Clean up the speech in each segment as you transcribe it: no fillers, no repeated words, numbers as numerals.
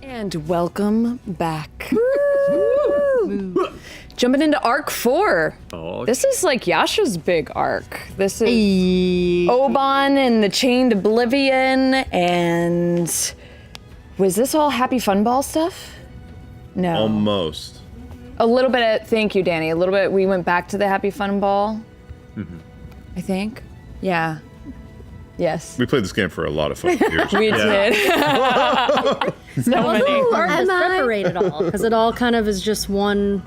And welcome back. Jumping into Arc 4. Oh, This is like Yasha's big arc. This is Oban and the Chained Oblivion, and was this all Happy Fun Ball stuff? No. Almost. A little bit of, thank you, Danny. A little bit, we went back to the Happy Fun Ball. I think. Yeah. Yes. We played this game for a lot of fun years. We did. So many. Hard to separate it all because it all kind of is just one.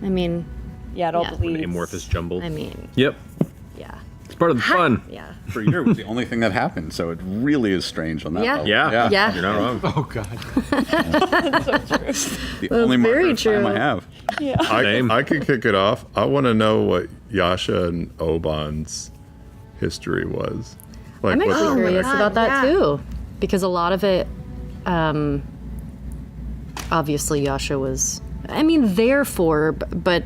I mean, Yeah, it all Yeah. bleeds. amorphous jumble. I mean, Yep. yeah, It's part of the fun. yeah, For a year, it was the only thing that happened, so it really is strange on that Yeah. level. Yeah. Yeah. You're not wrong. Oh God. The only very marker of time true. I have. Same. I could kick it off. I want to know what Yasha and Oban's history was. Like, I'm what actually their curious connection- about that too, because a lot of it, obviously Yasha was, I mean, therefore, but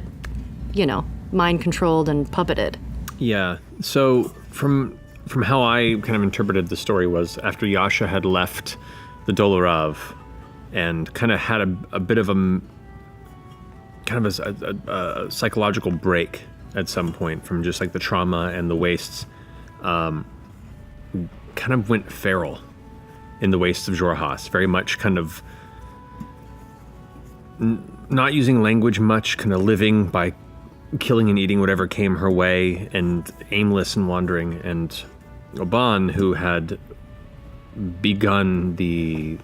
you know, mind controlled and puppeted. Yeah. So from how I kind of interpreted the story was after Yasha had left the Dolarav and kind of had a bit of a psychological break at some point from just like the trauma and the wastes, kind of went feral in the wastes of Xhorhas, very much kind of not using language much, kind of living by killing and eating whatever came her way, and aimless and wandering. And Oban, who had begun the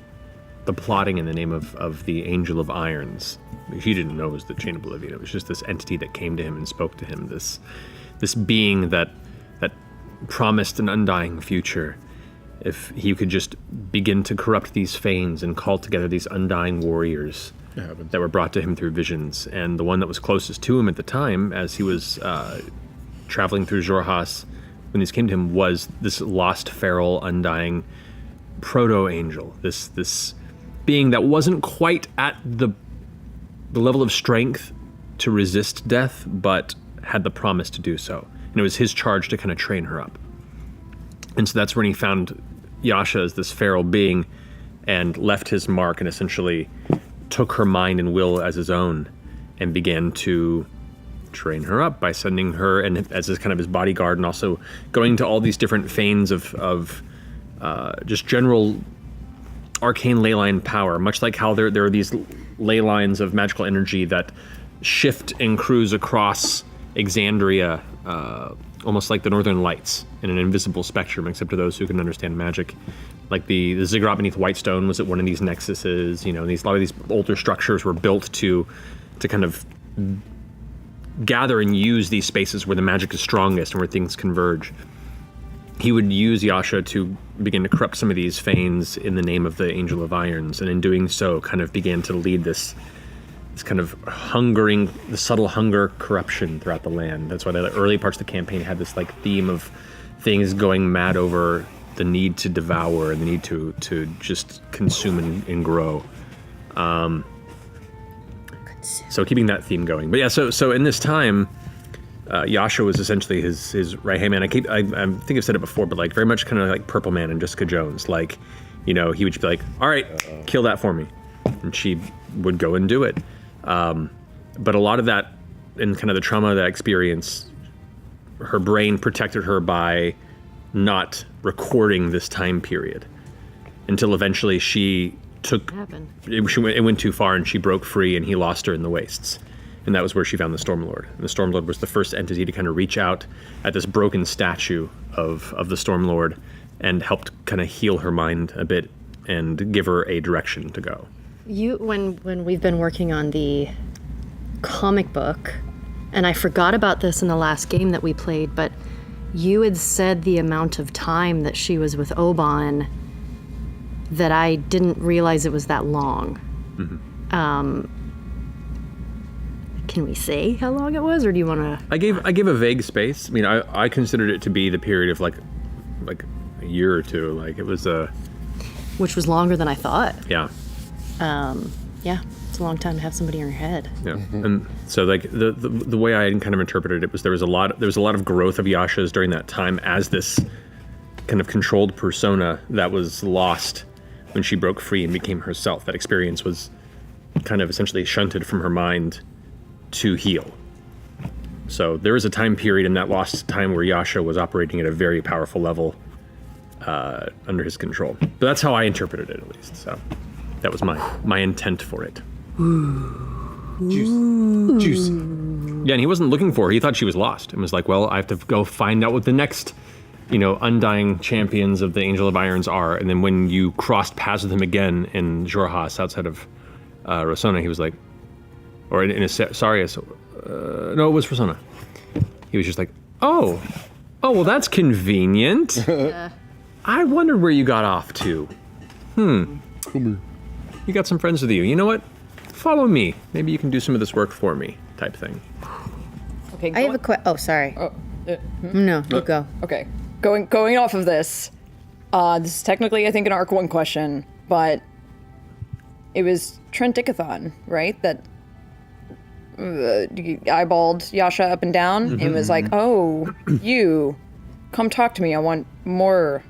plotting in the name of the Angel of Irons, he didn't know it was the Chain of Oblivion. It was just this entity that came to him and spoke to him. This being that promised an undying future if he could just begin to corrupt these fanes and call together these undying warriors that were brought to him through visions. And the one that was closest to him at the time, as he was traveling through Xhorhas, when these came to him, was this lost, feral, undying proto-angel. This being that wasn't quite at the level of strength to resist death, but had the promise to do so. And it was his charge to kind of train her up. And so that's when he found Yasha as this feral being and left his mark and essentially took her mind and will as his own and began to train her up by sending her and as his kind of his bodyguard, and also going to all these different fanes of just general arcane leyline power, much like how there are these ley lines of magical energy that shift and cruise across Exandria, almost like the Northern Lights in an invisible spectrum, except to those who can understand magic. Like the ziggurat beneath Whitestone was at one of these nexuses. You know, a lot of these older structures were built to kind of gather and use these spaces where the magic is strongest and where things converge. He would use Yasha to begin to corrupt some of these fanes in the name of the Angel of Irons, and in doing so kind of began to lead this kind of hungering, the subtle hunger corruption throughout the land. That's why the early parts of the campaign had this like theme of things going mad over the need to devour and the need to just consume and grow. So keeping that theme going. But yeah, so in this time, Yasha was essentially his right-hand man. I think I've said it before, but like very much kind of like Purple Man and Jessica Jones. Like, you know, he would just be like, all right, kill that for me. And she would go and do it. But a lot of that, and kind of the trauma of that experience, her brain protected her by not recording this time period until eventually she took, it went too far and she broke free and he lost her in the wastes. And that was where she found the Stormlord. And the Stormlord was the first entity to kind of reach out at this broken statue of the Stormlord and helped kind of heal her mind a bit and give her a direction to go. When we've been working on the comic book, and I forgot about this in the last game that we played, but you had said the amount of time that she was with Oban that I didn't realize it was that long. Mm-hmm. Can we say how long it was, or do you want to? I gave a vague space. I mean, I considered it to be the period of like a year or two. Like it was Which was longer than I thought. Yeah. Yeah, it's a long time to have somebody in your head. Yeah, and so like the way I kind of interpreted it was there was a lot of growth of Yasha's during that time as this kind of controlled persona that was lost when she broke free and became herself. That experience was kind of essentially shunted from her mind to heal. So there is a time period in that lost time where Yasha was operating at a very powerful level under his control. But that's how I interpreted it, at least. So that was my intent for it. Juicy. Yeah, and he wasn't looking for her. He thought she was lost and was like, well, I have to go find out what the next, undying champions of the Angel of Irons are. And then when you crossed paths with him again in Jorhas outside of Rosohna, he was like, or in Asarius, no, it was Rosohna. He was just like, oh, well, that's convenient. I wondered where you got off to. You got some friends with you. You know what? Follow me. Maybe you can do some of this work for me, type thing. Okay. I have a oh, sorry. No, you go. Okay. Going off of this, this is technically, I think, an Arc 1 question, but it was Trent Ickathon, right? That eyeballed Yasha up and down and was like, oh, you, come talk to me. I want more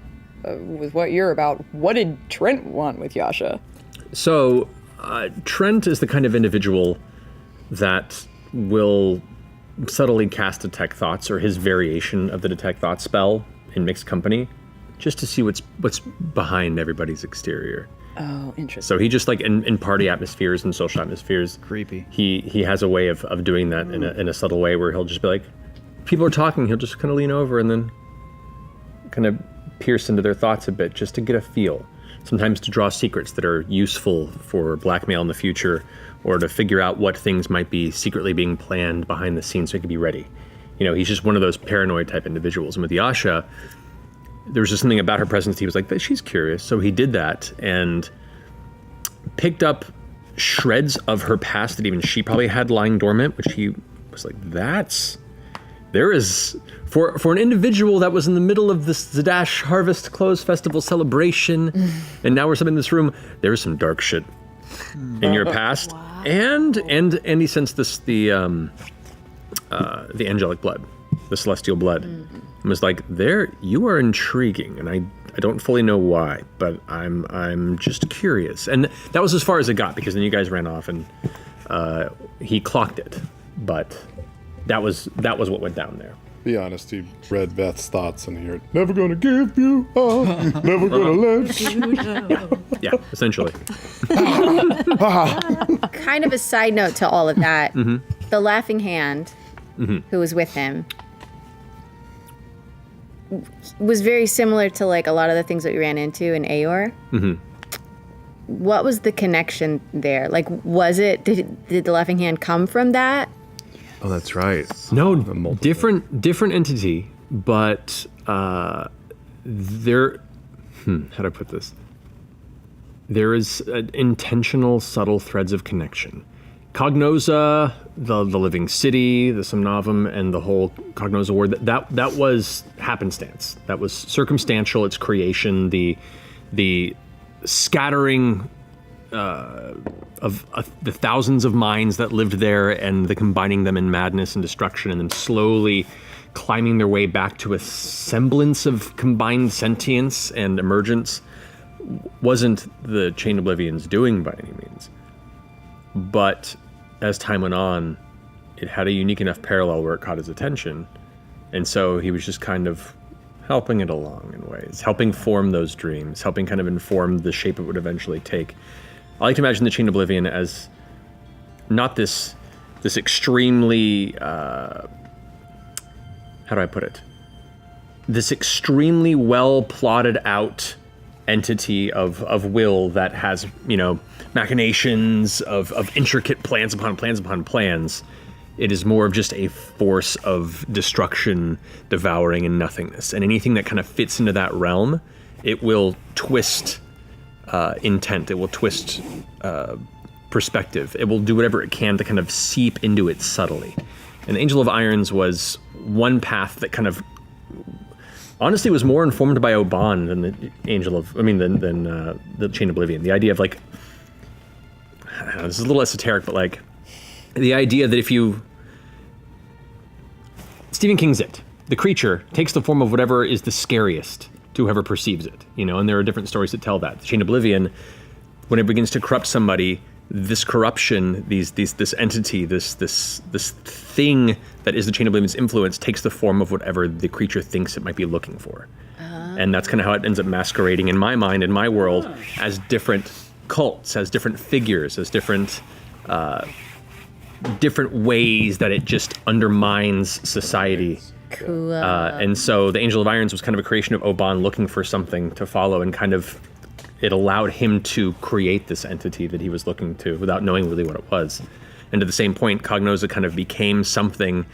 with what you're about. What did Trent want with Yasha? So, Trent is the kind of individual that will subtly cast Detect Thoughts, or his variation of the Detect Thoughts spell in mixed company, just to see what's behind everybody's exterior. Oh, interesting. So he just, like, in party atmospheres and social atmospheres, Creepy. He has a way of doing that in a subtle way where he'll just be like, people are talking, he'll just kind of lean over and then kind of pierce into their thoughts a bit just to get a feel. Sometimes to draw secrets that are useful for blackmail in the future, or to figure out what things might be secretly being planned behind the scenes so he can be ready. He's just one of those paranoid type individuals. And with Yasha, there was just something about her presence. He was like, she's curious. So he did that and picked up shreds of her past that even she probably had lying dormant, which he was like, there is, for an individual that was in the middle of this Zadash Harvest Close Festival celebration, and now we're sitting in this room, there's some dark shit in your past. Wow. And he sensed the angelic blood, the celestial blood. And was like, you are intriguing, and I don't fully know why, but I'm just curious. And that was as far as it got, because then you guys ran off and he clocked it. But that was what went down there. Be honest, he read Beth's thoughts and he heard, never gonna give you up, never gonna let you. Yeah, essentially. Kind of a side note to all of that. The Laughing Hand, who was with him, was very similar to like a lot of the things that we ran into in Aor. What was the connection there? Like, did the Laughing Hand come from that? Oh, that's right. No, different entity, but there. How do I put this? There is intentional, subtle threads of connection. Cognosa, the living city, the Somnavum, and the whole Cognosa war. That was happenstance. That was circumstantial. Its creation, the scattering of the thousands of minds that lived there, and the combining them in madness and destruction, and then slowly climbing their way back to a semblance of combined sentience and emergence, wasn't the Chained Oblivion's doing by any means. But as time went on, it had a unique enough parallel where it caught his attention, and so he was just kind of helping it along in ways, helping form those dreams, helping kind of inform the shape it would eventually take. I like to imagine the Chained Oblivion as not this extremely, how do I put it? This extremely well plotted out entity of will that has, machinations of intricate plans upon plans upon plans. It is more of just a force of destruction, devouring, and nothingness. And anything that kind of fits into that realm, it will twist intent. It will twist perspective. It will do whatever it can to kind of seep into it subtly. And the Angel of Irons was one path that kind of, honestly, was more informed by Oban than the than the Chained Oblivion. The idea of like, I don't know, this is a little esoteric, but like, the idea that if you, Stephen King's It, the creature takes the form of whatever is the scariest to whoever perceives it, and there are different stories that tell that. The Chained Oblivion, when it begins to corrupt somebody, this corruption, this entity, this thing that is the Chained Oblivion's influence takes the form of whatever the creature thinks it might be looking for. And that's kind of how it ends up masquerading in my mind, in my world, as different cults, as different figures, as different ways that it just undermines society. Cool. And so the Angel of Irons was kind of a creation of Oban looking for something to follow, and kind of it allowed him to create this entity that he was looking to without knowing really what it was. And to the same point, Cognosa kind of became something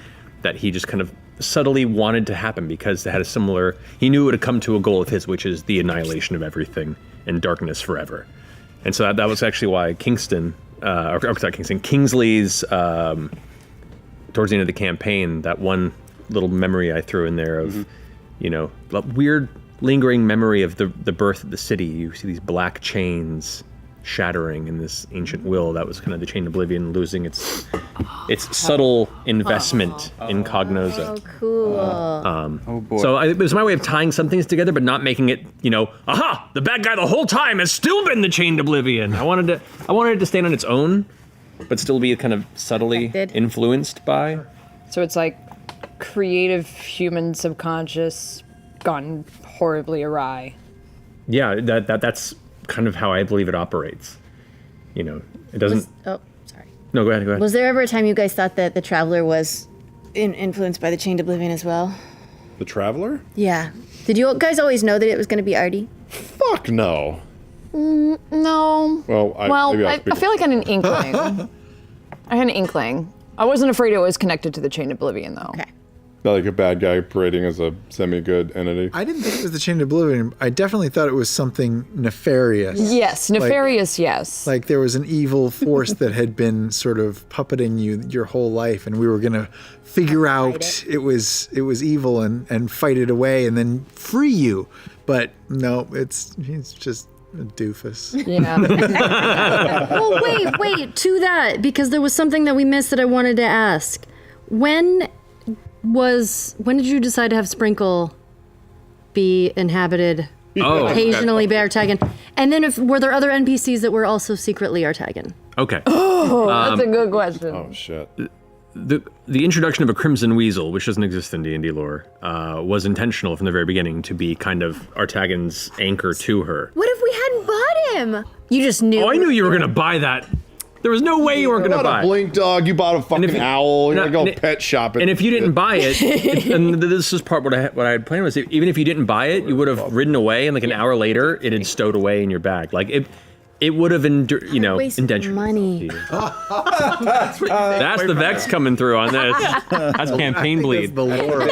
that he just kind of subtly wanted to happen because they had a similar, he knew it would come to a goal of his, which is the annihilation of everything and darkness forever. And so that was actually why Kingsley's, towards the end of the campaign, that one little memory I threw in there of, weird lingering memory of the birth of the city. You see these black chains shattering in this ancient will. That was kind of the Chained Oblivion losing its subtle investment in Cognosa. Oh, cool. Oh boy. So it was my way of tying some things together, but not making it, aha, the bad guy the whole time has still been the Chained Oblivion. I wanted it to stand on its own, but still be kind of subtly influenced by. So it's like creative human subconscious gone horribly awry. Yeah, that's kind of how I believe it operates. It doesn't. Sorry. No, go ahead. Was there ever a time you guys thought that the Traveler was influenced by the Chained Oblivion as well? The Traveler? Yeah. Did you guys always know that it was going to be Artie? Fuck no. No. Well, I feel like I had an inkling. I had an inkling. I wasn't afraid it was connected to the Chained Oblivion, though. Okay. Like a bad guy parading as a semi-good entity. I didn't think it was the Chained Oblivion. I definitely thought it was something nefarious. Yes, nefarious, yes. Like there was an evil force that had been sort of puppeting you your whole life, and we were gonna figure out it was evil and fight it away and then free you. But no, he's just a doofus. Yeah. Well, wait, to that, because there was something that we missed that I wanted to ask. When did you decide to have Sprinkle be inhabited occasionally by Artagan? And then were there other NPCs that were also secretly Artagan? Okay. That's a good question. Oh shit. The introduction of a Crimson Weasel, which doesn't exist in D&D lore, was intentional from the very beginning to be kind of Artagan's anchor to her. What if we hadn't bought him? You just knew. Oh, I knew you were going to buy that. There was no way you weren't going to buy a blink dog. You bought a fucking owl. You're gonna go pet shopping. And if you didn't buy it, and this is part what I had planned was, even if you didn't buy it, you would have ridden away, and like an hour later, it had stowed away in your bag. Like it would have indentured money. That's the Vex coming through on this. That's campaign bleed. The lore.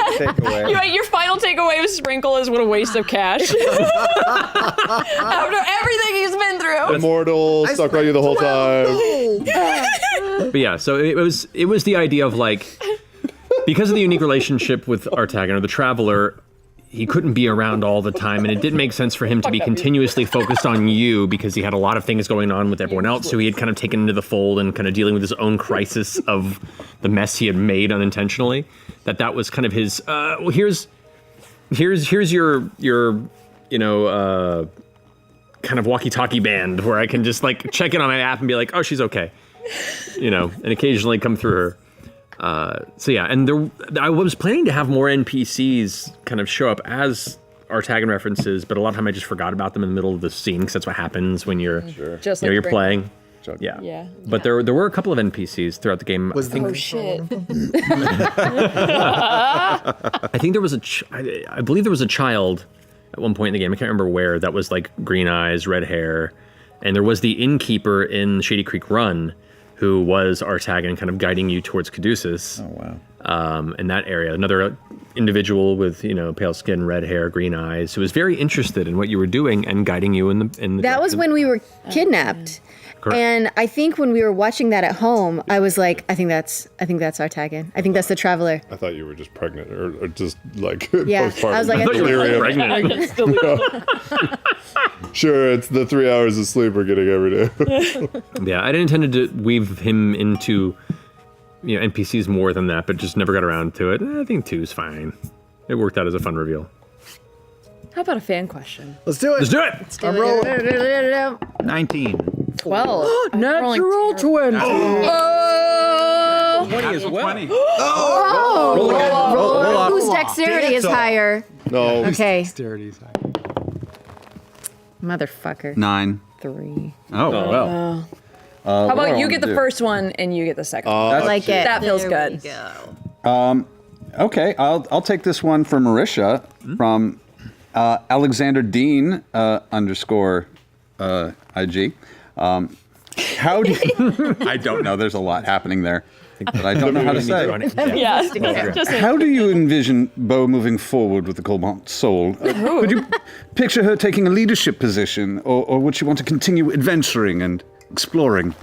Your final takeaway of Sprinkle is what a waste of cash. After everything he's been through. Immortal, stuck on you the whole time. But yeah, so it was the idea of like, because of the unique relationship with Artagan, or the Traveler, he couldn't be around all the time, and it didn't make sense for him to be continuously focused on you because he had a lot of things going on with everyone else, who he had kind of taken into the fold and kind of dealing with his own crisis of the mess he had made unintentionally. That was kind of his. Well, here's your kind of walkie-talkie band where I can just like check in on my app and be like, oh, she's okay, and occasionally come through her. So yeah, and I was planning to have more NPCs kind of show up as Artagan references, but a lot of time I just forgot about them in the middle of the scene because that's what happens when you're Just like you're playing. Yeah. Yeah. But there were a couple of NPCs throughout the game. Oh shit. I think there was I believe there was a child at one point in the game. I can't remember where. That was like green eyes, red hair, and there was the innkeeper in Shady Creek Run, who was Artagan, kind of guiding you towards Caduceus. Oh, wow. In that area. Another individual with, pale skin, red hair, green eyes, who was very interested in what you were doing and guiding you in the That was when we were kidnapped. Correct. And I think when we were watching that at home, I was like, I think that's Artagan. I think that's the Traveler. I thought you were just pregnant or just like Yeah, postpartum I was like, I thought you delirium. pregnant. Sure, it's the 3 hours of sleep we're getting every day. Yeah, I didn't intend to weave him into NPCs more than that, but just never got around to it. I think 2's fine. It worked out as a fun reveal. How about a fan question? Let's do it. Let's do it. I'm rolling. 19. 12. Natural 20. Oh! 20 as well. Whose dexterity is higher? No. Okay. Dexterity's high. Motherfucker. 9. 3. Oh, well. How about you get the first one and you get the second one? I like it. That feels good. Okay, I'll take this one for Marisha from Alexander Dean _ IG. How do you, I don't know. There's a lot happening there, but I don't know how to say. Yeah. Just How do you envision Bo moving forward with the Cobalt Soul? Would you picture her taking a leadership position, or would she want to continue adventuring and exploring?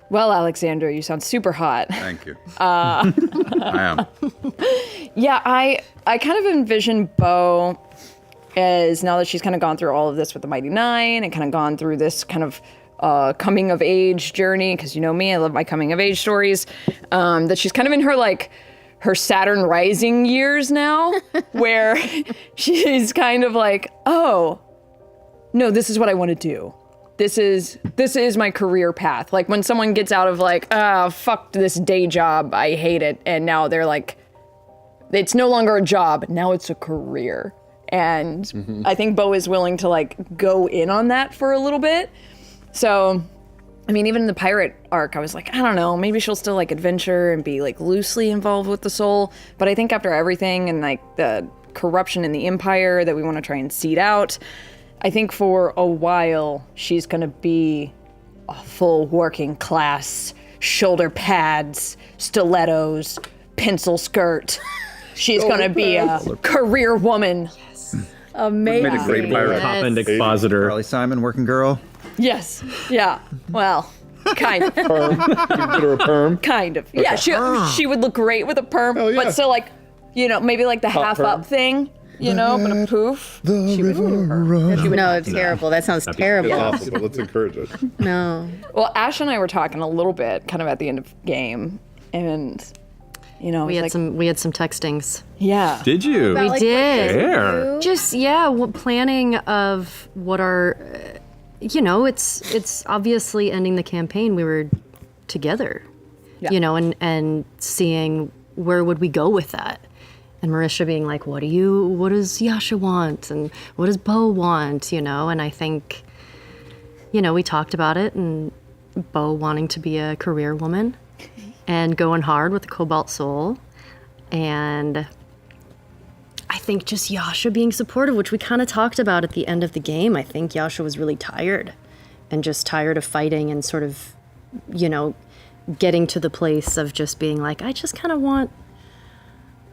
Well, Alexander, you sound super hot. Thank you. I am. Yeah, I kind of envision Bo as, now that she's kind of gone through all of this with the Mighty Nine and kind of gone through this kind of coming of age journey, because you know me, I love my coming of age stories, that she's kind of in her her Saturn rising years now, where she's kind of like, oh, no, this is what I want to do. This is my career path. Like when someone gets out of fuck this day job, I hate it, and now they're like, it's no longer a job, now it's a career. And I think Bo is willing to go in on that for a little bit. So, I mean, even in the pirate arc, I was like, I don't know, maybe she'll still adventure and be loosely involved with the soul. But I think after everything and the corruption in the empire that we want to try and seed out, I think for a while she's gonna be a full working class, shoulder pads, stilettos, pencil skirt. She's gonna be a career woman. Amazing. Made a great pirate. Top end expositor. Carly Simon, working girl. Yes. Yeah. Well, kind of. Get her a perm. Kind of. Yeah, she would look great with a perm, Hell yeah. but still maybe the half up thing, but a poof. She would No, it's terrible. That sounds terrible. Awesome, but let's encourage it. No. Well, Ash and I were talking a little bit kind of at the end of game, and We had some textings. yeah. Did you? We did. There. Just planning of what our it's obviously ending the campaign. We were together, and seeing where would we go with that. And Marisha being like, what does Yasha want? And what does Bo want? And I think, we talked about it, and Bo wanting to be a career woman and going hard with the Cobalt Soul. And I think just Yasha being supportive, which we kind of talked about at the end of the game. I think Yasha was really tired and just tired of fighting and sort of, getting to the place of just being like, I just kind of want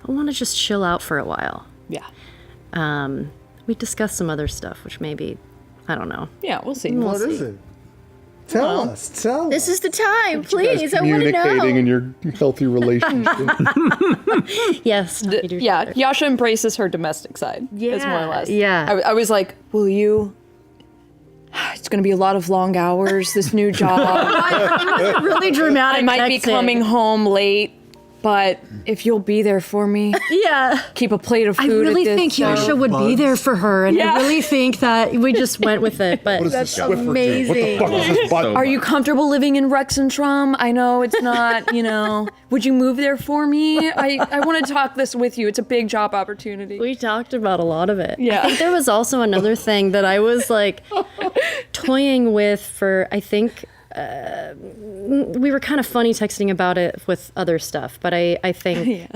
to just chill out for a while. Yeah. We discussed some other stuff, which maybe, I don't know. Yeah, we'll see. What is it? Tell us. This is the time, please. I want to Communicating know. in your healthy relationship. Yes. we do Yeah, together. Yasha embraces her domestic side. Is more or less. Yeah. I was like, will you? It's going to be a lot of long hours, this new job. Really dramatic. I might be texting. coming home late, but if you'll be there for me, Yeah. keep a plate of I food really at this think Yasha show. would be there for her, and Yeah. I really think that we just went with it. But That's amazing. What is this button? Are you comfortable living in Rexentrum? I know it's not, would you move there for me? I want to talk this with you. It's a big job opportunity. we talked about a lot of it. Yeah. I think there was also another thing that I was toying with for, I think, we were kind of funny texting about it with other stuff, but I think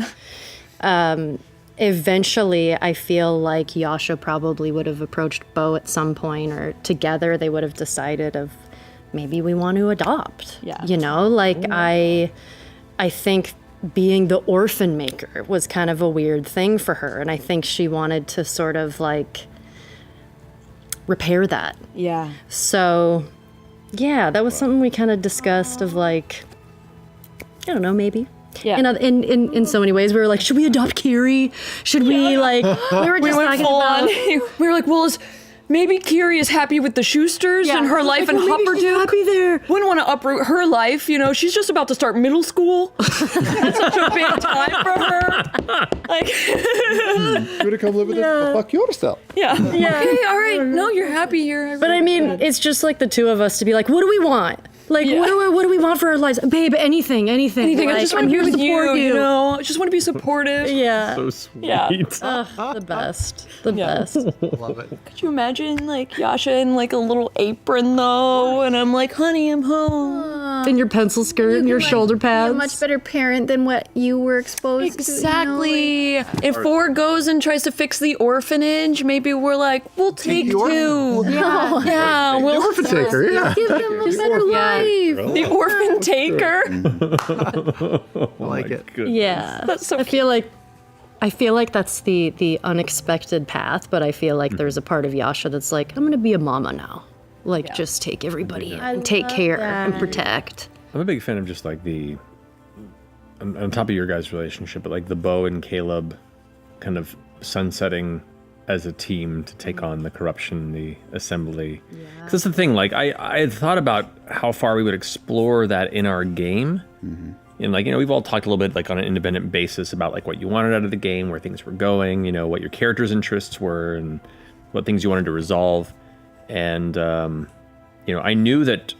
eventually I feel like Yasha probably would have approached Bo at some point, or together they would have decided of maybe we want to adopt. Yeah. I think being the orphan maker was kind of a weird thing for her, and I think she wanted to sort of repair that. Yeah. So, yeah, that was something we kind of discussed of I don't know, maybe. Yeah. In so many ways, we were like, should we adopt Kiri? Should we we were just We went talking full about on. We were like, well, maybe Kiri is happy with the Schusters and her life in Hupperdook. Happy there. Wouldn't want to uproot her life. You know, she's just about to start middle school. That's such a big time for her. Like, You would have come live with us. Fuck yourself. yeah. Okay, all right. No, you're happy here. But I mean, it's just like the two of us to be like, what do we want? Like, Yeah. what do we want for our lives? Babe, anything. Anything. I Like, just want I'm to be here with support you. You know, I just want to be supportive. Yeah. So sweet. Yeah. The best. The best. Love it. Could you imagine like Yasha in like a little apron though, and I'm like, honey, I'm home. In your pencil skirt and your shoulder You're pads. a much better parent than what you were exposed to. Exactly. If Ford goes and tries to fix the orphanage, maybe we're like, we'll take the two. Yeah, we'll Orphan taker, yeah. Give them a better life. the orphan taker. I like it. Yeah. That's so I feel like that's the unexpected path, but I feel like there's a part of Yasha that's like, I'm gonna be a mama now. Like, just take everybody in and take care and protect. I'm a big fan of just like on top of your guys' relationship, but like the Bo and Caleb kind of sunsetting as a team to take on the corruption, the assembly. Because that's the thing, like I had thought about how far we would explore that in our game. And like, you know, we've all talked a little bit like on an independent basis about like what you wanted out of the game, where things were going, you know, what your character's interests were and what things you wanted to resolve. And, you know, I knew that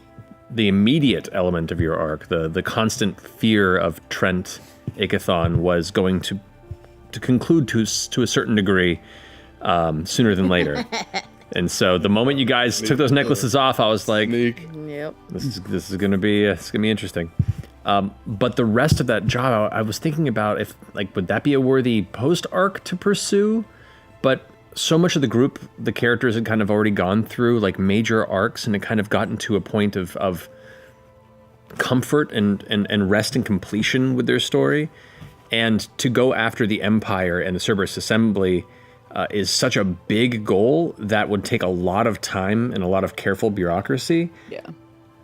the immediate element of your arc, the constant fear of Trent Ikathon, was going to conclude to a certain degree sooner than later. And so the moment you guys took those necklaces off, I was like, Yep. this is gonna be interesting. But the rest of that job, I was thinking about if like would that be a worthy post arc to pursue? But so much of the group, the characters had kind of already gone through like major arcs, and it kind of gotten to a point of comfort and rest and completion with their story. And to go after the Empire and the Cerberus Assembly is such a big goal that would take a lot of time and a lot of careful bureaucracy. Yeah.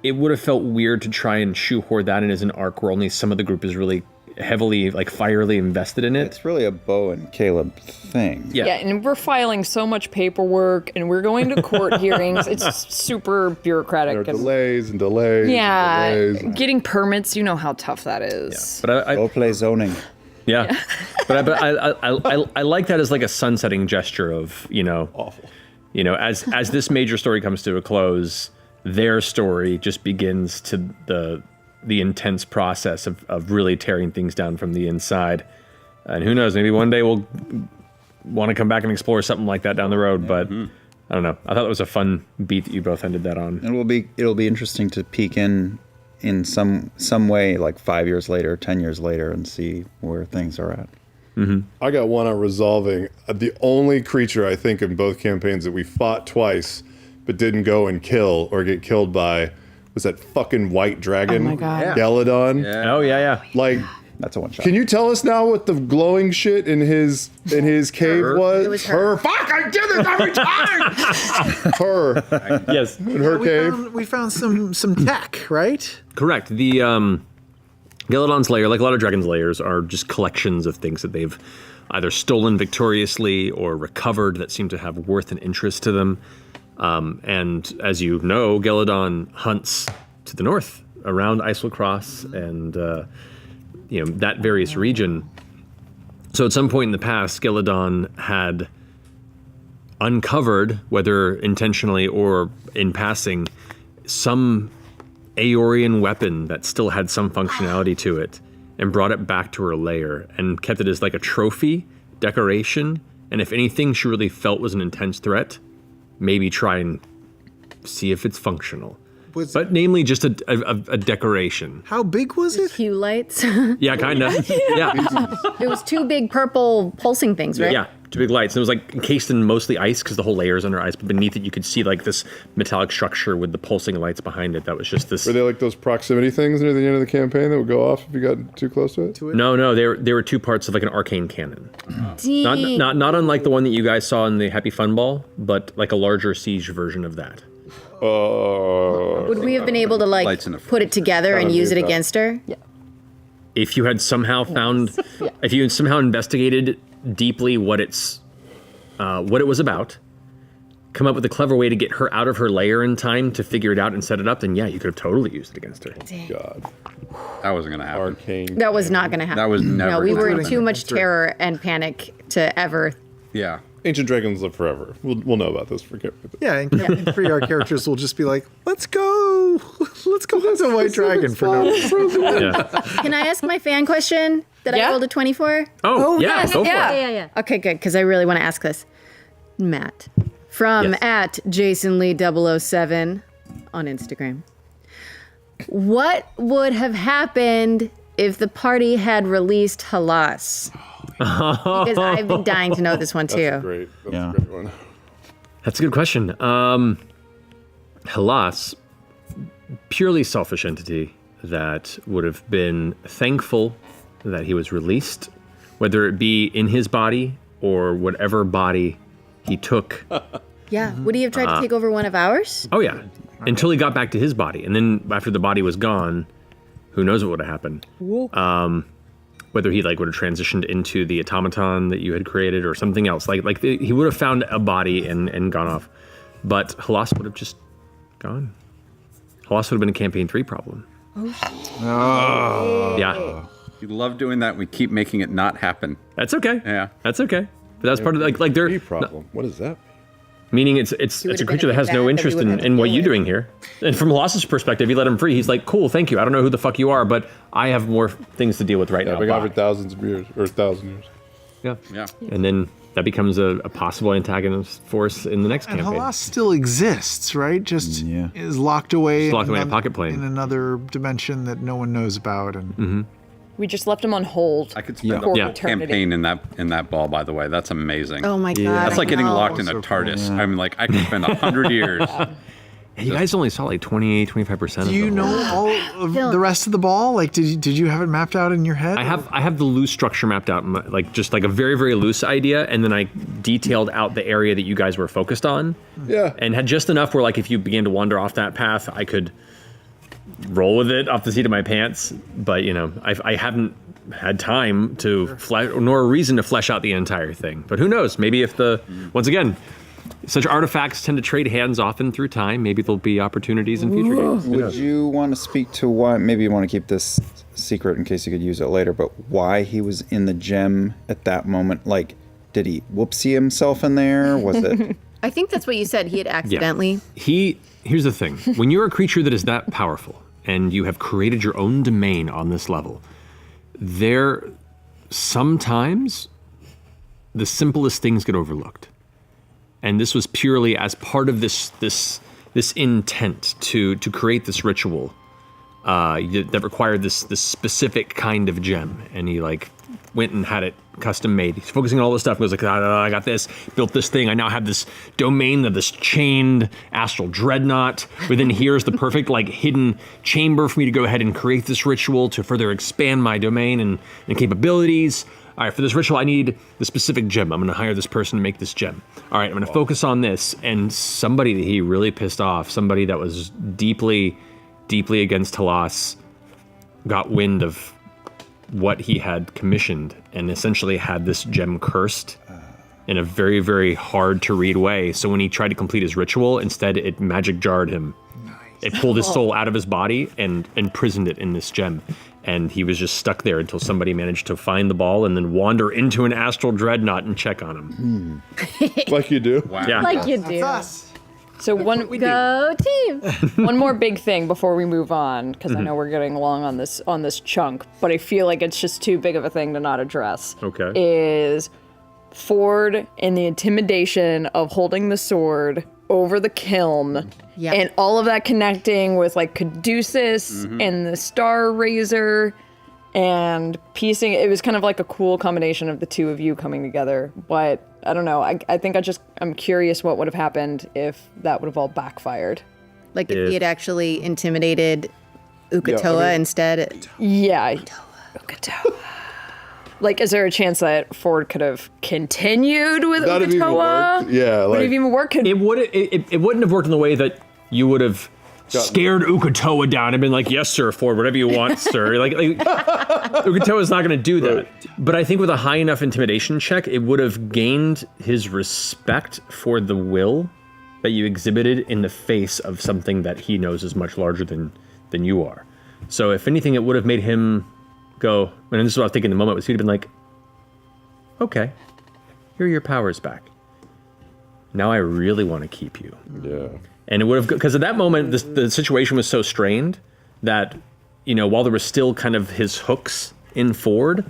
It would have felt weird to try and shoehorn that in as an arc where only some of the group is really heavily, like fierily invested in it. It's really a Bo and Caleb thing. Yeah. Yeah, and we're filing so much paperwork, and we're going to court hearings. It's super bureaucratic. There are and- delays and delays. yeah, And delays. getting permits, you know how tough that is. But I Bo play zoning. yeah. But I like that as like a sunsetting gesture of, you know, Awful. you know, as this major story comes to a close, their story just begins to the intense process of really tearing things down from the inside. And who knows, maybe one day we'll want to come back and explore something like that down the road, but I don't know. I thought it was a fun beat that you both ended that on. It'll be interesting to peek in some way, like 5 years later, 10 years later, and see where things are at. I got one on resolving. The only creature I think in both campaigns that we fought twice but didn't go and kill or get killed by was that fucking white dragon. Oh my God. Gelladon. Oh, yeah. Like, That's a one shot. can you tell us now what the glowing shit in his cave was? It was her. Fuck! I do this every time. Her Yes, in her cave. We found some tech, right? correct. The Gelladon's lair, like a lot of dragons' lairs, are just collections of things that they've either stolen victoriously or recovered that seem to have worth and interest to them. And as you know, Gelladon hunts to the north around Isle Cross and you know, that various region. So at some point in the past, Gelladon had uncovered, whether intentionally or in passing, some Aeorian weapon that still had some functionality to it, and brought it back to her lair and kept it as like a trophy, decoration, and if anything she really felt was an intense threat, maybe try and see if it's functional. But namely just a decoration. How big was it? Hue lights. Yeah, kind of. Yeah. It was two big purple pulsing things, right? Yeah, two big lights. And it was like encased in mostly ice because the whole layer is under ice, but beneath it you could see like this metallic structure with the pulsing lights behind it. That was just this. Were they like those proximity things near the end of the campaign that would go off if you got too close to it? No, they were two parts of like an arcane cannon. Not unlike the one that you guys saw in the Happy Fun Ball, but like a larger siege version of that. Would we have been able to like Lights in the put it together and use it against her? Yeah. If you had somehow found, if you had somehow investigated deeply what it was about, come up with a clever way to get her out of her lair in time to figure it out and set it up, then yeah, you could have totally used it against her. God. That wasn't going to happen. Arcane. That was not going to happen. That was never No, we gonna were in happen. too much terror and panic to ever. Yeah. Ancient dragons live forever. We'll know about this. Forget it. Yeah, and Campaign 3, our characters will just be like, let's go. Let's go hunt a white dragon for no reason. Yeah. Can I ask my fan question that I Yeah. rolled a 24? Oh, yeah, yes, go for yeah. it. Yeah. Okay, good, because I really want to ask this. Matt, from Yes. at JasonLee007 on Instagram. What would have happened if the party had released Halas? Because I've been dying to know this one too. Great. That's Yeah. a great one. That's a good question. Halas, purely selfish entity that would have been thankful that he was released, whether it be in his body or whatever body he took. Yeah. Would he have tried to take over one of ours? Oh yeah, until he got back to his body, and then after the body was gone, who knows what would have happened? Whether he like would have transitioned into the automaton that you had created or something else. He would have found a body and gone off, but Halas would have just gone. Halas would have been a campaign 3 problem. Oh. Yeah, We love doing that. We keep making it not happen. that's okay. Yeah. That's okay. But that's part of like Free they're problem. What is that? meaning it's would a have been creature that a has bad no that we interest wouldn't have in to what deal you're with. doing here. And from Halas's perspective, you let him free. He's like, cool, thank you. I don't know who the fuck you are, but I have more things to deal with right Yeah, now. been gone Bye. for thousands of years or 1,000 years. Yeah. Yeah. And then that becomes a possible antagonist force in the next And campaign. Halas still exists, right? Just Yeah. is locked away, Locked away in a pocket plane. in another dimension that no one knows about. And We just left him on hold. I could spend For a whole eternity. campaign in that ball, by the way. That's amazing. Oh my god. That's like I getting know. locked in a So TARDIS. cool. I'm like, I could spend 100 years. You guys only saw like 20, 25% of do you them. know all of the rest of the ball? Like, did you have it mapped out in your head? I have the loose structure mapped out, like just like a very, very loose idea, and then I detailed out the area that you guys were focused on. Yeah. And had just enough where like if you began to wander off that path, I could roll with it off the seat of my pants. But you know, I haven't had time to nor a reason to flesh out the entire thing. But who knows? Maybe if once again, such artifacts tend to trade hands often through time. Maybe there'll be opportunities in future games. Would you want to speak to why? Maybe you want to keep this secret in case you could use it later. But why he was in the gem at that moment? Like, did he whoopsie himself in there? Was it? I think that's what you said. He had accidentally. Here's the thing. When you're a creature that is that powerful and you have created your own domain on this level, there sometimes the simplest things get overlooked. And this was purely as part of this intent to create this ritual that required this specific kind of gem. And he like went and had it custom made. He's focusing on all this stuff. He was like, I got this, built this thing. I now have this domain of this chained astral dreadnought. Within here is the perfect like hidden chamber for me to go ahead and create this ritual to further expand my domain and capabilities. All right, for this ritual, I need the specific gem. I'm going to hire this person to make this gem. All right, I'm going to focus on this. And somebody that he really pissed off, somebody that was deeply, deeply against Halas, got wind of what he had commissioned and essentially had this gem cursed in a very, very hard to read way. So when he tried to complete his ritual, instead it magic jarred him. It pulled his soul out of his body and imprisoned it in this gem. And he was just stuck there until somebody managed to find the ball and then wander into an astral dreadnought and check on him. Like you do. Wow. Yeah. Like you do. So one Go team. one more big thing before we move on, because I know we're getting along on this chunk, but I feel like it's just too big of a thing to not address. Okay. Is Ford and the intimidation of holding the sword over the kiln, Yep. and all of that connecting with like Caduceus and the Star Razor and piecing. It was kind of like a cool combination of the two of you coming together. But I don't know. I think I'm curious what would have happened if that would have all backfired. Like if he had actually intimidated Ukatoa Yeah, I mean- instead. Yeah. Ukatoa. Like, is there a chance that Ford could have continued with That'd have even Ukatoa? worked. Yeah, Would like have even worked? It wouldn't have worked in the way that you would have scared Ukatoa down and been like, yes, sir, Ford, whatever you want, sir. Like Ukatoa's not going to do that. Right. But I think with a high enough intimidation check, it would have gained his respect for the will that you exhibited in the face of something that he knows is much larger than you are. So if anything, it would have made him go, and this is what I was thinking in the moment, was he'd have been like, okay, here are your powers back. Now I really want to keep you. Yeah. And it would have, because at that moment, the situation was so strained that, while there was still kind of his hooks in Ford,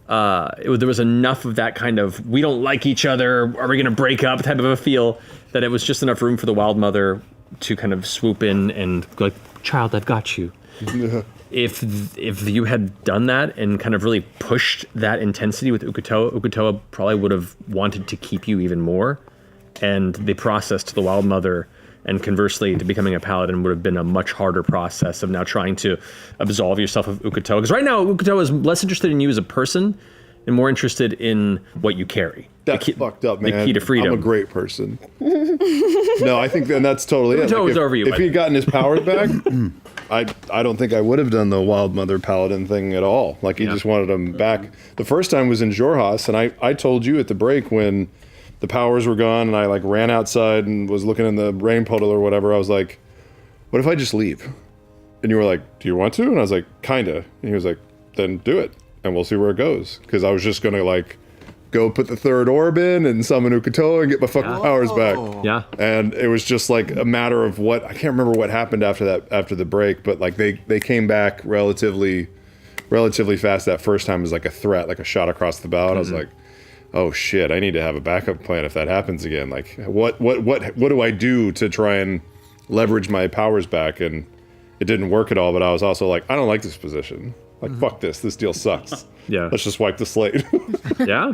there was enough of that kind of, we don't like each other, are we going to break up type of a feel, that it was just enough room for the Wild Mother to kind of swoop in and go like, child, I've got you. If you had done that and kind of really pushed that intensity with Ukutoa probably would have wanted to keep you even more. And the process to the Wild Mother and conversely to becoming a paladin would have been a much harder process of now trying to absolve yourself of Ukutoa. Because right now, Ukutoa is less interested in you as a person and more interested in what you carry. That's fucked up, man. The key to freedom. I'm a great person. No, I think that's totally it. Ukutoa's over you. If he'd gotten his powers back, I don't think I would have done the Wild Mother Paladin thing at all. Like, he just wanted him back. The first time was in Jorhas, and I told you at the break when the powers were gone and I like ran outside and was looking in the rain puddle or whatever, I was like, what if I just leave? And you were like, do you want to? And I was like, kinda. And he was like, then do it and we'll see where it goes. Because I was just gonna like go put the third orb in and summon Ukutoa and get my fucking powers back. Yeah. And it was just like a matter of I can't remember what happened after the break, but like they came back relatively fast. That first time was like a threat, like a shot across the bow. And I was like, oh shit, I need to have a backup plan if that happens again. Like, what do I do to try and leverage my powers back? And it didn't work at all, but I was also like, I don't like this position. Like, fuck this deal sucks. Yeah. Let's just wipe the slate. Yeah.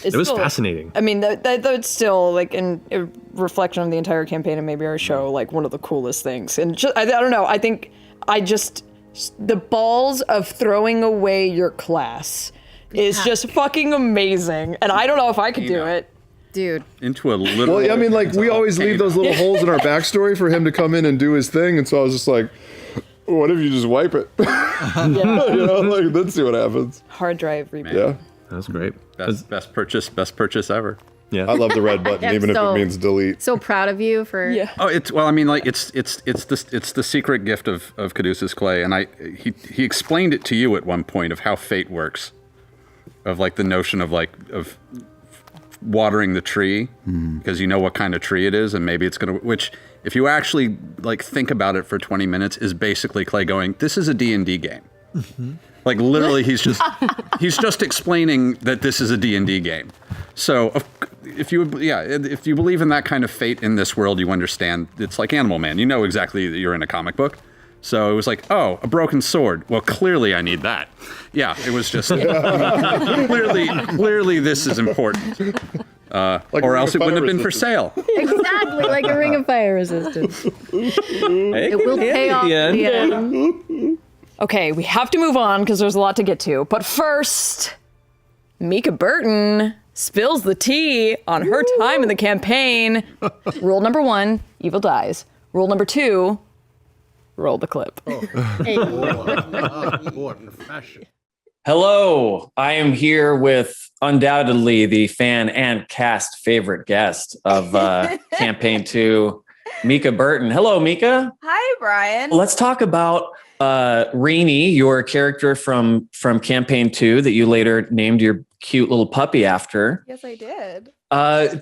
It was still fascinating. I mean, that's still, like, in reflection on the entire campaign and maybe our show, like, one of the coolest things. And just, I don't know, I think the balls of throwing away your class is just fucking amazing. And I don't know if I could do it. Dude. Into a little. Well, I mean, like, we always leave those little holes in our backstory for him to come in and do his thing. And so I was just like, what if you just wipe it? Like, let's see what happens. Hard drive reboot. Yeah. That was great. Best purchase ever. Yeah. I love the red button, I'm even if so- it means delete. So proud of you for. Yeah. Oh, it's the secret gift of Caduceus Clay, and he explained it to you at one point of how fate works, of like the notion of watering the tree because you know what kind of tree it is, and maybe it's gonna. Which, if you actually like think about it for 20 minutes, is basically Clay going, "This is a D&D game." Like literally, he's just explaining that this is a D&D game. So if you believe in that kind of fate in this world, you understand it's like Animal Man. You know exactly that you're in a comic book. So it was like, oh, a broken sword. Well, clearly I need that. Yeah, it was just clearly this is important. Or else it wouldn't have been for sale. Exactly, like a ring of fire resistance. It will pay off in the end. Okay, we have to move on because there's a lot to get to. But first, Mika Burton spills the tea on her time in the campaign. Rule number 1, evil dies. Rule number 2, roll the clip. Hello, I am here with undoubtedly the fan and cast favorite guest of Campaign 2, Mika Burton. Hello, Mika. Hi, Brian. Let's talk about Rainy, your character from Campaign 2 that you later named your cute little puppy after. Yes, I did.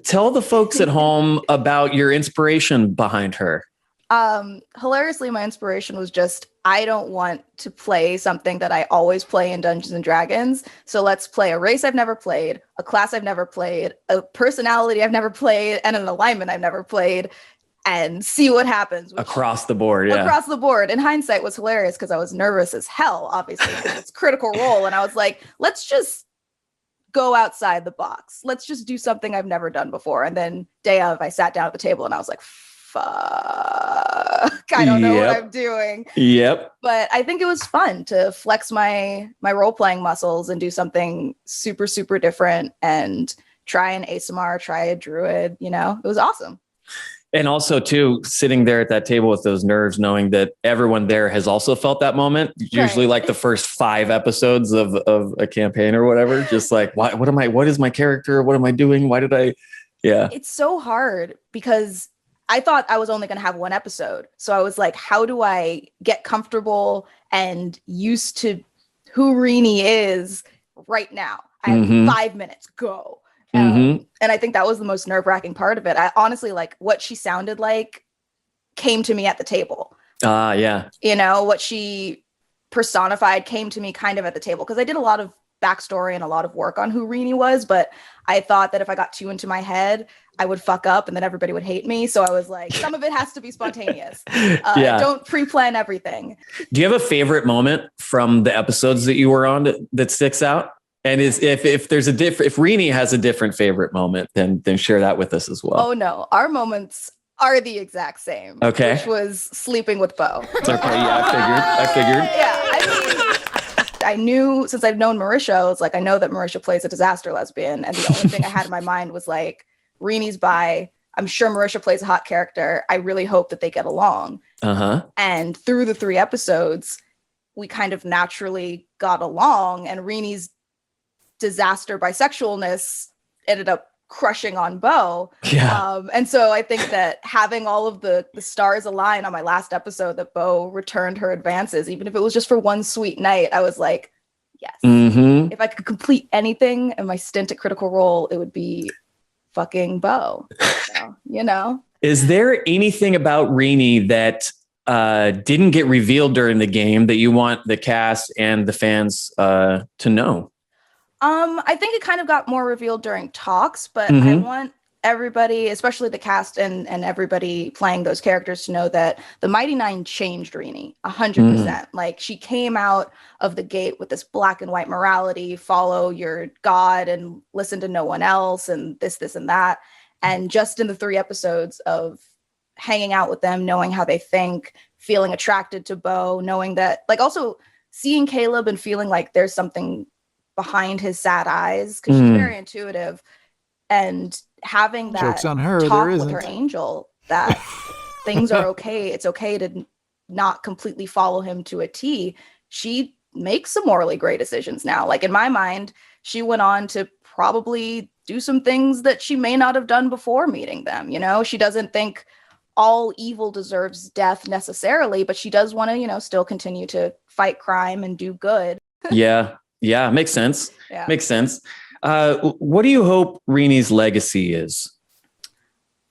Tell the folks at home about your inspiration behind her. Hilariously, my inspiration was just, I don't want to play something that I always play in Dungeons and Dragons. So let's play a race I've never played, a class I've never played, a personality I've never played, and an alignment I've never played, and see what happens. Across the board, yeah. Across the board. In hindsight, was hilarious because I was nervous as hell, obviously, because it's Critical Role. And I was like, let's just go outside the box. Let's just do something I've never done before. And then day of, I sat down at the table and I was like, fuck, I don't know what I'm doing. Yep. But I think it was fun to flex my role-playing muscles and do something super, super different and try an ASMR, try a druid, it was awesome. And also, too, sitting there at that table with those nerves, knowing that everyone there has also felt that moment, usually like the first 5 episodes of a campaign or whatever, just like, what is my character? What am I doing? Why did I? Yeah. It's so hard because I thought I was only going to have one episode. So I was like, how do I get comfortable and used to who Rini is right now? I have 5 minutes, go. And I think that was the most nerve-wracking part of it. I honestly, like, what she sounded like came to me at the table. Yeah. You know, what she personified came to me kind of at the table, because I did a lot of backstory and a lot of work on who Rini was, but I thought that if I got too into my head, I would fuck up and then everybody would hate me. So I was like, some of it has to be spontaneous. Don't pre-plan everything. Do you have a favorite moment from the episodes that you were on that sticks out? And if there's if Rini has a different favorite moment, then share that with us as well. Oh no, our moments are the exact same. Okay. Which was sleeping with Bo. Okay, yeah, I figured. Yeah, I mean, I knew, since I've known Marisha, I was like, I know that Marisha plays a disaster lesbian, and the only thing I had in my mind was like, Rini's bi. I'm sure Marisha plays a hot character. I really hope that they get along. And through the 3 episodes, we kind of naturally got along, and Rini's disaster bisexualness ended up crushing on Bo. Yeah. And so I think that having all of the stars align on my last episode, that Bo returned her advances, even if it was just for one sweet night, I was like, yes. If I could complete anything in my stint at Critical Role, it would be fucking Bo. So, you know. Is there anything about Rini that didn't get revealed during the game that you want the cast and the fans to know? I think it kind of got more revealed during talks, but I want everybody, especially the cast and everybody playing those characters, to know that the Mighty Nein changed Rini 100%. Like, she came out of the gate with this black and white morality, follow your God and listen to no one else, and this, and that. And just in the 3 episodes of hanging out with them, knowing how they think, feeling attracted to Bo, knowing that, like, also seeing Caleb and feeling like there's something behind his sad eyes, because she's very intuitive, and having that Joke's on her, talk there with her isn't. angel that things are okay. It's okay to not completely follow him to a T. She makes some morally gray decisions now. Like, in my mind, she went on to probably do some things that she may not have done before meeting them. You know, she doesn't think all evil deserves death necessarily, but she does want to, you know, still continue to fight crime and do good. Yeah, makes sense. Yeah. Makes sense. What do you hope Rini's legacy is?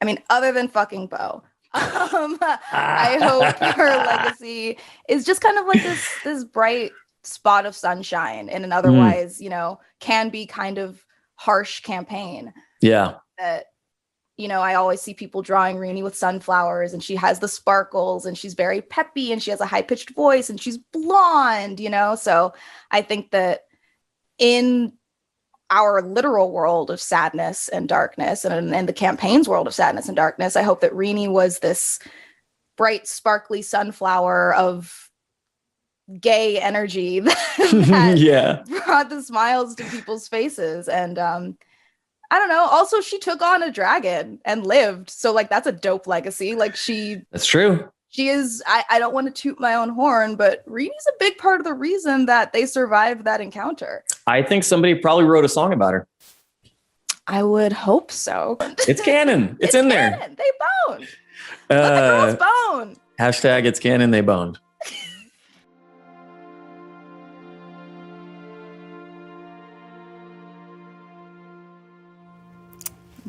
I mean, other than fucking Bo, I hope her legacy is just kind of like this bright spot of sunshine in an otherwise, you know, can be kind of harsh campaign. Yeah. That, you know, I always see people drawing Rini with sunflowers, and she has the sparkles, and she's very peppy, and she has a high-pitched voice, and she's blonde, you know? So I think that in our literal world of sadness and darkness, and in the campaign's world of sadness and darkness, I hope that Rini was this bright, sparkly sunflower of gay energy that brought the smiles to people's faces. And I don't know. Also, she took on a dragon and lived. So, like, that's a dope legacy. Like, That's true. She is, I don't want to toot my own horn, but Rini's a big part of the reason that they survived that encounter. I think somebody probably wrote a song about her. I would hope so. It's canon. It's in canon. there. They boned. Let the girls bone. Hashtag it's canon, they boned.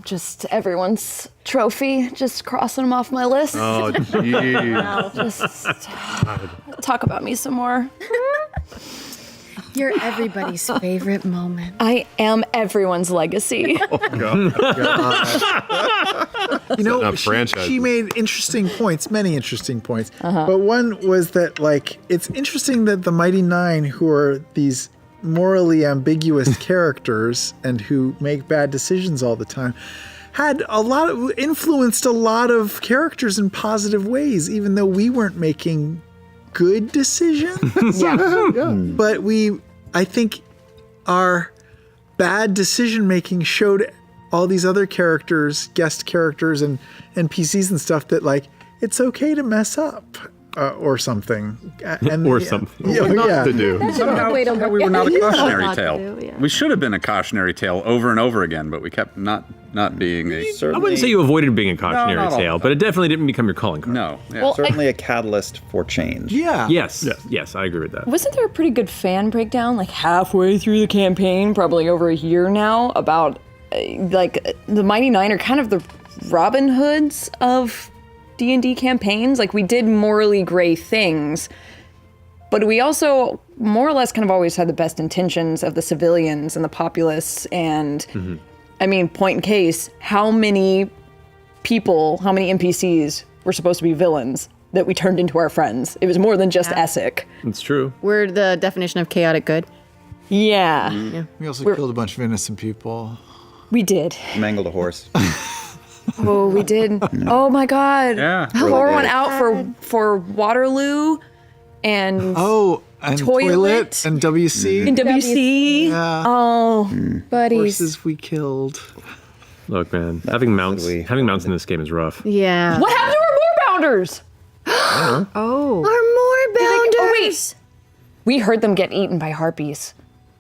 Just everyone's trophy, just crossing them off my list. Oh, geez. Just talk about me some more. You're everybody's favorite moment. I am everyone's legacy. You know, Setting up she franchises. made interesting points, many interesting points. But one was that, like, it's interesting that the Mighty Nein, who are these morally ambiguous characters and who make bad decisions all the time, had influenced a lot of characters in positive ways, even though we weren't making good decisions. But I think our bad decision making showed all these other characters, guest characters and NPCs and stuff, that, like, it's okay to mess up. or something. And, Or something. Yeah, yeah. To do. Somehow way to we look were not a at it. cautionary Not to tale. do, yeah. We should have been a cautionary tale over and over again, but we kept not being a. I wouldn't say you avoided being a cautionary not all tale, the but it definitely didn't become your calling card. No. Yeah. Well, Certainly a catalyst for change. Yeah. Yes. Yes, I agree with that. Wasn't there a pretty good fan breakdown, like halfway through the campaign, probably over a year now, about like the Mighty Nine are kind of the Robin Hoods of D&D campaigns? Like, we did morally gray things, but we also more or less kind of always had the best intentions of the civilians and the populace. And I mean, point in case, how many people, how many NPCs were supposed to be villains that we turned into our friends? It was more than just Essek. It's true. We're the definition of chaotic good. Yeah, We also killed a bunch of innocent people. we did. Mangled a horse. Oh, we did. Oh my God. Yeah. Pour one out for Waterloo and Oh, and Toilet. and WC. in WC. Yeah. Oh, Buddies. Horses we killed. Look, man, having mounts in this game is rough. Yeah. what happened to our Moorbounders? Oh. Oh wait, we heard them get eaten by harpies.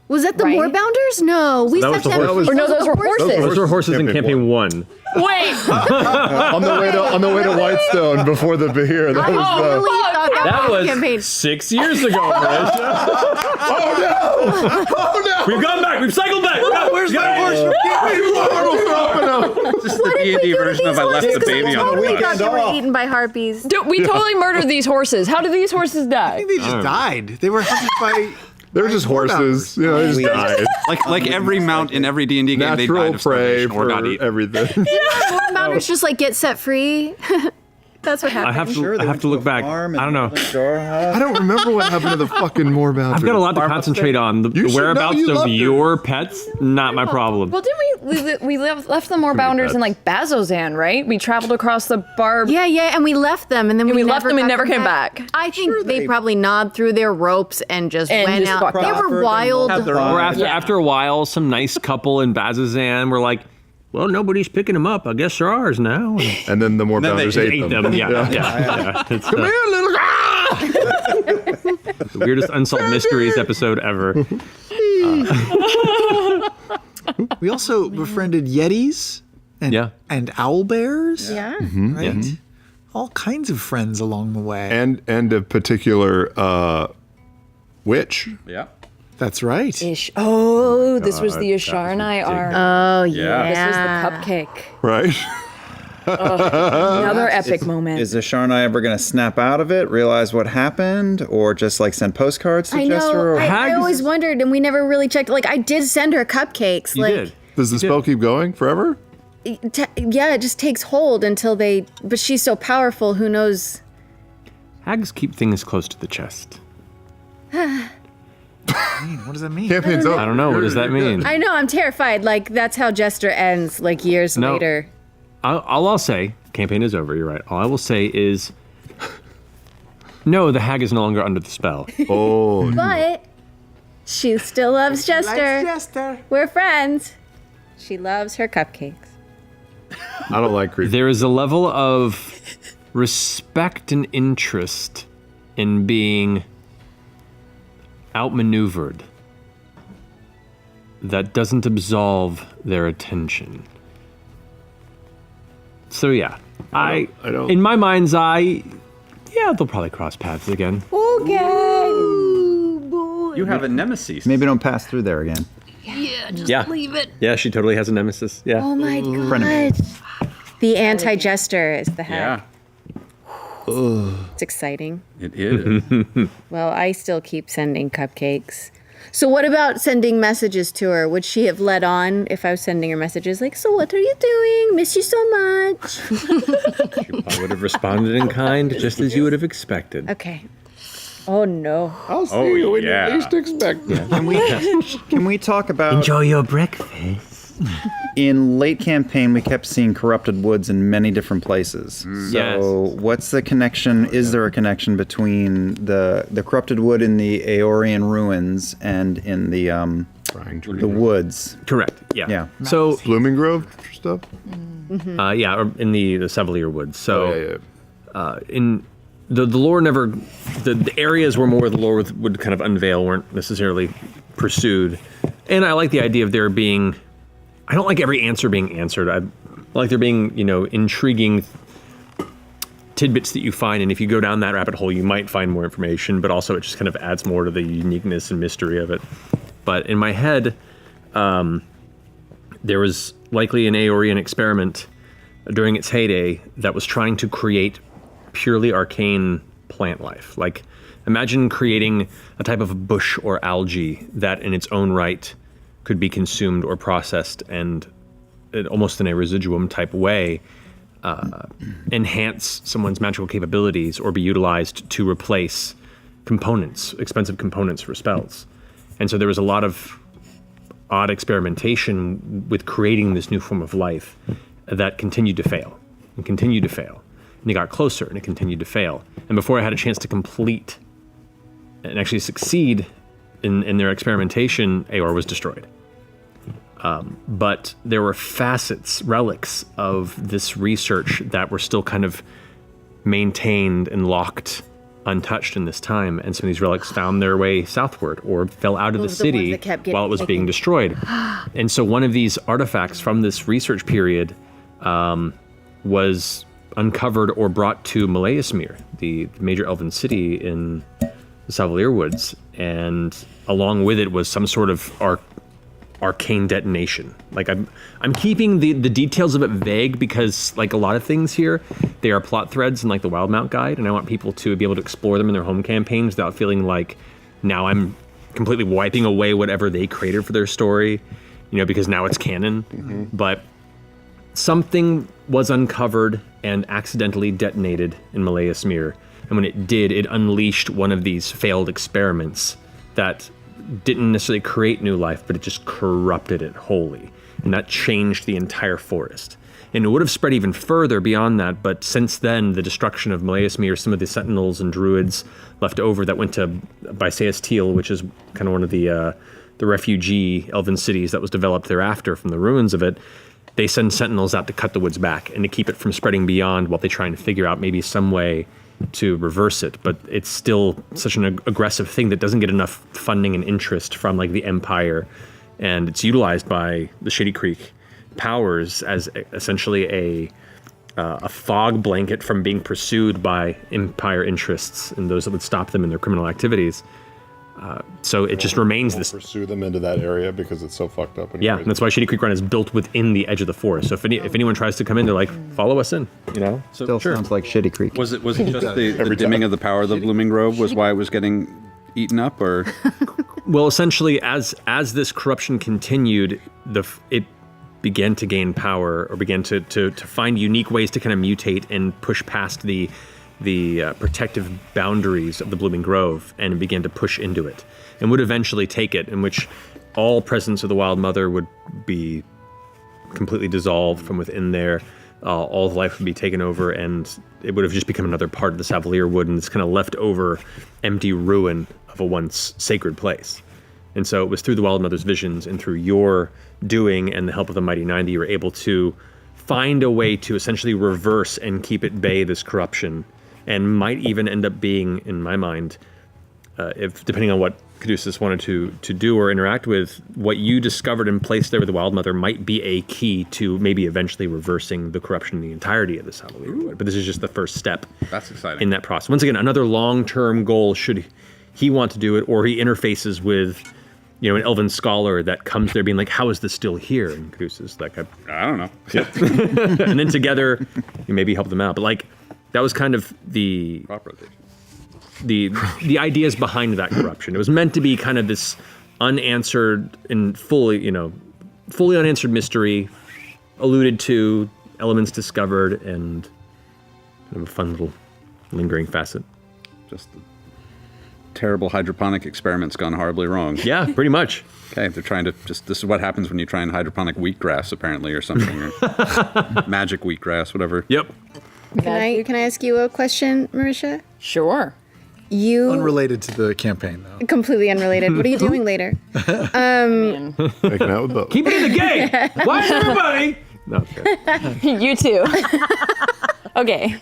Was that the Right? Moorbounders? No. We That was sent the them. horses. Or no, those were horses. Those were horses in campaign 1. Wait. on the way to Whitestone before the beer. That was really the. thought That was campaign. 6 years ago, Marisha. Oh no! Oh no! We've gone back. We've cycled back. Where's my horse? Just the D&D version of I left the baby on the Totally bus. thought they were eaten by harpies. Dude, we totally murdered these horses. How did these horses I die? think they just died. They were hunted by. They're just horses. You know, they just died. Like every mount in every D&D game, they died Natural of prey starvation or got for eaten. everything. Moorbounders just like get set free. That's what happened. I have to look back. I don't know. I don't remember what happened to the fucking Moorbounders. I've got a lot to concentrate on. The should know, whereabouts you of loved her. your pets, not my problem. Well, didn't we left the Moorbounders in like Bazozan, right? We traveled across the barb. Yeah, and we left them, and then we left them and got never came back. I think they probably gnawed through their ropes and just And went just out. fucked They off. were wild. Or after a while, some nice couple in Bazazan were like, well, nobody's picking them up. I guess they're ours now. And And then the Moorbounders ate them. Yeah. It's, Come here, little the weirdest Unsolved Mysteries episode ever. We also befriended Yetis and Yeah. and owl bears. Yeah. Right. All kinds of friends along the way. And a particular witch. Yeah. That's right. Oh, this was the Isharnai arc. Oh Yeah. This was the cupcake. Right? Another epic moment. Is the Sharnai ever going to snap out of it, realize what happened, or just like send postcards to I Jester? know. Or I Hags- always wondered, and we never really checked. Like, I did send her cupcakes. You like, did. Does the spell keep going forever? Yeah, it just takes hold until they. But she's so powerful. Who knows? Hags keep things close to the chest. What does that mean? Campaign's over. I don't know. What does that mean? I know. I'm terrified. Like that's how Jester ends. Like years No. later. All I'll say, campaign is over, you're right. All I will say is, no, the hag is no longer under the spell. Oh, But she still loves Jester. Jester. We're friends. She loves her cupcakes. I don't like creepy. There is a level of respect and interest in being outmaneuvered that doesn't absolve their attention. So yeah, I don't- in my mind's eye, yeah, they'll probably cross paths again. You have a nemesis. Maybe don't pass through there again. Yeah, leave it. Yeah, she totally has a nemesis. Yeah. Oh my god. Frenemy. The anti-Jester is the head. Yeah, It's exciting. it is. Well, I still keep sending cupcakes. So what about sending messages to her? Would she have let on if I was sending her messages like, so what are you doing? Miss you so much. I would have responded in kind, just as you would have expected. Okay. Oh no. I'll see you when yeah. you least expect it. Can we talk about Enjoy your breakfast. in late campaign we kept seeing corrupted woods in many different places. So Yes. what's the connection? Is there a connection between the corrupted wood in the Aeorian ruins and in the woods? Correct. Yeah. Yeah. So Blooming Grove stuff? yeah, or in the Sevelier Woods. So Oh, yeah. in the lore never, the areas where more of the lore would kind of unveil weren't necessarily pursued. And I like the idea of there being, I don't like every answer being answered. I like there being, intriguing tidbits that you find, and if you go down that rabbit hole, you might find more information, but also it just kind of adds more to the uniqueness and mystery of it. But in my head, there was likely an Aeorian experiment during its heyday that was trying to create purely arcane plant life. Like, imagine creating a type of bush or algae that in its own right could be consumed or processed and almost in a residuum type way enhance someone's magical capabilities or be utilized to replace components, expensive components for spells. And so there was a lot of odd experimentation with creating this new form of life that continued to fail and continued to fail. And it got closer and it continued to fail. And before I had a chance to complete and actually succeed in their experimentation, Aeor was destroyed. But there were facets, relics of this research that were still kind of maintained and locked untouched in this time. And some of these relics found their way southward or fell out of the city while it was being destroyed. And so one of these artifacts from this research period was uncovered or brought to Malaismir, the major elven city in the Savalier Woods. And along with it was some sort of arcane detonation. Like I'm keeping the details of it vague because, like a lot of things here, they are plot threads in like the Wildmount Guide, and I want people to be able to explore them in their home campaigns without feeling like now I'm completely wiping away whatever they created for their story, because now it's canon. Mm-hmm. But something was uncovered and accidentally detonated in Malaismir, and when it did, it unleashed one of these failed experiments that didn't necessarily create new life, but it just corrupted it wholly. And that changed the entire forest. And it would have spread even further beyond that, but since then, the destruction of Malaismir, some of the sentinels and druids left over that went to Byseus Teal, which is kind of one of the refugee elven cities that was developed thereafter from the ruins of it, they send sentinels out to cut the woods back and to keep it from spreading beyond while they try and figure out maybe some way to reverse it. But it's still such an aggressive thing that doesn't get enough funding and interest from like the Empire, and it's utilized by the Shady Creek powers as essentially a fog blanket from being pursued by Empire interests and those that would stop them in their criminal activities. So it just remains this. Pursue them into that area because it's so fucked up. Yeah, and that's why Shady Creek Run is built within the edge of the forest. So if anyone tries to come in, they're like, follow us in. So Still sounds like Shitty Creek. Was it just the dimming of the power of the Blooming Grove was why it was getting eaten up, or? Well, essentially, as this corruption continued, it began to gain power or began to find unique ways to kind of mutate and push past the protective boundaries of the Blooming Grove and began to push into it and would eventually take it, in which all presence of the Wild Mother would be completely dissolved from within there. All of life would be taken over, and it would have just become another part of the Savalier Wood and this kind of leftover empty ruin of a once sacred place. And so it was through the Wild Mother's visions and through your doing and the help of the Mighty Nine that you were able to find a way to essentially reverse and keep at bay this corruption, and might even end up being, in my mind, if depending on what Caduceus wanted to do or interact with, what you discovered and placed there with the Wild Mother might be a key to maybe eventually reversing the corruption in the entirety of the Savalier Wood. But this is just the first step. That's exciting. In that process. Once again, another long-term goal should he want to do it, or he interfaces with an elven scholar that comes there being like, how is this still here? And Caduceus like, I don't know. Yep. And then together, you maybe help them out. But like, that was kind of the ideas behind that corruption. It was meant to be kind of this unanswered and fully unanswered mystery, alluded to, elements discovered, and kind of a fun little lingering facet. Just the terrible hydroponic experiments gone horribly wrong. Yeah, pretty much. Okay, they're trying to this is what happens when you try and hydroponic wheatgrass, apparently, or something, or magic wheatgrass, whatever. Yep. Can I ask you a question, Marisha? Sure. You Unrelated to the campaign, though. completely unrelated. What are you doing later? Making out with both. Keep it in the game. Why is everybody? No, okay. You too. Okay.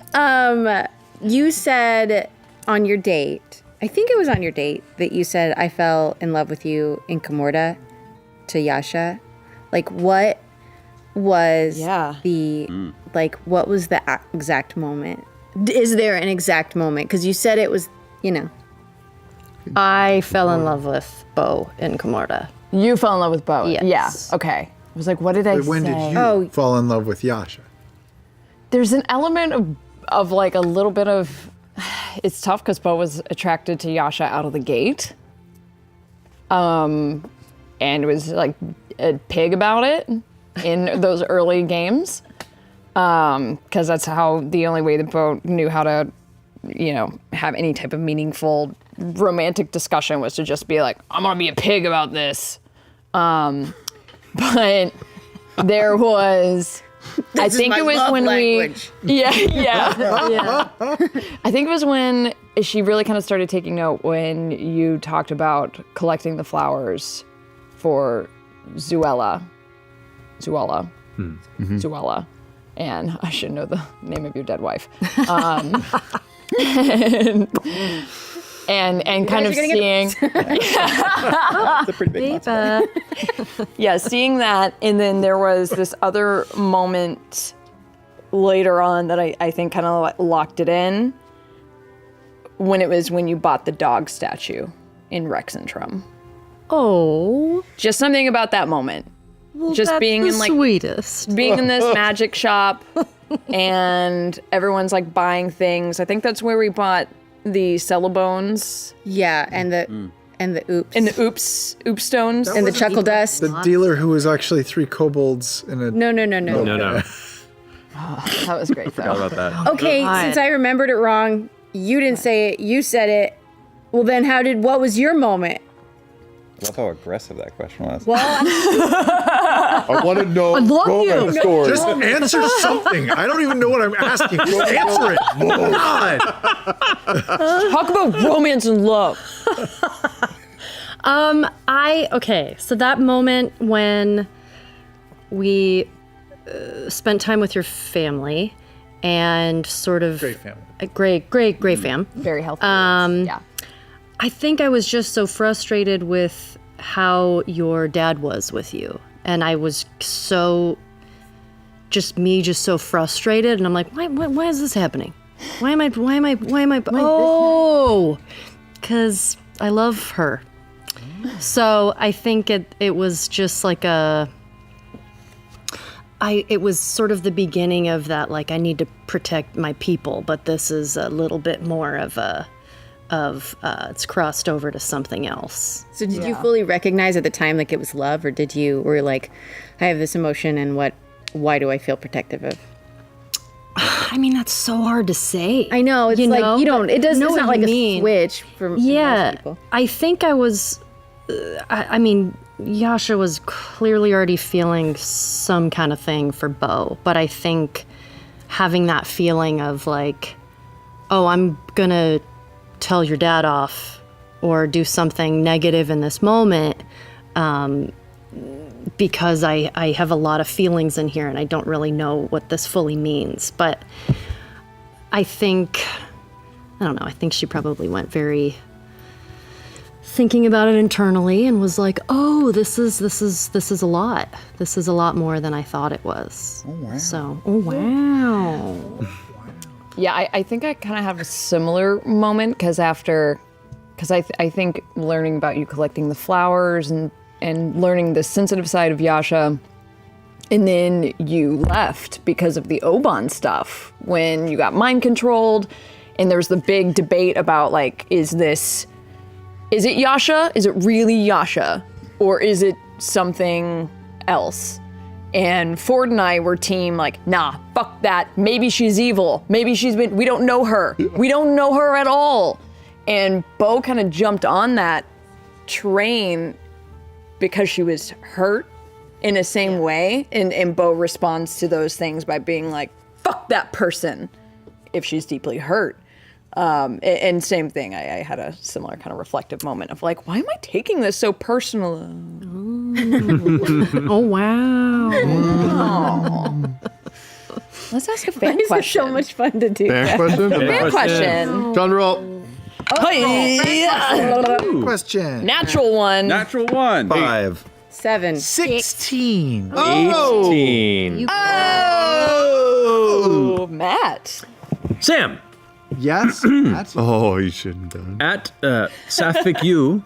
You said on your date, I think it was on your date, that you said, I fell in love with you in Kamorda to Yasha. Like, what was what was the exact moment? Is there an exact moment? Because you said it was, I fell in love with Bo in Kamorda. You fell in love with Bo. Yes. Yeah. Okay. I was like, what did I But when say? did you fall in love with Yasha? There's an element of like a little bit of, it's tough because Bo was attracted to Yasha out of the gate. And was like a pig about it in those early games. Because that's the only way that Bo knew how to, have any type of meaningful romantic discussion was to just be like, I'm gonna be a pig about this. But there was, I think it was when language. yeah. I think it was when she really kind of started taking note when you talked about collecting the flowers for Zuela. And I should know the name of your dead wife. And kind of seeing, It's a pretty big monster. seeing that, and then there was this other moment later on that I think kind of locked it in, when you bought the dog statue in Rexentrum. Oh, Just something about that moment. Just that's being the in like sweetest. being in this magic shop, and everyone's like buying things. I think that's where we bought the Cellobones Yeah, and the oops. and the oops stones. and the chuckle dust. The dealer who was actually 3 kobolds in a. No. No. That was great though. How about that? Okay, since I remembered it wrong, you didn't say it, you said it. Well, then what was your moment? I love how aggressive that question was. Well, I want to know romance stories. Just answer something. I don't even know what I'm asking. Just answer it. God. Talk about romance and love. So that moment when we spent time with your family and sort of Great family. great fam. Very healthy. Yeah. I think I was just so frustrated with how your dad was with you. And I was so frustrated. And I'm like, why is this happening? Why am I, oh, because I love her. So I think it was just like it was sort of the beginning of that, like, I need to protect my people, but this is a little bit more of it's crossed over to something else. so did you fully recognize at the time like it was love, or were you like, I have this emotion and why do I feel protective of? I mean, that's so hard to say. I know, it's like, you don't, it's know not what like you a mean. switch for most people. I think I was, I mean, Yasha was clearly already feeling some kind of thing for Bo, but I think having that feeling of like, oh, I'm gonna tell your dad off or do something negative in this moment, because I have a lot of feelings in here and I don't really know what this fully means. But I think she probably went very thinking about it internally and was like, oh, this is a lot. This is a lot more than I thought it was. Oh, wow. So, oh, wow. Yeah, I think I kind of have a similar moment because I think learning about you collecting the flowers and learning the sensitive side of Yasha, and then you left because of the Oban stuff when you got mind controlled, and there was the big debate about like, is it Yasha? Is it really Yasha? Or is it something else? And Ford and I were team like, nah, fuck that. Maybe she's evil. Maybe we don't know her. We don't know her at all. And Bo kind of jumped on that train because she was hurt in the same way. And Bo responds to those things by being like, fuck that person if she's deeply hurt. And same thing, I had a similar kind of reflective moment of like, why am I taking this so personal? Oh, wow. Let's ask a fan These are question. so much fun to do. Fan question? Fan question. Drum roll. Question. Natural one. Natural one. 5. 7. 16. 18. Oh, Matt. Sam, Yes. That's Oh, you shouldn't have done. at Sapphic U,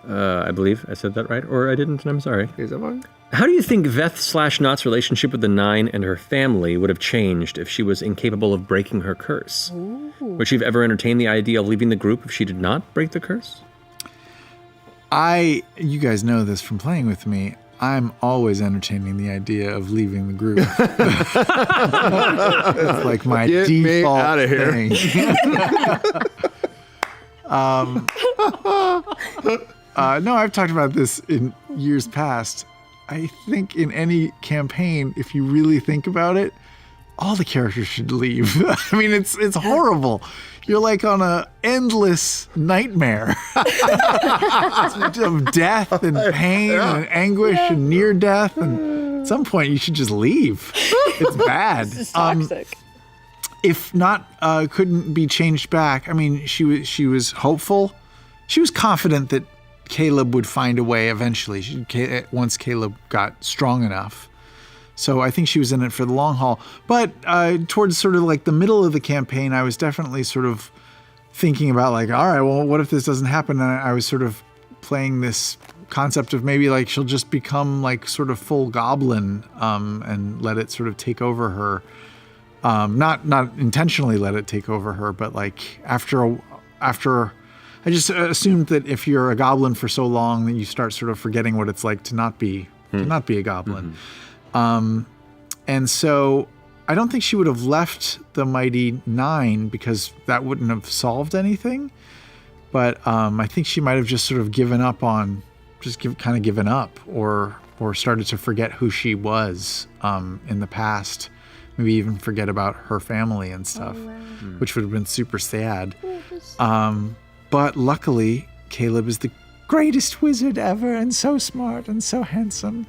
I believe I said that right, or I didn't, and I'm sorry. Is that fine? How do you think Veth/Not's relationship with the Nine and her family would have changed if she was incapable of breaking her curse? Would she have ever entertained the idea of leaving the group if she did not break the curse? you guys know this from playing with me. I'm always entertaining the idea of leaving the group. It's like my Get me default outta here. thing. No, I've talked about this in years past. I think in any campaign, if you really think about it, all the characters should leave. I mean, it's horrible. You're like on a endless nightmare of death and pain and anguish and near death. And at some point, you should just leave. It's bad. This is toxic. If not, couldn't be changed back. I mean, she was hopeful. She was confident that Caleb would find a way eventually. Once Caleb got strong enough. So I think she was in it for the long haul. But towards sort of like the middle of the campaign, I was definitely sort of thinking about like, all right, well, what if this doesn't happen? And I was sort of playing this concept of maybe like she'll just become like sort of full goblin and let it sort of take over her. Not intentionally let it take over her, but like after I just assumed that if you're a goblin for so long that you start sort of forgetting what it's like to not be a goblin. And so I don't think she would have left the Mighty Nine because that wouldn't have solved anything. But I think she might have just sort of given up on, given up or started to forget who she was in the past. Maybe even forget about her family and stuff, which would have been super sad. But luckily, Caleb is the greatest wizard ever and so smart and so handsome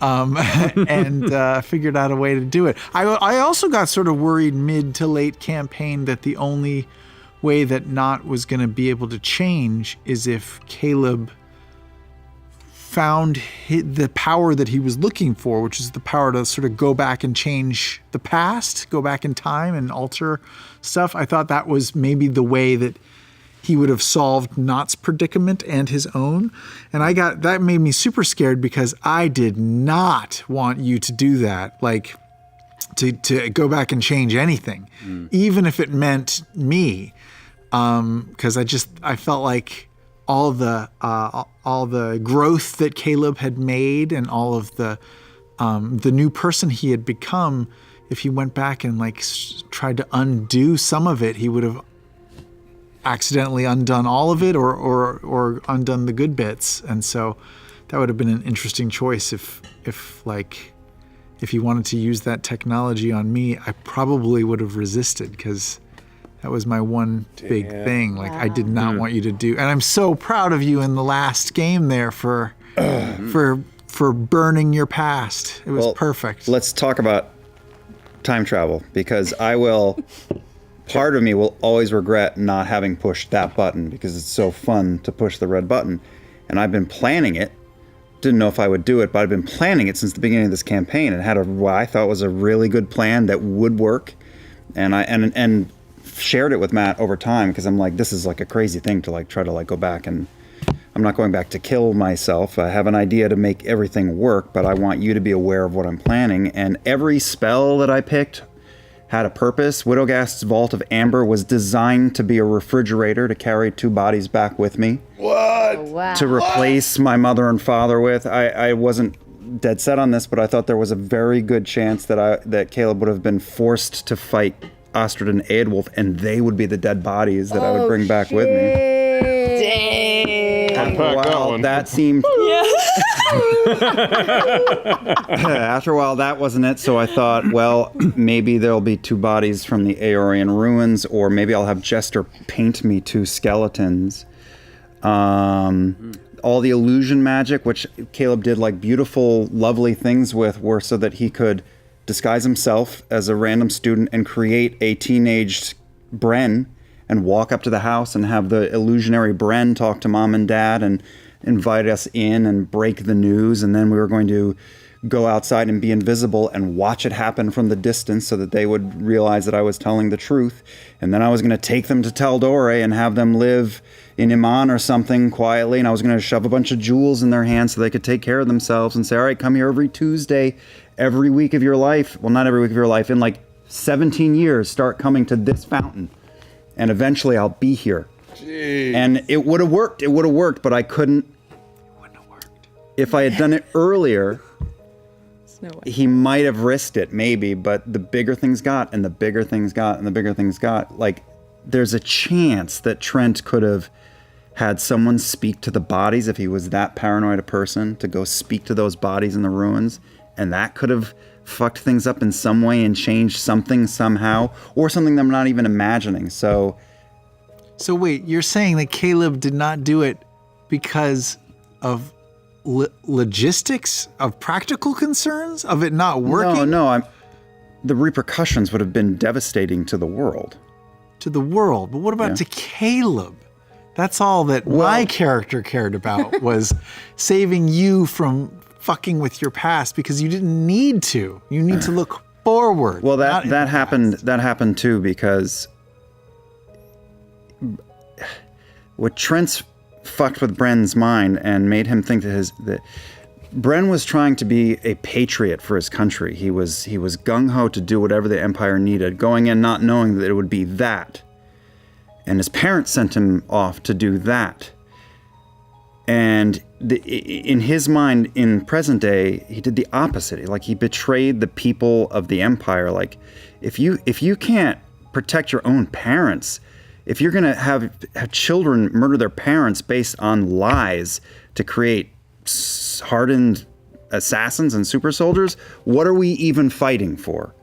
and figured out a way to do it. I also got sort of worried mid to late campaign that the only way that Not was going to be able to change is if Caleb found the power that he was looking for, which is the power to sort of go back and change the past, go back in time and alter stuff. I thought that was maybe the way that he would have solved Not's predicament and his own. And that made me super scared because I did not want you to do that. Like to go back and change anything, even if it meant me. Cause I felt like all the growth that Caleb had made and all of the new person he had become, if he went back and like tried to undo some of it, he would have accidentally undone all of it or undone the good bits. And so that would have been an interesting choice if you wanted to use that technology on me. I probably would have resisted because that was my one big thing. Like I did not want you to do, and I'm so proud of you in the last game there for burning your past. It was perfect. Let's talk about time travel because part of me will always regret not having pushed that button because it's so fun to push the red button. And I've been planning it. Didn't know if I would do it, but I've been planning it since the beginning of this campaign and had what I thought was a really good plan that would work. And I shared it with Matt over time because I'm like, this is like a crazy thing to like try to like go back, and I'm not going back to kill myself. I have an idea to make everything work, but I want you to be aware of what I'm planning. And every spell that I picked had a purpose. Widogast's Vault of Amber was designed to be a refrigerator to carry 2 bodies back with me. What? Oh, wow. To replace my mother and father with. I wasn't dead set on this, but I thought there was a very good chance that Caleb would have been forced to fight Ostrid and Eadwulf, and they would be the dead bodies that I would bring back with me. Unpack that one. That seemed... After a while, that wasn't it. So I thought, well, maybe there'll be 2 bodies from the Aeorian ruins, or maybe I'll have Jester paint me 2 skeletons. All the illusion magic, which Caleb did like beautiful, lovely things with, were so that he could disguise himself as a random student and create a teenaged Bren and walk up to the house and have the illusionary Bren talk to mom and dad and invite us in and break the news. And then we were going to go outside and be invisible and watch it happen from the distance so that they would realize that I was telling the truth. And then I was going to take them to Taldore and have them live in Iman or something quietly. And I was going to shove a bunch of jewels in their hands so they could take care of themselves and say, all right, come here every Tuesday, every week of your life. Well, not every week of your life. In like 17 years, start coming to this fountain. And eventually I'll be here. Jeez. And it would have worked. It would have worked, but I couldn't. It wouldn't have worked. If I had done it earlier, No way. he might have risked it, maybe. But the bigger things got, and the bigger things got, and the bigger things got. Like, there's a chance that Trent could have had someone speak to the bodies if he was that paranoid a person, to go speak to those bodies in the ruins. And that could have fucked things up in some way and changed something somehow, or something that I'm not even imagining. So wait, you're saying that Caleb did not do it because of logistics, of practical concerns, of it not working? No, the repercussions would have been devastating to the world. To the world. But what about to Caleb? That's all that my character cared about, was saving you from fucking with your past, because you didn't need to. You need to look forward. Well, that happened too, because what Trent's fucked with Bren's mind and made him think that Bren was trying to be a patriot for his country. He was gung-ho to do whatever the Empire needed, going in not knowing that it would be that. And his parents sent him off to do that. And in his mind, in present day, he did the opposite. Like, he betrayed the people of the Empire. Like, if you can't protect your own parents, if you're gonna have children murder their parents based on lies to create hardened assassins and super soldiers, what are we even fighting for?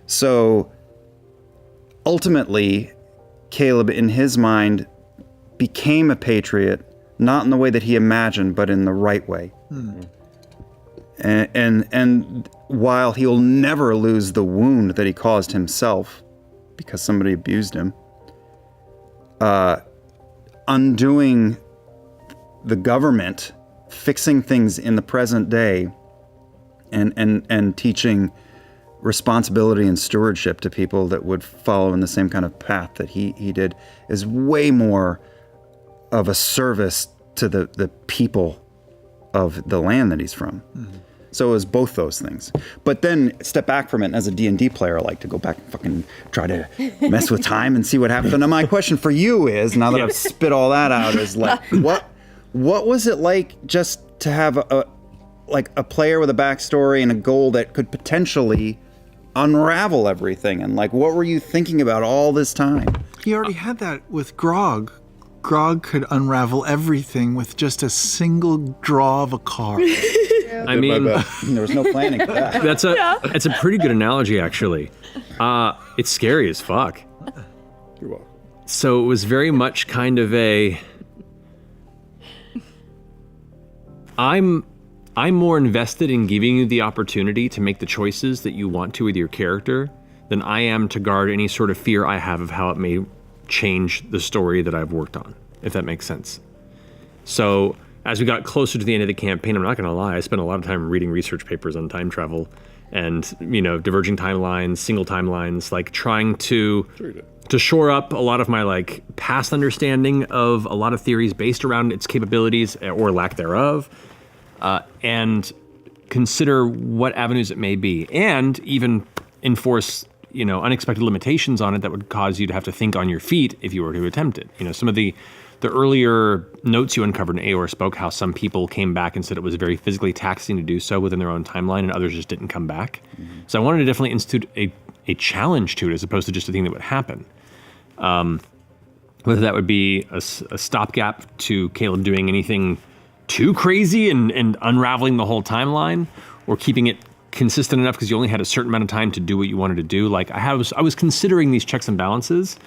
So ultimately, Caleb, in his mind, became a patriot, not in the way that he imagined, but in the right way. And while he'll never lose the wound that he caused himself because somebody abused him, undoing the government, fixing things in the present day, and teaching responsibility and stewardship to people that would follow in the same kind of path that he did, is way more of a service to the people of the land that he's from. So it was both those things. But then step back from it, and as a D&D player, I like to go back and fucking try to mess with time and see what happens. And my question for you is, now that I've spit all that out, is like, what was it like just to have a player with a backstory and a goal that could potentially unravel everything? And like, what were you thinking about all this time? He already had that with Grog. Grog could unravel everything with just a single draw of a card. I mean, there was no planning for that. It's a pretty good analogy, actually. It's scary as fuck. You're welcome. So it was very much kind of I'm more invested in giving you the opportunity to make the choices that you want to with your character than I am to guard any sort of fear I have of how it may change the story that I've worked on, if that makes sense. So as we got closer to the end of the campaign, I'm not going to lie, I spent a lot of time reading research papers on time travel and, diverging timelines, single timelines, like trying to shore up a lot of my like past understanding of a lot of theories based around its capabilities or lack thereof, and consider what avenues it may be, and even enforce unexpected limitations on it that would cause you to have to think on your feet if you were to attempt it. Some of the earlier notes you uncovered in Aor spoke how some people came back and said it was very physically taxing to do so within their own timeline, and others just didn't come back. So I wanted to definitely institute a challenge to it as opposed to just a thing that would happen. Whether that would be a stopgap to Caleb doing anything too crazy and unraveling the whole timeline, or keeping it consistent enough because you only had a certain amount of time to do what you wanted to do. Like I was considering these checks and balances,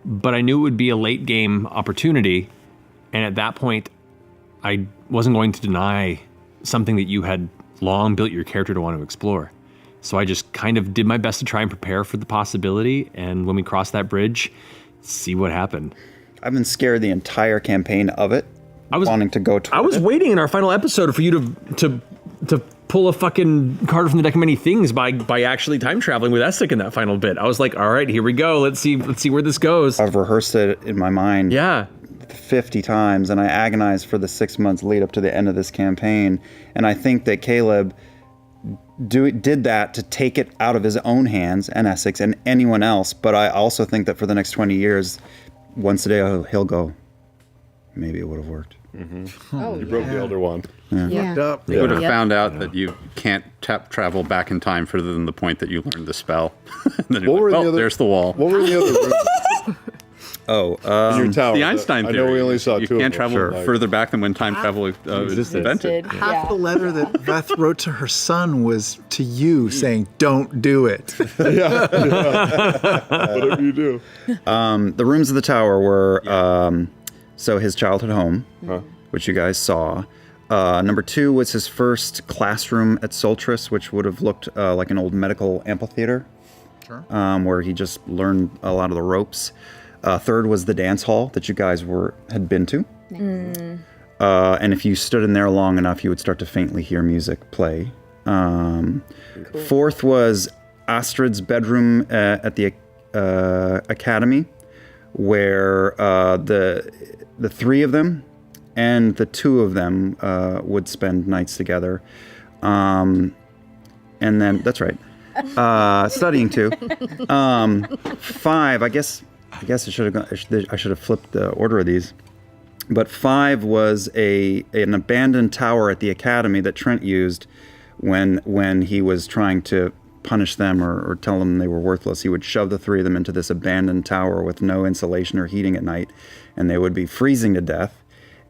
but I knew it would be a late game opportunity, and at that point, I wasn't going to deny something that you had long built your character to want to explore. So I just kind of did my best to try and prepare for the possibility. And when we crossed that bridge, see what happened. I've been scared the entire campaign of it. Wanting to go to I was waiting in our final episode for you to pull a fucking card from the deck of many things by actually time traveling with Essek in that final bit. I was like, all right, here we go. Let's see where this goes. I've rehearsed it in my mind. Yeah. 50 times, and I agonized for the 6 months lead up to the end of this campaign. And I think that Caleb did that to take it out of his own hands, and Essex and anyone else. But I also think that for the next 20 years, once a day he'll go, maybe it would have worked. Oh, you broke the Elder Wand. Yeah. You would have found out that you can't travel back in time further than the point that you learned the spell. And then you're like, there's the wall. What were in the other rooms? In your tower. The Einstein theory. I know we only saw you two. can't of them. travel further back than when time travel was invented. Half the letter that Beth wrote to her son was to you saying, don't do it. Whatever you do. The rooms of the tower were so his childhood home, which you guys saw. Number 2 was his first classroom at Soltris, which would have looked like an old medical amphitheater, where he just learned a lot of the ropes. 3rd was the dance hall that you guys had been to. And if you stood in there long enough, you would start to faintly hear music play. 4th was Astrid's bedroom at the academy, where the 3 of them and the 2 of them would spend nights together. And then, that's right, studying too. 5, I guess I should have flipped the order of these. But 5 was an abandoned tower at the academy that Trent used when he was trying to punish them or tell them they were worthless. He would shove the 3 of them into this abandoned tower with no insulation or heating at night, and they would be freezing to death.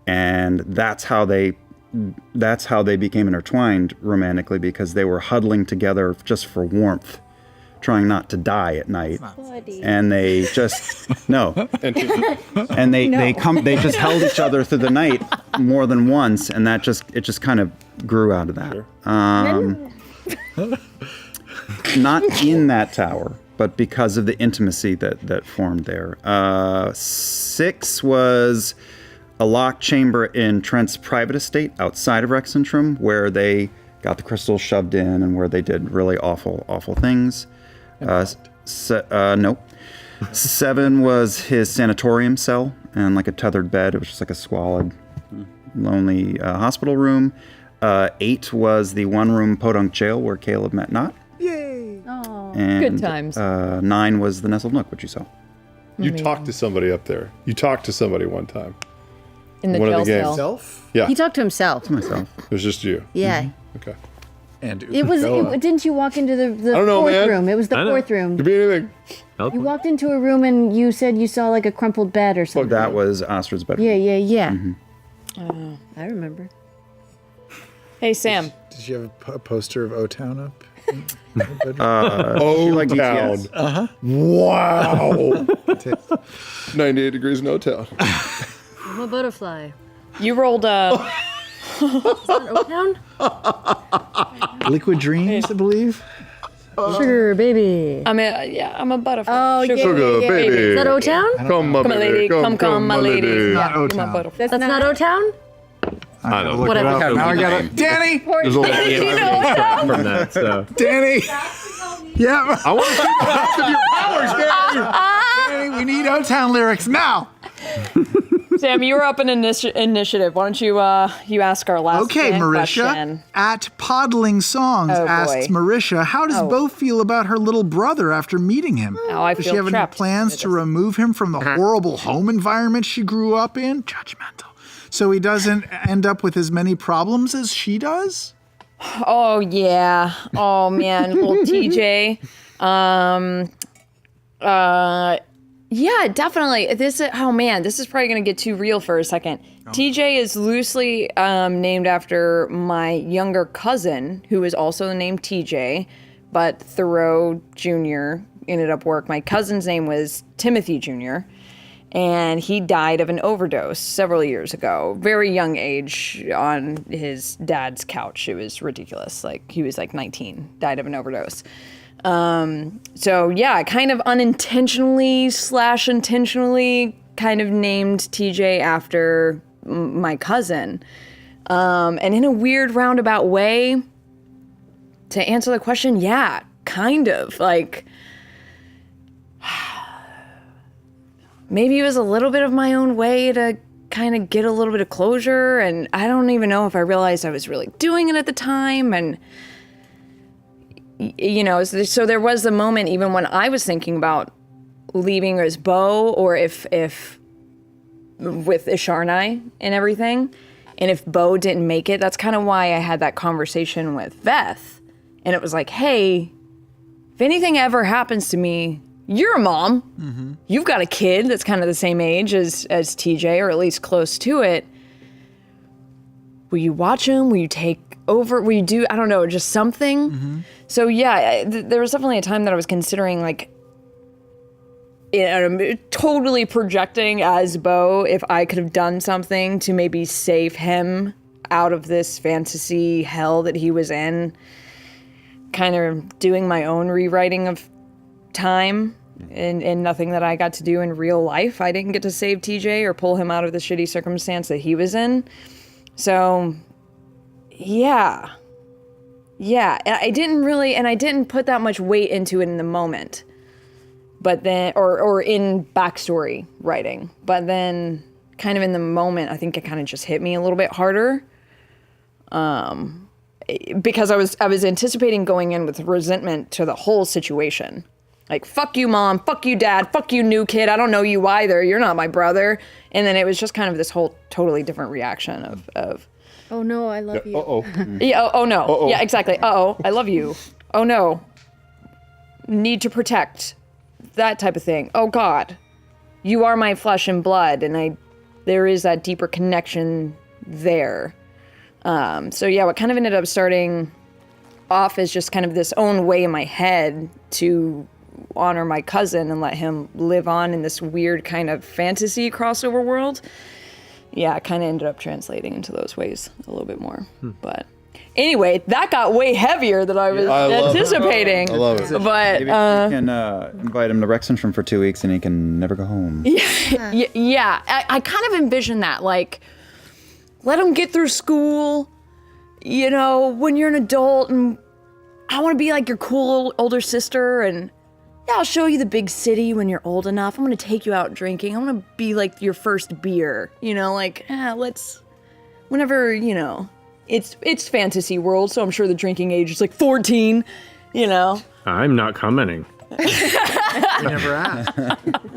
And that's how they became intertwined romantically, because they were huddling together just for warmth, trying not to die at night. And they just and they just held each other through the night more than once, and it just kind of grew out of that. Not in that tower, but because of the intimacy that formed there. 6 was a locked chamber in Trent's private estate outside of Rexentrum, where they got the crystals shoved in and where they did really awful things. Nope. 7 was his sanatorium cell and like a tethered bed. It was just like a squalid, lonely hospital room. 8 was the one-room podunk jail where Caleb met Not. Yay! And, Good times. 9 was the nestled nook, which you saw. You talked to somebody up there. You talked to somebody one time. In the one of jail the games. cell. Self? Yeah. He talked to himself. Myself. It was just you. Yeah. Okay. And It was. Didn't you walk into the don't know, 4th man. room? It was the I know. 4th room. Could be anything. You walked into a room and you said you saw like a crumpled bed or something. That was Astrid's bedroom. Yeah. I remember. Hey, Sam. Did you have a poster of O-Town up? Oh, like town. BTS. Wow. 98 degrees no town. I'm a butterfly. You rolled a. O-Town? Liquid Dreams, I believe. Sugar baby. I'm a butterfly. Oh, yeah. Sugar baby. Is that O-Town? Come, my Come, my lady. Come, my lady. lady. Yeah, Not you're my O-Town. butterfly. That's not O-Town? I know. Look Whatever. it up. Now I got it. Danny! There's only From that, so. Danny! Yeah. I want to see the rest of your powers, Danny. Danny, we need O-Town lyrics now. Sam, you were up in initiative. Why don't you ask our last Okay, fan Marisha. question? At Podling Songs Oh, boy. asks Marisha, how does Bo feel about her little brother after meeting him? Oh, I Does feel she have trapped. any plans to remove him from the horrible home environment she grew up in? Judgmental. So he doesn't end up with as many problems as she does? Oh yeah. Oh man, little TJ. Yeah, definitely. This is probably gonna get too real for a second. TJ is loosely named after my younger cousin, who is also named TJ, but Thoreau Jr. ended up work. My cousin's name was Timothy Jr. and he died of an overdose several years ago, very young age, on his dad's couch. It was ridiculous. Like, he was like 19, died of an overdose. So yeah, kind of unintentionally / intentionally kind of named TJ after my cousin. And in a weird roundabout way, to answer the question, yeah, kind of. Like, maybe it was a little bit of my own way to kind of get a little bit of closure, and I don't even know if I realized I was really doing it at the time. And you know, so there was the moment even when I was thinking about leaving as Bo, or if with Isharnai and everything, and if Bo didn't make it, that's kind of why I had that conversation with Veth, and it was like, hey, if anything ever happens to me, you're a mom. Mm-hmm. You've got a kid that's kind of the same age as TJ, or at least close to it. Will you watch him? Will you take over? Will you do, I don't know, just something? Mm-hmm. So yeah, there was definitely a time that I was considering, like, totally projecting as Bo, if I could have done something to maybe save him out of this fantasy hell that he was in. Kind of doing my own rewriting of time, and nothing that I got to do in real life. I didn't get to save TJ or pull him out of the shitty circumstance that he was in. So, yeah. I didn't put that much weight into it in the moment. But then, or in backstory writing. But then, kind of in the moment, I think it kind of just hit me a little bit harder. Because I was anticipating going in with resentment to the whole situation. Like, fuck you, mom, fuck you, dad, fuck you, new kid, I don't know you either, you're not my brother. And then it was just kind of this whole totally different reaction of Oh no, I love you. Uh-oh. yeah, oh no. Uh-oh. Yeah, exactly. Uh-oh, I love you. Oh no. Need to protect. That type of thing. Oh God. You are my flesh and blood, and there is that deeper connection there. So yeah, what kind of ended up starting off as just kind of this own way in my head to honor my cousin and let him live on in this weird kind of fantasy crossover world. Yeah, it kind of ended up translating into those ways a little bit more. But anyway, that got way heavier than I was anticipating. I love it. But Maybe you can invite him to Rexentrum for 2 weeks and he can never go home. yeah, I kind of envision that, like, let him get through school, you know, when you're an adult, and I want to be like your cool older sister, and yeah, I'll show you the big city when you're old enough. I'm going to take you out drinking. I want to be like your first beer, you know, like, let's, whenever, you know, it's fantasy world, so I'm sure the drinking age is like 14, you know. I'm not commenting. You never asked.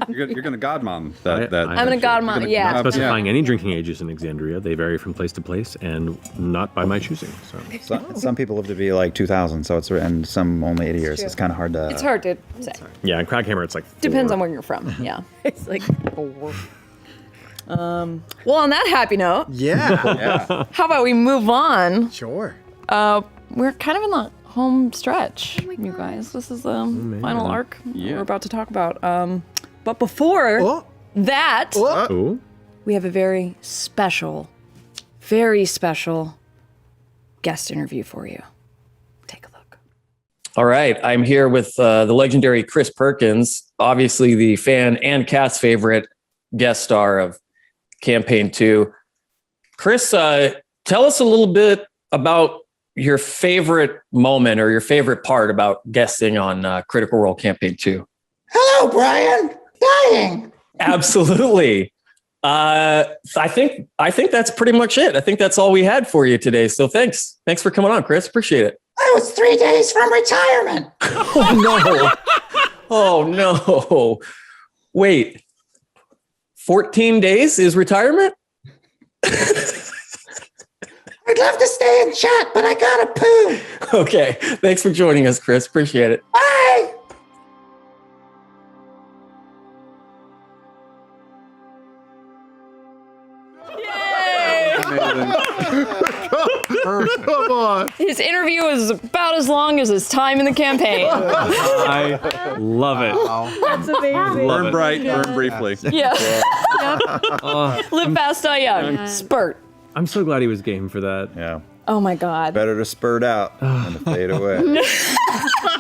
You're going to godmom that. I'm going to godmom, yeah. Not specifying any drinking ages in Exandria. They vary from place to place and not by my choosing. So Some people live to be like 2,000, so it's, and some only 80 years. It's kind of hard to. It's hard to say. yeah, in Crackhammer it's like 4. Depends on where you're from, yeah. It's like Well, on that happy note, Yeah. how about we move on? Sure. We're kind of in the home stretch, you guys. This is the final arc we're about to talk about. But before that, Oh, we have a very special guest interview for you. Take a look. All right. I'm here with the legendary Chris Perkins, obviously the fan and cast favorite guest star of Campaign 2. Chris, tell us a little bit about your favorite moment or your favorite part about guesting on Critical Role Campaign 2. Hello, Brian. Dying. Absolutely. I think that's pretty much it. I think that's all we had for you today. So thanks for coming on, Chris. Appreciate it. I was 3 days from retirement. Oh no. Oh no. Wait. 14 days is retirement? I'd love to stay and chat, but I gotta poo. Okay. Thanks for joining us, Chris. Appreciate it. Bye. Come on. His interview is about as long as his time in the campaign. I love it. That's amazing. Love Burn it. bright, burn briefly. Yeah. Oh, Live fast, die young. Spurt. I'm so glad he was game for that. Yeah. Oh my God. Better to spurt out than to fade away. Is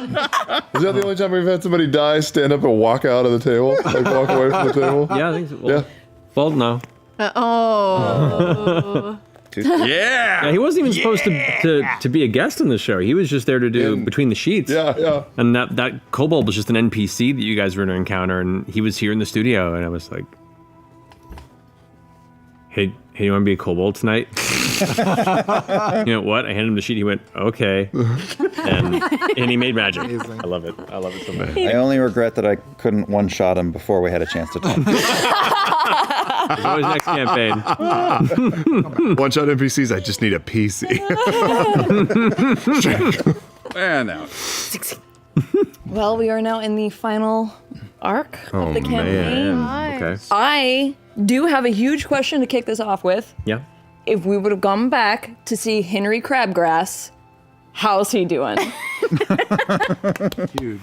that the only time we've had somebody die, stand up, and walk out of the table? Like walk away from the table? Yeah, I think so. Well, Yeah. well, no. Oh. Yeah, he wasn't even supposed to be a guest on the show. He was just there to do Between the Sheets. Yeah. And that kobold was just an NPC that you guys were going to encounter, and he was here in the studio, and I was like, hey, you want to be a kobold tonight? You know what? I handed him the sheet. He went, okay. And he made magic. I love it. I love it so much. I only regret that I couldn't one-shot him before we had a chance to talk. There's always next campaign. One-shot NPCs, I just need a PC. And out. Well, we are now in the final arc of the campaign. Okay. I do have a huge question to kick this off with. Yeah. If we would have gone back to see Henry Crabgrass, how's he doing? Huge.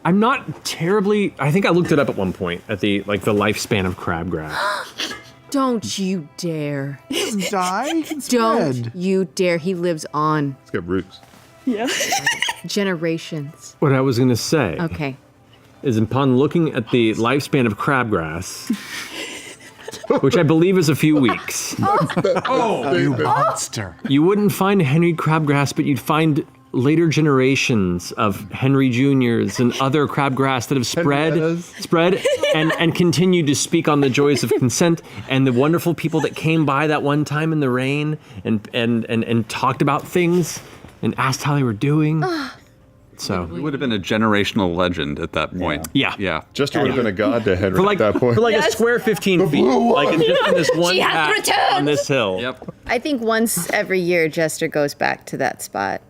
I'm not terribly. I think I looked it up at one point at the lifespan of crabgrass. Don't you dare. He doesn't die. He can Don't spread. you dare. He lives on It's got roots. generations. What I was going to say Okay. is, upon looking at the lifespan of crabgrass, which I believe is a few weeks, You monster. you wouldn't find Henry Crabgrass, but you'd find later generations of Henry Juniors and other crabgrass that have spread and continued to speak on the joys of consent and the wonderful people that came by that one time in the rain and talked about things and asked how they were doing. So He would have been a generational legend at that point. Yeah. Jester would have been a god to Henry for like at that point. for like a square 15 feet, like just in this one She has patch returned! on this hill. Yep. I think once every year, Jester goes back to that spot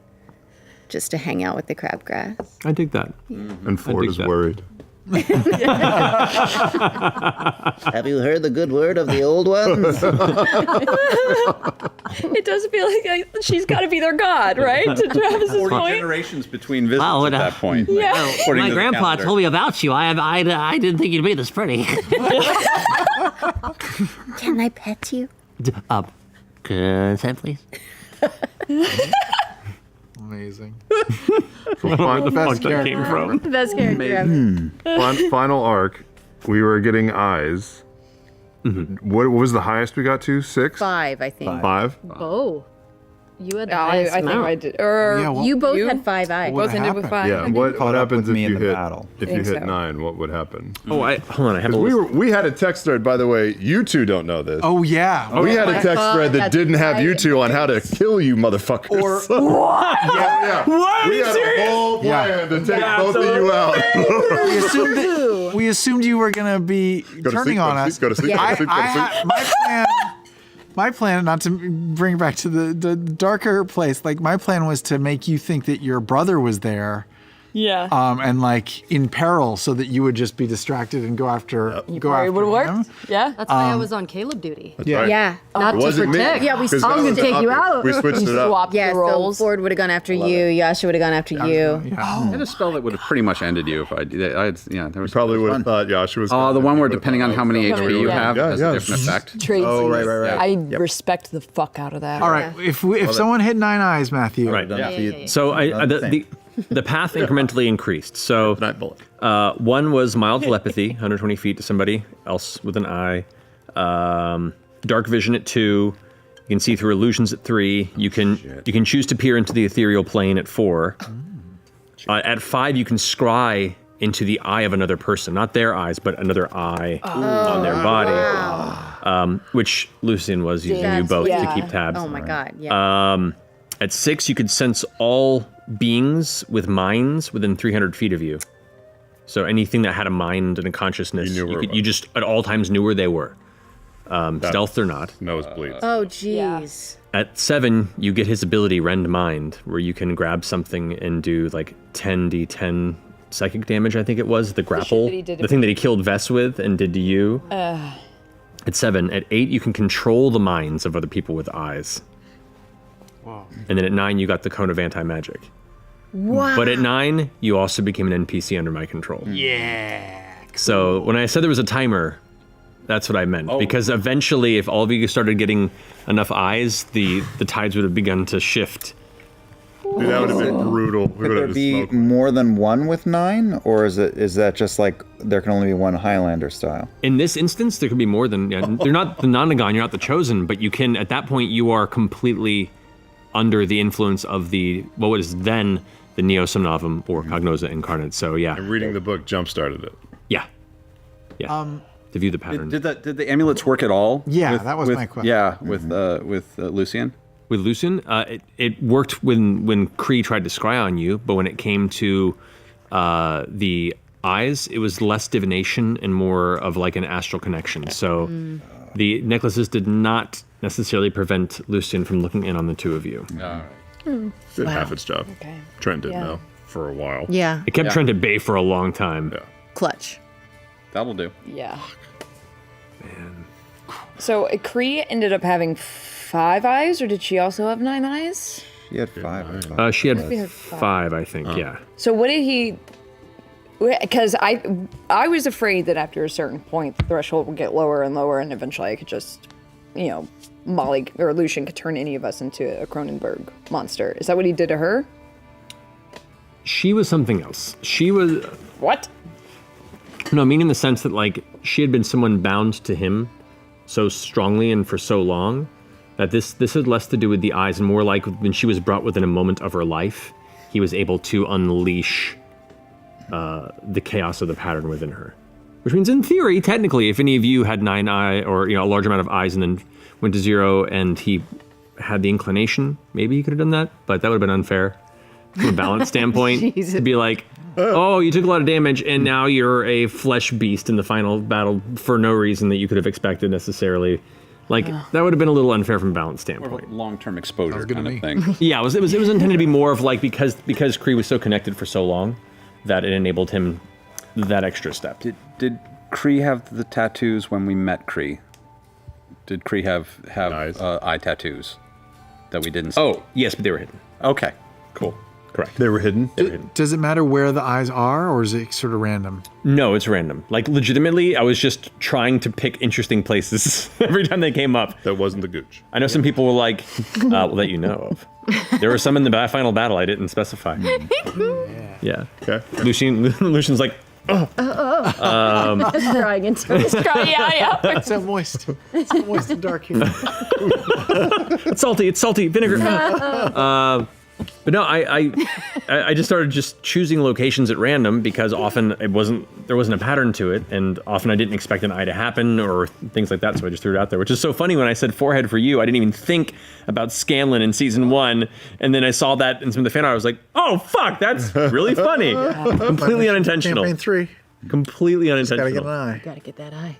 just to hang out with the crabgrass. I dig that. And Ford dig is that. worried. Have you heard the good word of the old ones? It does feel like she's got to be their god, right? To Travis's 40 point. generations between visits Wow, at that point. Yeah. according My to the grandpa calendar. told me about you. I didn't think you'd be this pretty. Can I pet you? Consent, please. Amazing. Where the fuck Best that came from? Best character ever. Final arc, we were getting eyes. What was the highest we got to? 6? 5, I think. 5? Oh. You had the I highest think amount. I did. Or Yeah, well- You both You? had 5 eyes. What both ended with happened? 5. Yeah. What Caught up happens with if me in you the hit battle. if I you think hit so. 9? What would happen? Oh, hold on. I have a We had a text thread, by the way. You two don't know this. Oh yeah. We had a text thread that that's didn't have you right. two on how to kill you, motherfuckers. Or- yeah. What? We had a whole plan to take both of you out. we assumed you were gonna be Go to turning sleep, on go to us. sleep, go to sleep, go to sleep, go to sleep. My plan, not to bring it back to the darker place. Like my plan was to make you think that your brother was there, Yeah. and like in peril, so that you would just be distracted and go after Probably after would have him. worked. Yeah. That's why I was on Caleb duty. Yeah. Right. Yeah. Not It to wasn't me. protect. Yeah, we 'Cause I was that gonna take the you opposite. out. We switched it up. Swap Yeah, the so roles. Ford would have gone after you. Yasha would have gone after you. Yeah. I had a spell that would have pretty much ended you if I did. There was Probably would have thought Yasha was. the one where depending on how many HP you Yeah. have Yeah, has yeah. a different effect. Trade Oh, right, secrets. right, right. I respect the fuck out of that. All right. If someone hit 9 eyes, Matthew. Right. Yeah. So the path incrementally increased. So Night bullet. one was mild telepathy, 120 feet to somebody else with an eye. Dark vision at 2. You can see through illusions at 3. You can choose to peer into the ethereal plane at 4. At 5, you can scry into the eye of another person, not their eyes, but another eye on their body. Which Lucian was using you both to keep tabs. Oh my god. Yeah. At 6, you could sense all beings with minds within 300 feet of you. So anything that had a mind and a consciousness, You knew where it you was. just at all times knew where they were. Stealth or not. Nosebleeds. Oh jeez. At 7, you get his ability Rend Mind, where you can grab something and do like 10d10 psychic damage, I think it was. The grapple. that he did to The thing that he killed Vess with and did to you. At 7. At 8, you can control the minds of other people with eyes. And then at 9, you got the Cone of Anti-Magic. Wow. But at 9, you also became an NPC under my control. Yeah. So when I said there was a timer, that's what I meant. Because eventually, if all of you started getting enough eyes, the tides would have begun to shift. Dude, that would have been brutal. Could there be more than one with 9, or is that just like there can only be one Highlander style? In this instance, there could be more than. Yeah, they're not the Nonagon, you're not the Chosen, but you can, at that point, you are completely under the influence of what was then the Neo Somnavum or Cognosa Incarnate. So, yeah. And reading the book jump-started it. Yeah. Yeah. To view the pattern. Did the amulets work at all? Yeah, that was my question. Yeah, with Lucian. With Lucian, it worked when Kree tried to scry on you, but when it came to the eyes, it was less divination and more of like an astral connection. So the necklaces did not necessarily prevent Lucian from looking in on the two of you. Did half its job. Okay. Trent did now for a while. Yeah. It kept Trent at bay for a long time. Yeah. Clutch. That'll do. Yeah. Man. So Kree ended up having 5 eyes, or did she also have 9 eyes? She had 5. She had Maybe 5, I think. Yeah. So what did he? Because I was afraid that after a certain point, the threshold would get lower and lower, and eventually I could just, Molly or Lucian could turn any of us into a Cronenberg monster. Is that what he did to her? She was something else. She was. What? No, I mean in the sense that like she had been someone bound to him so strongly and for so long that this had less to do with the eyes and more like when she was brought within a moment of her life, he was able to unleash the chaos of the pattern within her. Which means in theory, technically, if any of you had 9 eyes or a large amount of eyes and then went to 0 and he had the inclination, maybe he could have done that, but that would have been unfair from a balance standpoint. To be like, oh, you took a lot of damage, and now you're a flesh beast in the final battle for no reason that you could have expected necessarily. Like, that would have been a little unfair from a balance standpoint. Long-term exposure kind of thing. Yeah, it was intended to be more of like, because Kree was so connected for so long, that it enabled him that extra step. Did Kree have the tattoos when we met Kree? Did Kree have eye tattoos that we didn't see? Oh, yes, but they were hidden. Okay, cool. Correct. They were hidden? Does it matter where the eyes are, or is it sort of random? No, it's random. Like, legitimately, I was just trying to pick interesting places every time they came up. That wasn't the gooch. I know some people were like, well, that you know of. There were some in the final battle I didn't specify. Yeah. Okay. Lucian's like, Crying into it. Yeah. It's so moist. It's so moist and dark here. It's salty, vinegar. But no, I just started just choosing locations at random because often there wasn't a pattern to it, and often I didn't expect an eye to happen or things like that, so I just threw it out there. Which is so funny when I said forehead for you, I didn't even think about Scanlan in season 1, and then I saw that in some of the fan art. I was like, oh fuck, that's really funny. Completely unintentional. Campaign 3. Completely unintentional. Gotta get an eye. Gotta get that eye.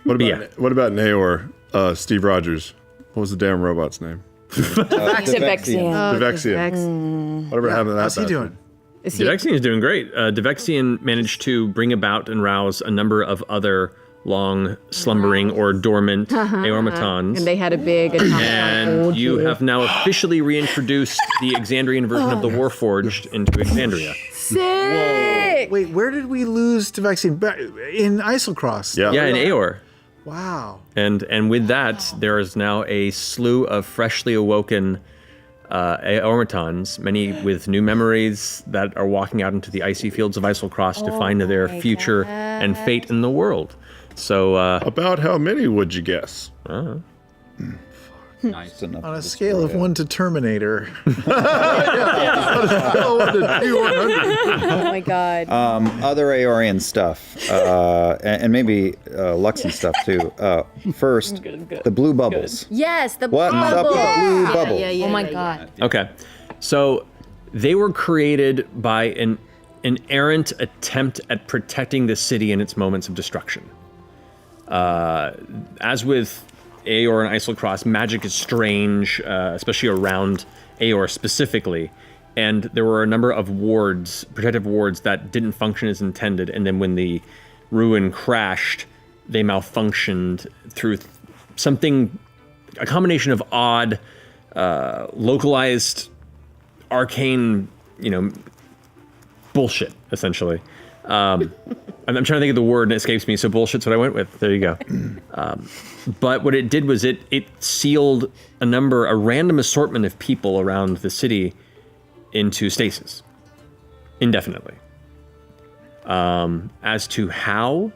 What about Naor, Steve Rogers? What was the damn robot's name? Devexian. Devexian. Whatever happened to that? How's he doing? Devexian is doing great. Devexian managed to bring about and rouse a number of other long slumbering or dormant Aormatons. And they had a big atomic And you have now officially reintroduced the Exandrian version of the Warforged into Exandria. Sick! Wait, where did we lose to vaccine? In Islecross. Yeah. Yeah, in Aor. Wow. And with that, there is now a slew of freshly awoken Aormatons, many with new memories that are walking out into the icy fields of Islecross to find their future and fate in the world. So, about how many would you guess? Nice enough. On a scale of 1 to Terminator. Oh my god. Other Aorian stuff, and maybe Luxon stuff too. First, the blue bubbles. Yes, the What's up bubble. with blue bubbles? Yeah, oh my god. okay. So, they were created by an errant attempt at protecting the city in its moments of destruction. As with Aor and Islecross, magic is strange, especially around Aor specifically. And there were a number of wards, protective wards, that didn't function as intended. And then when the ruin crashed, they malfunctioned through something, a combination of odd localized, arcane, bullshit, essentially. I'm trying to think of the word and it escapes me, so bullshit's what I went with. There you go. But what it did was it sealed a random assortment of people around the city into stasis indefinitely. As to how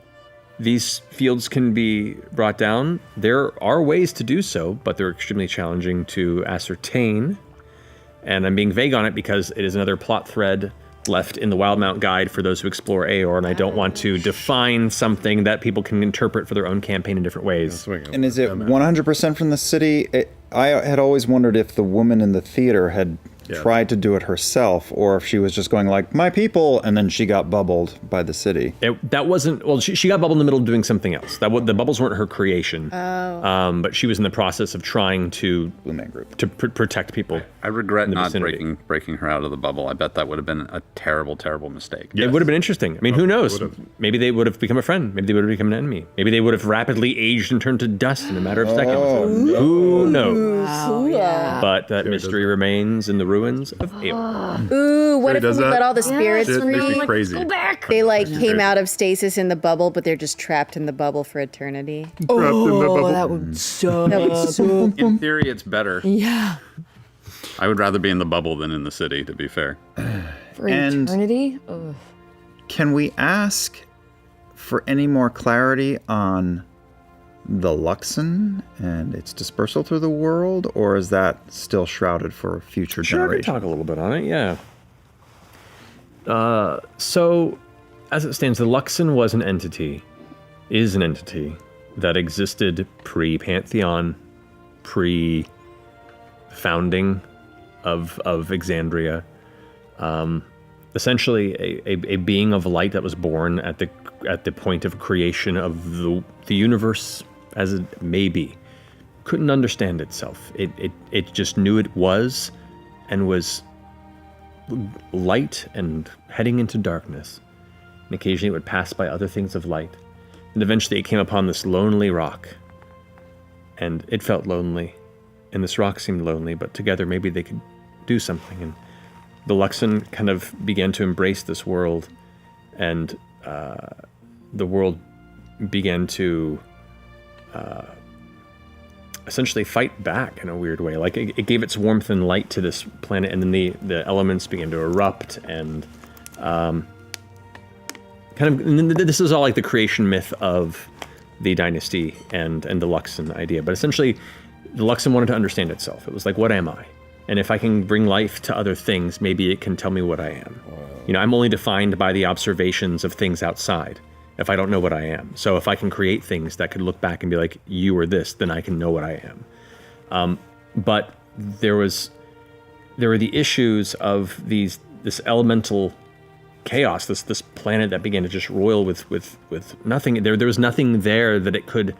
these fields can be brought down, there are ways to do so, but they're extremely challenging to ascertain. And I'm being vague on it because it is another plot thread left in the Wildemount Guide for those who explore Aeor, and I don't want to define something that people can interpret for their own campaign in different ways. And is it 100% from the city? I had always wondered if the woman in the theater had tried to do it herself, or if she was just going like, my people, and then she got bubbled by the city. That wasn't, well, she got bubbled in the middle of doing something else. The bubbles weren't her creation. Oh. But she was in the process of trying to protect people. I regret in the not vicinity. breaking her out of the bubble. I bet that would have been a terrible, terrible mistake. It would have been interesting. I mean, who knows? Maybe they would have become a friend. Maybe they would have become an enemy. Maybe they would have rapidly aged and turned to dust in a matter of seconds. Who knows? Wow, yeah. But that mystery remains in the ruins of Aeor. Ooh, what if we let all the spirits Shit makes me free? crazy. Go back. They came out of stasis in the bubble, but they're just trapped in the bubble for eternity. Oh, that would suck. That would suck. In theory, it's better. Yeah. I would rather be in the bubble than in the city, to be fair. For And- eternity? Ugh. Can we ask for any more clarity on the Luxon and its dispersal through the world, or is that still shrouded for future Sure, I can generations? talk a little bit on it, yeah. So, as it stands, the Luxon is an entity that existed pre-Pantheon, pre-founding of Exandria. Essentially, a being of light that was born at the point of creation of the universe as it may be. Couldn't understand itself. It just knew it was, and was light and heading into darkness. And occasionally it would pass by other things of light. And eventually it came upon this lonely rock. And it felt lonely. And this rock seemed lonely, but together maybe they could do something. And the Luxon kind of began to embrace this world. And the world began to essentially fight back in a weird way. Like it gave its warmth and light to this planet, and then the elements began to erupt, and this is all like the creation myth of the dynasty and the Luxon idea. But essentially, the Luxon wanted to understand itself. It was like, what am I? And if I can bring life to other things, maybe it can tell me what I am. I'm only defined by the observations of things outside, if I don't know what I am. So if I can create things that could look back and be like, you are this, then I can know what I am. But there were the issues of this elemental chaos, this planet that began to just roil with nothing. There was nothing there that it could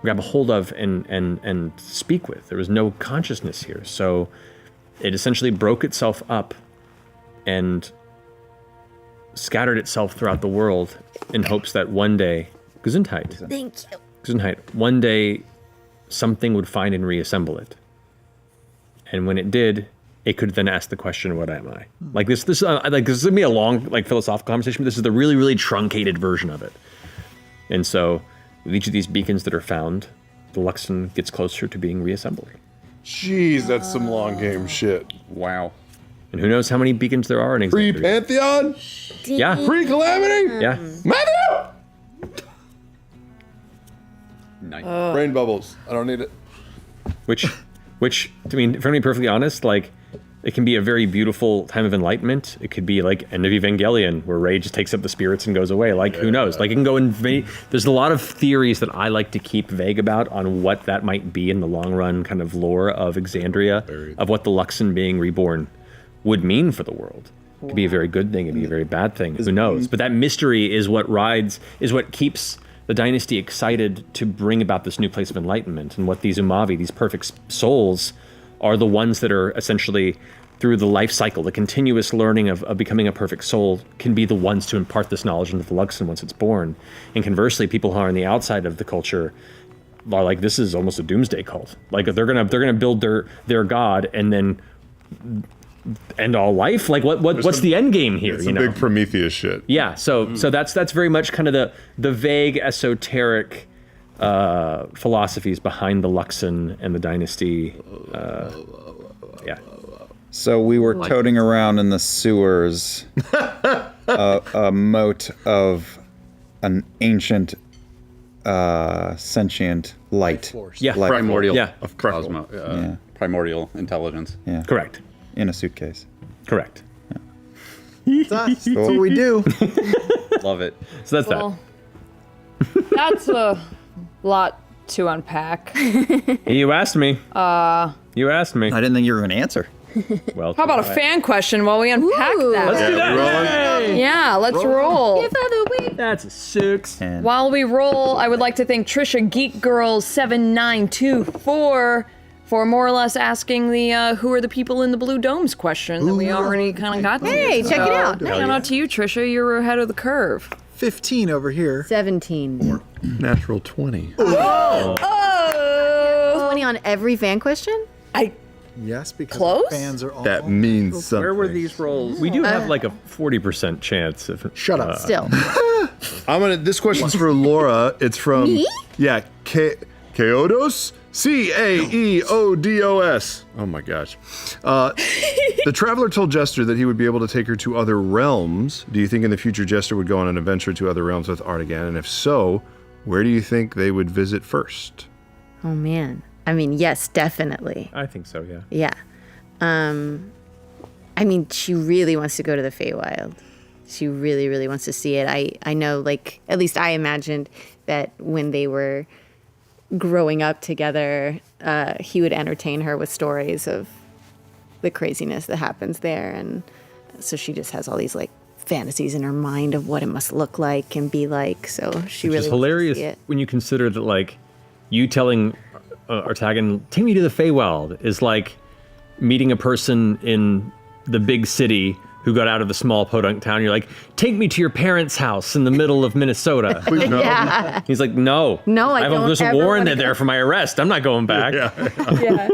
grab a hold of and speak with. There was no consciousness here. So it essentially broke itself up and scattered itself throughout the world in hopes that one day, Gesundheit. Thank you. Gesundheit. One day, something would find and reassemble it. And when it did, it could then ask the question, "What am I?" Like this is gonna be a long, philosophical conversation. But this is the really, really truncated version of it. And so, with each of these beacons that are found, the Luxon gets closer to being reassembled. Jeez, that's some long game shit. Wow. And who knows how many beacons there are in Exandria? Pre-Pantheon? Yeah. Pre-Calamity? Yeah. Matthew! Nice. Brain bubbles. I don't need it. Which, I mean, if I'm being perfectly honest, it can be a very beautiful time of enlightenment. It could be like End of Evangelion, where Rey just takes up the spirits and goes away. Who knows? It can go in. There's a lot of theories that I like to keep vague about on what that might be in the long run kind of lore of Exandria, of what the Luxon being reborn would mean for the world. It could be a very good thing, it could be a very bad thing. Who knows? But that mystery is what keeps the dynasty excited to bring about this new place of enlightenment, and what these Umavi, these perfect souls, are the ones that are essentially, through the life cycle, the continuous learning of becoming a perfect soul, can be the ones to impart this knowledge into the Luxon once it's born. And conversely, people who are on the outside of the culture like this is almost a doomsday cult. Like they're gonna build their god and then end all life. Like what's the end game here? It's big Prometheus shit. Yeah. So that's very much kind of the vague esoteric philosophies behind the Luxon and the dynasty. Yeah. So we were toting around in the sewers a moat of an ancient sentient light. Yeah. Light. Primordial. Yeah. Of primordial intelligence. Yeah. Correct. In a suitcase. Correct. That's what we do. Love it. So that's Well, that's a lot to unpack. that. You asked me. You asked me. I didn't think you were going to answer. Well, How about a fan question while we unpack that? Let's do that. Yeah, let's roll. That's a 6. And While we roll, I would like to thank Trisha Geek Girl 7924 for more or less asking the who are the people in the blue domes question that we already kind of got to. Hey, check it out. Shout out to you, Trisha. You're ahead of the curve. 15 over here. 17. Natural 20. Oh! 20 on every fan question? Yes, because Close? fans are all. That means something. Where were these rolls? We do have like a 40% chance. Shut up. Still. This question's for Laura. It's from Yeah, Keodos? Caeodos. Oh my gosh. The traveler told Jester that he would be able to take her to other realms. Do you think in the future Jester would go on an adventure to other realms with Artagan? And if so, where do you think they would visit first? Oh, man. I mean, yes, definitely. I think so, yeah. Yeah. I mean, she really wants to go to the Feywild. She really, really wants to see it. I know, like, at least I imagined that when they were growing up together, he would entertain her with stories of the craziness that happens there. And so she just has all these, like, fantasies in her mind of what it must look like and be like. So she really It's wants hilarious to see it. when you consider that, like, you telling Artagan, take me to the Feywild, is like meeting a person in the big city who got out of the small podunk town. You're like, take me to your parents' house in the middle of Minnesota. Yeah. He's like, no. No, I don't There's a ever warrant wanna there go. for my arrest. I'm not going back. Yeah.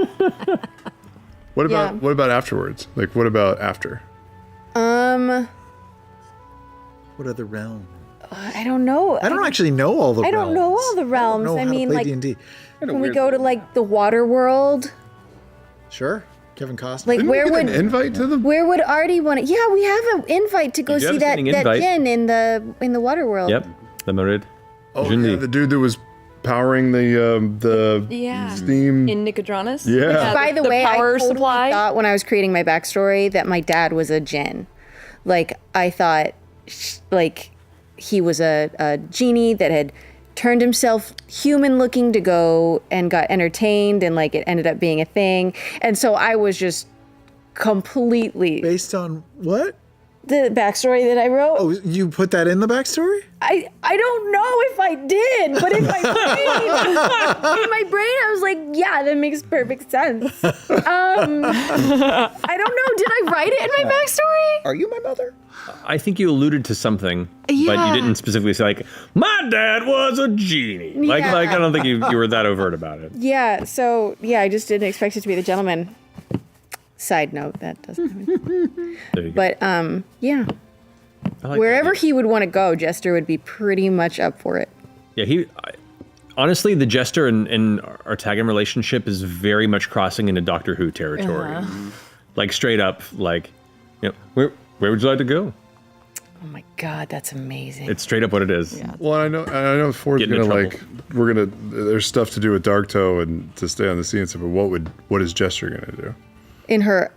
What about Yeah. what about afterwards? Like, what about after? What other realm? I don't know. I don't actually know all the I realms. don't know all the realms. know I how mean, to play like, D&D. can we go to like the water world? Sure. Kevin Costner. Like, Didn't where we get would an invite to them? where would Artie want to? Yeah, we have an invite to go You have see a that standing invite. Jin in the water world. Yep. The Merid. Oh, yeah, the dude that was powering the Yeah. steam. In Nicodranus? Yeah. By the way, power I totally supply. thought when I was creating my backstory that my dad was a Jinn. Like, I thought, like, he was a genie that had turned himself human-looking to go and got entertained, and like it ended up being a thing. And so I was just completely Based on what? the backstory that I wrote. Oh, you put that in the backstory? I don't know if I did, but in my brain, I was like, yeah, that makes perfect sense. I don't know. Did I write it in my backstory? are you my mother? I think you alluded to something, but you Yeah. didn't specifically say, like, my dad was a genie. Like, Yeah. I don't think you were that overt about it. Yeah. So yeah, I just didn't expect it to be the gentleman. Side note, that doesn't happen. There you go. But yeah, I like wherever that. he would want to go, Jester would be pretty much up for it. Yeah, honestly, the Jester and Artagan relationship is very much crossing into Doctor Who territory. Like, straight up, like, you know, where would you like to go? Oh my God, that's amazing. It's straight up what it is. Yeah. Well, I know Ford's Getting in gonna trouble. there's stuff to do with Darktoe and to stay on the scene and stuff, but what is Jester gonna do? in her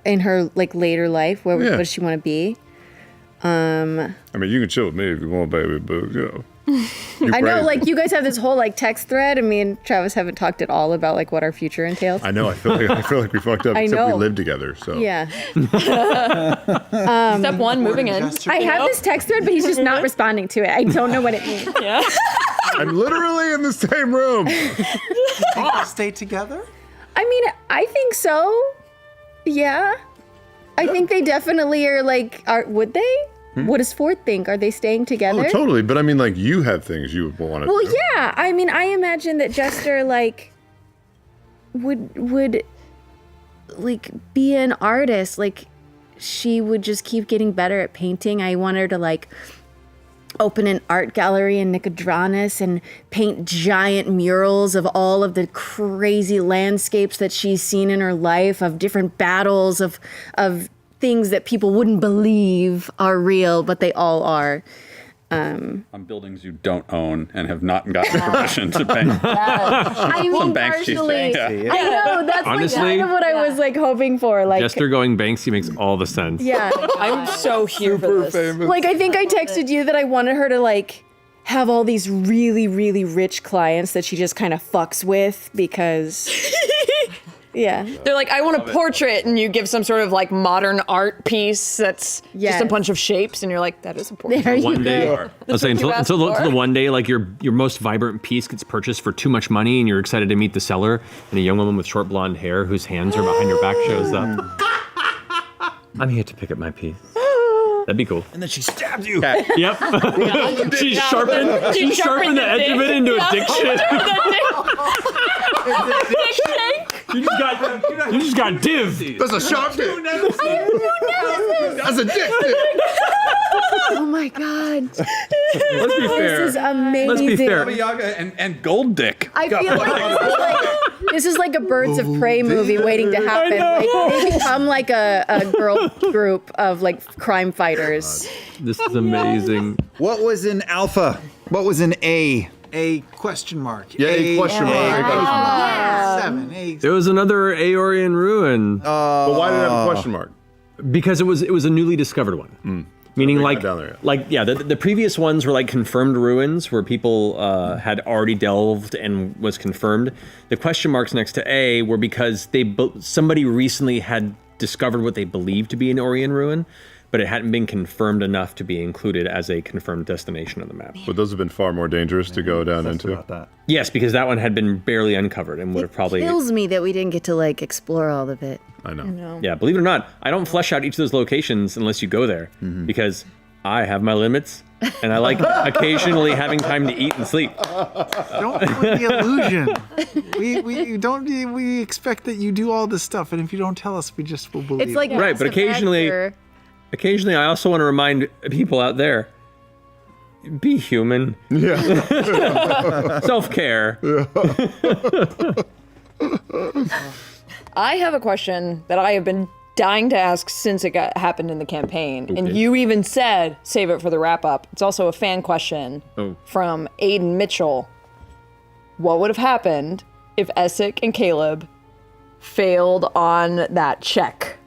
like later life, what Yeah. does she want to be? I mean, you can chill with me if you want, baby, but you know. I know, like, you guys have this whole like text thread, and me and Travis haven't talked at all about like what our future entails. I know. I feel like we fucked up. I Except we know. live together. So Yeah. Step one, moving in. I have this text thread, but he's just not responding to it. I don't know what it means. Yeah. I'm literally in the same room. Stay together? I mean, I think so. Yeah. I think they definitely are like, would they? What does Ford think? Are they staying together? Oh, totally. But I mean, like, you have things you would want to Well, do. yeah. I mean, I imagine that Jester would like be an artist. Like, she would just keep getting better at painting. I want her to like open an art gallery in Nicodranus and paint giant murals of all of the crazy landscapes that she's seen in her life, of different battles, of things that people wouldn't believe are real, but they all are. On buildings you don't own and have not gotten permission to paint. I mean, Some Banksy partially. thing. I know, that's Honestly, like kind of what I was like hoping for. Like, Jester going Banksy makes all the sense. yeah. I'm so here for this. Like, I think I texted you that I wanted her to like have all these really, really rich clients that she just kind of fucks with because, yeah. They're like, I want a portrait, and you give some sort of like modern art piece that's just Yes. a bunch of shapes, and you're like, that is a portrait. There you One day, go. I was saying, what you asked until for. the one day, like your most vibrant piece gets purchased for too much money, and you're excited to meet the seller, and a young woman with short blonde hair whose hands are behind her back shows up. I'm here to pick up my piece. That'd be cool. And then she stabs you. Yep. she sharpened the edge of it into a dick shit. You just got div. That's a sharp dick. That's a dick. Oh my God. Let's be fair. This is amazing. Let's be fair. Baba Yaga and Gold Dick. I feel like this is like a Birds of Prey movie waiting to happen. Like, they become like a girl group of like crime fighters. This is amazing. What was in Alpha? What was in A? A question mark. Yeah, a question mark. 7. A. There was another Aeorian ruin But why did it have a question mark? because it was a newly discovered one. Meaning, They're like, not down there yet. the previous ones were like confirmed ruins where people had already delved and was confirmed. The question marks next to A were because somebody recently had discovered what they believed to be an Aeorian ruin, but it hadn't been confirmed enough to be included as a confirmed destination on the map. But those have been far more dangerous to go down into. About that. Yes, because that one had been barely uncovered and would have probably. Kills me that we didn't get to like explore all of it. I know. Yeah, believe it or not, I don't flesh out each of those locations unless you go there because I have my limits and I like occasionally having time to eat and sleep. Don't ruin the illusion. We expect that you do all this stuff, and if you don't tell us, we just will believe. It's like Right, but occasionally I also want to remind people out there, be human. Yeah. Self-care. I have a question that I have been dying to ask since it happened in the campaign, and you even said save it for the wrap up. It's also a fan question from Aiden Mitchell. What would have happened if Essek and Caleb failed on that check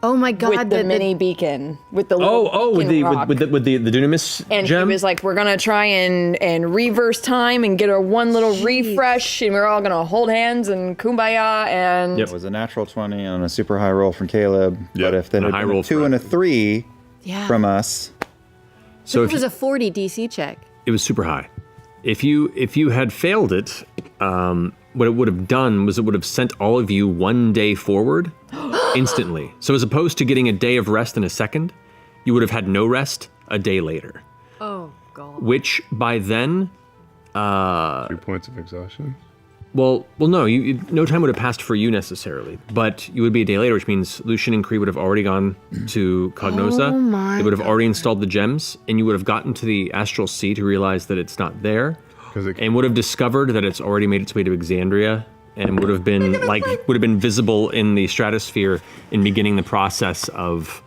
Oh my God. with the mini beacon, with the little with beacon the rock? with the Dunamis And gem. he was like, we're gonna try and reverse time and get a one little refresh, and we're all gonna hold hands and kumbaya and It was a natural 20 on a super high roll from Caleb. Yep. But if there And had a high been roll a 2 for and a us. 3 Yeah. from us, so It if was a 40 DC check. it was super high. If you had failed it, what it would have done was it would have sent all of you one day forward instantly. So as opposed to getting a day of rest in a second, you would have had no rest a day later. Oh God. Which by then, 3 points of exhaustion. well, no, no time would have passed for you necessarily, but you would be a day later, which means Lucian and Kree would have already gone to Cognosa. Oh my They would have already installed the gems, and you would have gotten to the Astral Sea to realize that it's not there, and would have discovered that it's already made its way to Exandria, and would have been visible in the stratosphere in beginning the process of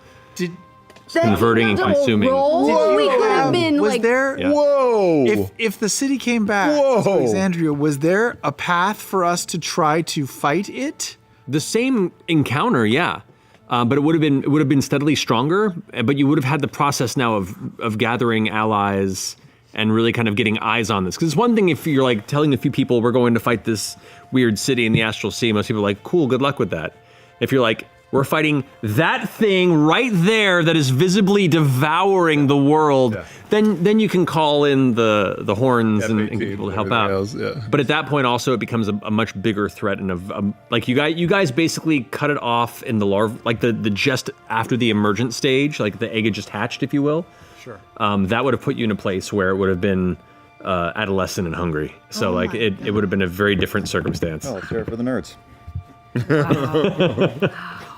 converting and consuming. We could have been was like. there? Yeah. Whoa! If the city came back to Alexandria, was there a path for us to try to fight it? The same encounter, yeah. But it would have been steadily stronger. But you would have had the process now of gathering allies and really kind of getting eyes on this. Because it's one thing if you're like telling a few people we're going to fight this weird city in the Astral Sea. Most people are like, cool, good luck with that. If you're like, We're fighting that thing right there that is visibly devouring the world. Yeah. Then you can call in the horns and F-18 get people to help everything out. else, yeah. But at that point, also, it becomes a much bigger threat, and like you guys basically cut it off in the larva, like the just after the emergent stage, like the egg had just hatched, if you will. Sure. That would have put you in a place where it would have been adolescent and hungry. So it would have been a very different circumstance. Oh, let's hear it for the nerds.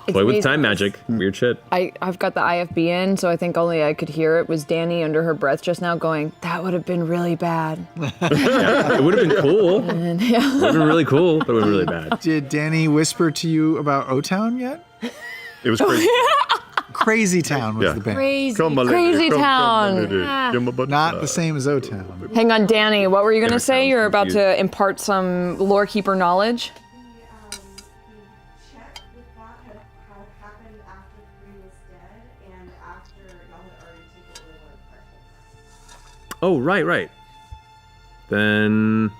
Play with amazing. time magic, weird shit. I've got the IFB in, so I think only I could hear it was Danny under her breath just now going, that would have been really bad. It would have been cool. It would have been really cool, but it would have been really bad. Did Danny whisper to you about O-Town yet? It was crazy. Crazy Town was Yeah. the band. Crazy. Come, my lady, Crazy come, Town. my lady. Give me a butt- Not the same as O-Town. Hang on, Danny, what were you going to say? sounds You're about confused. to impart some lore keeper knowledge? check with that had happened after Free was dead and after y'all had already taken over Threshold. Oh, right. Then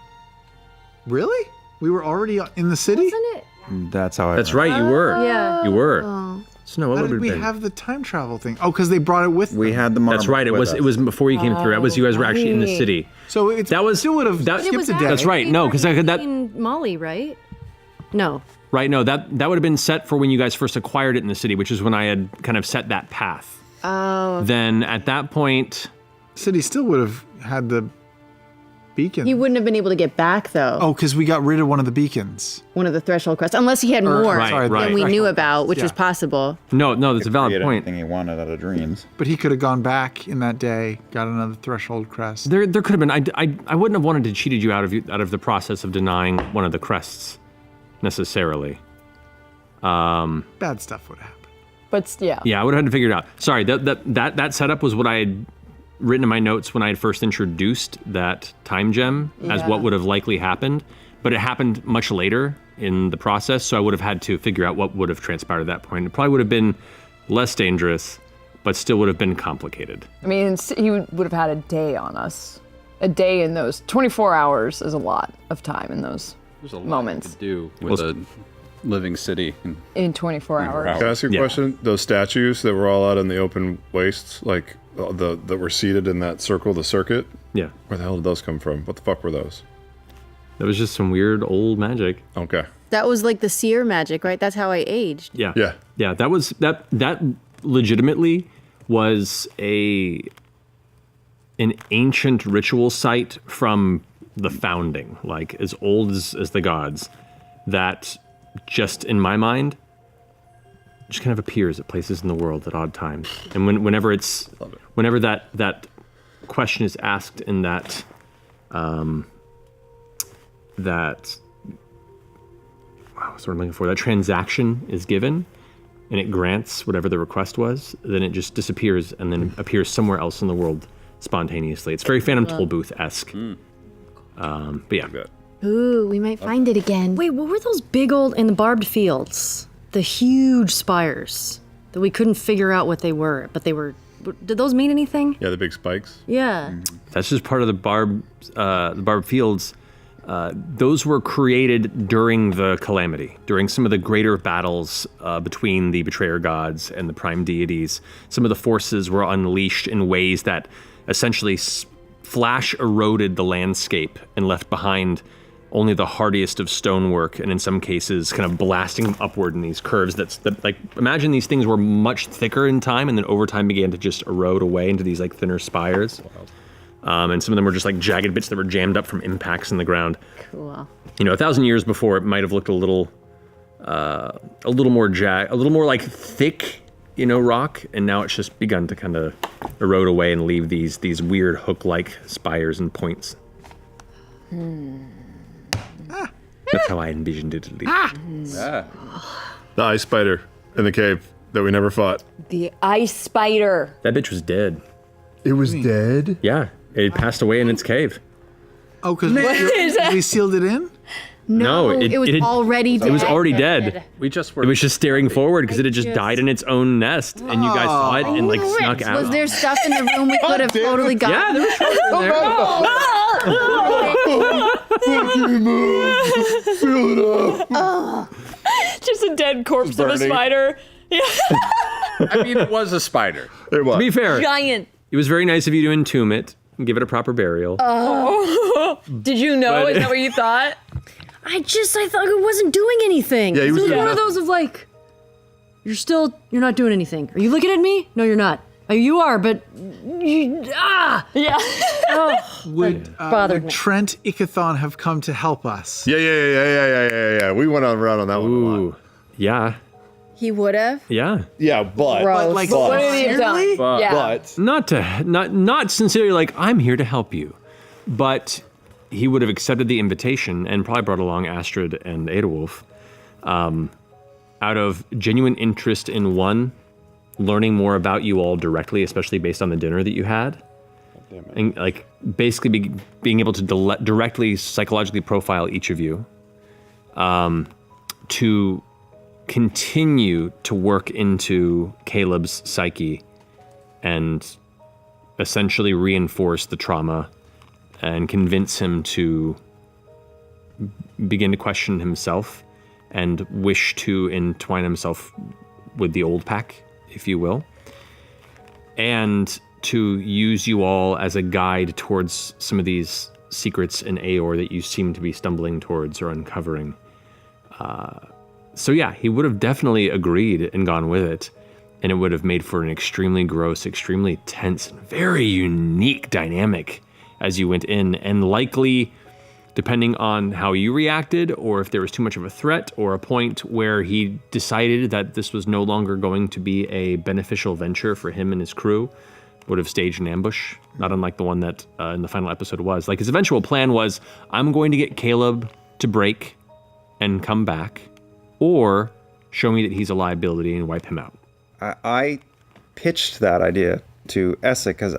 Really? We were already in the city? Wasn't it? That's how I. that's right. You were. Yeah. You were. Oh. So no, what How would it did have we been? have the time travel thing? Oh, because they brought it with We them. had the marble. That's right. It with was. us. It was before you came through. That was you guys were actually in the right. city. So it That was still would have that- skipped It was a day. That's right. No, because that Molly, right? No. right. No, that would have been set for when you guys first acquired it in the city, which is when I had kind of set that path. Oh. Then at that point, City still would have had the beacon. He wouldn't have been able to get back though. Oh, because we got rid of one of the beacons. One of the threshold quests, unless he had Or- more Right, sorry, the right. than we knew threshold about, which quests. is possible. no, that's a valid Create point. anything he wanted out of dreams. But he could have gone back in that day, got another threshold crest. There could have been. I wouldn't have wanted to cheated you out of the process of denying one of the crests, necessarily. Bad stuff would happen. But yeah. Yeah, I would have had to figure it out. Sorry, that setup was what I had written in my notes when I had first introduced that time gem as Yeah. what would have likely happened, but it happened much later in the process, so I would have had to figure out what would have transpired at that point. It probably would have been less dangerous, but still would have been complicated. I mean, he would have had a day on us. A day in those 24 hours is a lot of time in those There's a lot moments. to do with a living city. In 24 hours. Can I ask you a Yeah. question? Those statues that were all out in the open wastes, like that were seated in that circle, the circuit, Yeah, where the hell did those come from? What the fuck were those? that was just some weird old magic. Okay. That was like the seer magic, right? That's how I aged. Yeah. Yeah. Yeah, that was that legitimately was an ancient ritual site from the founding, like as old as the gods, that just in my mind just kind of appears at places in the world at odd times. And whenever that question is asked in that what's what I'm looking for, that transaction is given and it grants whatever the request was, then it just disappears and then appears somewhere else in the world spontaneously. It's very Phantom Tollbooth-esque. But yeah. Ooh, we might find it again. Wait, what were those big old in the barbed fields? The huge spires that we couldn't figure out what they were, but they were. Did those mean anything? Yeah, the big spikes. Yeah. That's just part of the barb fields. Those were created during the calamity, during some of the greater battles between the betrayer gods and the prime deities. Some of the forces were unleashed in ways that essentially flash eroded the landscape and left behind only the hardiest of stonework, and in some cases kind of blasting upward in these curves that like, imagine these things were much thicker in time and then over time began to just erode away into these like thinner spires. And some of them were just like jagged bits that were jammed up from impacts in the ground. Cool. You know, 1,000 years before, it might have looked a little more like thick, you know, rock, and now it's just begun to kind of erode away and leave these weird hook-like spires and points. That's how I envisioned it at least. The ice spider in the cave that we never fought. The ice spider. That bitch was dead. It was dead? Yeah, it passed away in its cave. Oh, because we sealed it in? No, it was already dead. It was already dead. We just were. It was just staring forward because it had just died in its own nest, and you guys saw it and like snuck out. Was there stuff in the room we could have totally got? Yeah, there was stuff in there. Fill it up. Just a dead corpse of a burning. spider. Yeah. I mean, it was a spider. It was. To be fair, Giant. it was very nice of you to entomb it and give it a proper burial. Did you know? But- Is that what you thought? I thought it wasn't doing anything. Yeah, he was it was doing one of nothing. those of like, you're not doing anything. Are you looking at me? No, you're not. You are, but Yeah. bothered me. Trent Ikathon have come to help us. Yeah. We went around on that one a lot. Ooh, yeah, He would have. yeah. Yeah, but Gross. Like, What have you done? sincerely? Yeah. but Not sincerely like I'm here to help you, but he would have accepted the invitation and probably brought along Astrid and Aedawulf, out of genuine interest in one, learning more about you all directly, especially based on the dinner that you had, and like basically being able to directly psychologically profile each of you, to continue to work into Caleb's psyche and essentially reinforce the trauma and convince him to begin to question himself and wish to entwine himself with the old pack, if you will, and to use you all as a guide towards some of these secrets in Aeor that you seem to be stumbling towards or uncovering. So yeah, he would have definitely agreed and gone with it, and it would have made for an extremely gross, extremely tense, and very unique dynamic as you went in, and likely, depending on how you reacted, or if there was too much of a threat, or a point where he decided that this was no longer going to be a beneficial venture for him and his crew, would have staged an ambush, not unlike the one that in the final episode was. Like, his eventual plan was, I'm going to get Caleb to break and come back, or show me that he's a liability and wipe him out. I pitched that idea to Essek because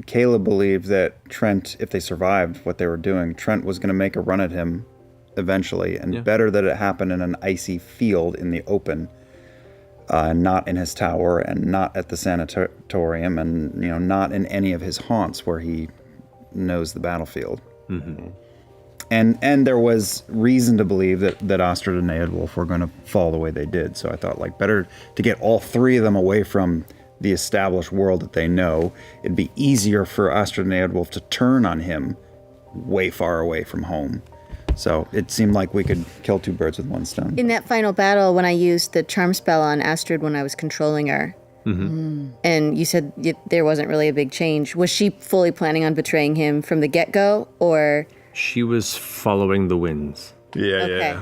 Caleb believed that Trent, if they survived what they were doing, Trent was going to make a run at him eventually, and better that it happened in an icy field in the open, not in his tower and not at the sanatorium, and not in any of his haunts where he knows the battlefield. Mm-hmm. And there was reason to believe that Astrid and Aedwulf were going to fall the way they did. So I thought, like, better to get all three of them away from the established world that they know. It'd be easier for Astrid and Aedwulf to turn on him way far away from home. So it seemed like we could kill two birds with one stone. In that final battle, when I used the charm spell on Astrid when I was controlling her, and you said there wasn't really a big change, was she fully planning on betraying him from the get-go, or... She was following the winds. Okay.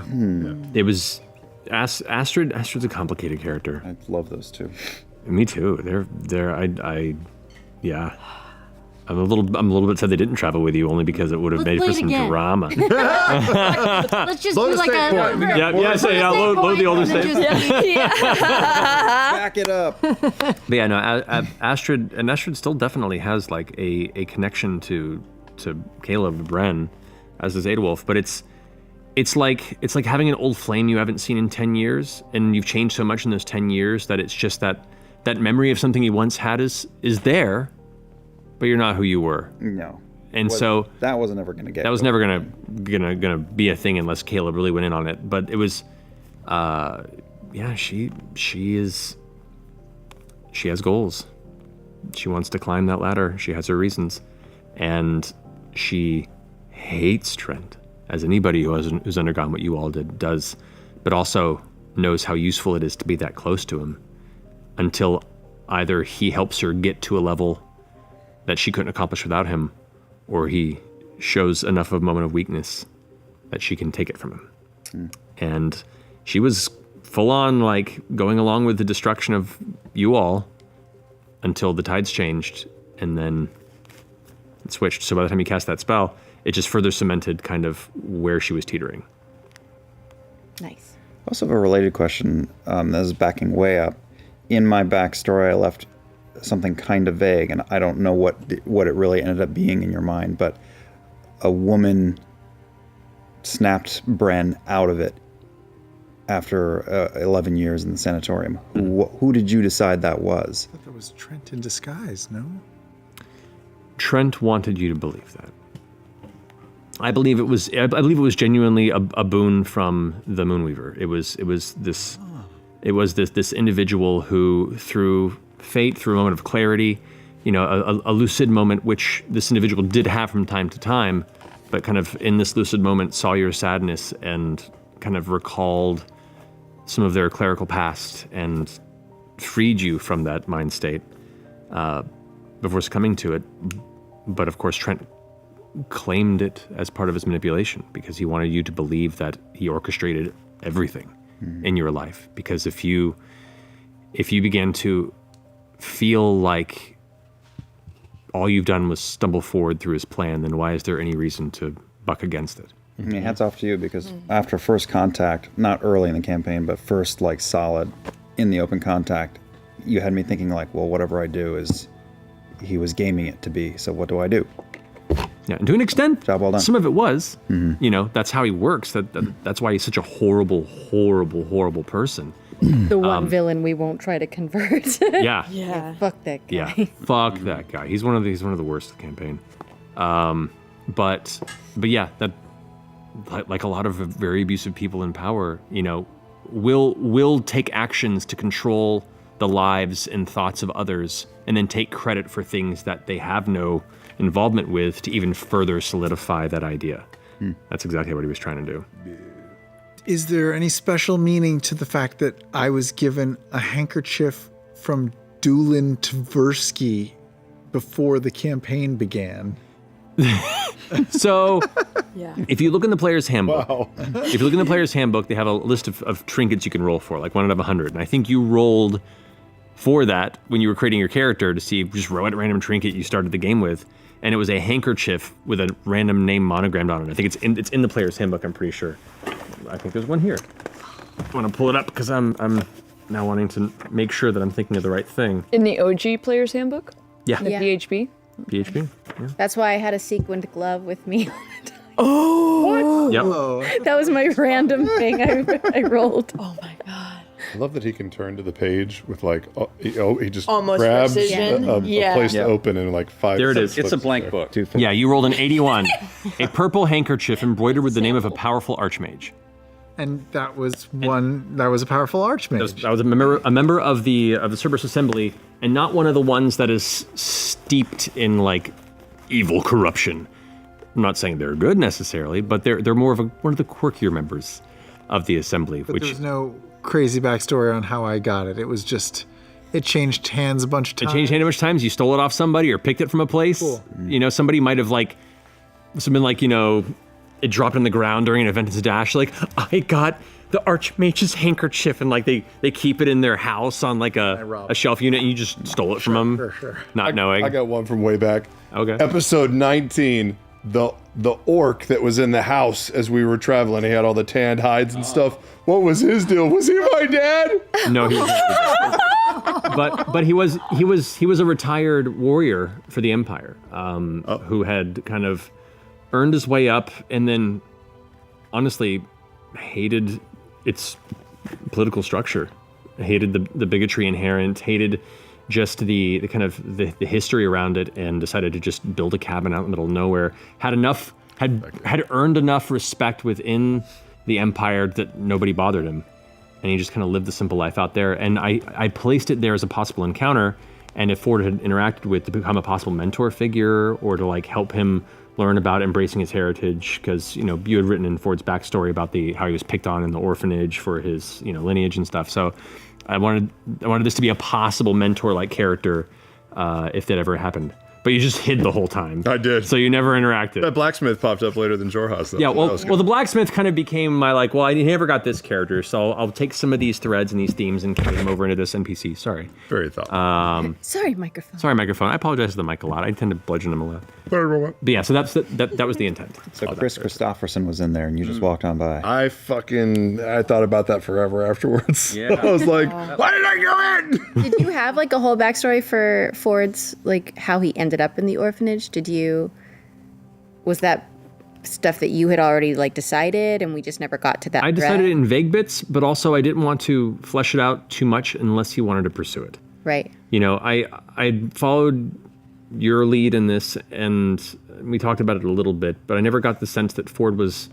It was Astrid's a complicated character. I love those two. Me too. Yeah. I'm a little bit sad they didn't travel with you, only because it would have made for some drama. Let's just do like a... Load the older save. Back it up. But yeah, no, Astrid still definitely has like a connection to Caleb Bren, as does Aedwulf, but it's like having an old flame you haven't seen in 10 years, and you've changed so much in those 10 years that it's just that memory of something you once had is there, but you're not who you were. No. And so that wasn't ever going to get. That was never gonna be a thing unless Caleb really went in on it. But it was, she has goals. She wants to climb that ladder. She has her reasons, and she hates Trent, as anybody who's undergone what you all does, but also knows how useful it is to be that close to him, until either he helps her get to a level that she couldn't accomplish without him, or he shows enough of a moment of weakness that she can take it from him. And she was full on like going along with the destruction of you all until the tides changed, and then it switched. So by the time you cast that spell, it just further cemented kind of where she was teetering. Nice. I also have a related question that is backing way up. In my backstory, I left something kind of vague, and I don't know what it really ended up being in your mind, but a woman snapped Bren out of it after 11 years in the sanatorium. Who did you decide that was? I thought that was Trent in disguise, no? Trent wanted you to believe that. I believe it was genuinely a boon from the Moonweaver. It was this individual who, through fate, through a moment of clarity, a lucid moment, which this individual did have from time to time, but kind of in this lucid moment saw your sadness and kind of recalled some of their clerical past and freed you from that mind state before succumbing to it. But of course, Trent claimed it as part of his manipulation because he wanted you to believe that he orchestrated everything in your life. Because if you began to feel like all you've done was stumble forward through his plan, then why is there any reason to buck against it? I mean, hats off to you, because after first contact, not early in the campaign, but first like solid in the open contact, you had me thinking like, well, whatever I do is he was gaming it to be. So what do I do? Yeah, and to an extent, job well done. Some of it was. That's how he works. That's why he's such a horrible, horrible, horrible person. The one villain we won't try to convert. Yeah. Fuck that guy. Yeah, fuck that guy. He's one of the worst of the campaign. But yeah, that like a lot of very abusive people in power, will take actions to control the lives and thoughts of others, and then take credit for things that they have no involvement with to even further solidify that idea. That's exactly what he was trying to do. Is there any special meaning to the fact that I was given a handkerchief from Doolin Tversky before the campaign began? So, if you look in the player's handbook, they have a list of trinkets you can roll for, like 1 out of 100. And I think you rolled for that when you were creating your character to see just what random trinket you started the game with, and it was a handkerchief with a random name monogrammed on it. I think it's in the player's handbook. I'm pretty sure. I think there's one here. I want to pull it up because I'm now wanting to make sure that I'm thinking of the right thing. In the OG Player's Handbook? Yeah. The PHP? PHP? Yeah. That's why I had a sequined glove with me all the time. Oh! Yep. That was my random thing I rolled. Oh my god. I love that he can turn to the page with he just Almost grabs precision. a Yeah. place to open in like 5 There it is. slips It's a blank there. book. Yeah, you rolled an 81. A purple handkerchief embroidered with the name of a powerful archmage. And that was a powerful archmage. That was a member of the Cerberus Assembly, and not one of the ones that is steeped in like evil corruption. I'm not saying they're good necessarily, but they're more of one of the quirkier members of the Assembly. But there's no crazy backstory on how I got it. It was just, it changed hands a bunch of times. It changed hands a bunch of times. You stole it off somebody or picked it from a place. Cool. Somebody might have it dropped on the ground during an event in Zadash. Like, I got the Archmage's handkerchief, and like they keep it in their house on like a shelf unit, and you just stole it from them, not knowing. I got one from way back. Okay. Episode 19, the orc that was in the house as we were traveling. He had all the tanned hides and stuff. What was his deal? Was he my dad? No, he was. But he was a retired warrior for the Empire, who had kind of earned his way up, and then honestly hated its political structure, hated the bigotry inherent, hated just the kind of the history around it, and decided to just build a cabin out in the middle of nowhere. Had earned enough respect within the Empire that nobody bothered him, and he just kind of lived the simple life out there. And I placed it there as a possible encounter, and if Ford had interacted with to become a possible mentor figure, or to like help him learn about embracing his heritage, because you had written in Ford's backstory about how he was picked on in the orphanage for his lineage and stuff. So I wanted this to be a possible mentor-like character if that ever happened. But you just hid the whole time. I did. So you never interacted. That blacksmith popped up later than Jorhas, though. Yeah, well, the blacksmith kind of became my I never got this character, so I'll take some of these threads and these themes and carry them over into this NPC. Sorry. Very thoughtful. Sorry, microphone. Sorry, microphone. I apologize to the mic a lot. I tend to bludgeon him a lot. But yeah, so that was the intent. So Chris Christopherson was in there, and you just walked on by. I thought about that forever afterwards. Yeah. I was like, why did I go in? Did you have like a whole backstory for Ford's, like how he ended up in the orphanage? Was that stuff that you had already like decided and we just never got to that? I decided it in vague bits, but also I didn't want to flesh it out too much unless he wanted to pursue it. Right. I followed your lead in this, and we talked about it a little bit, but I never got the sense that Ford was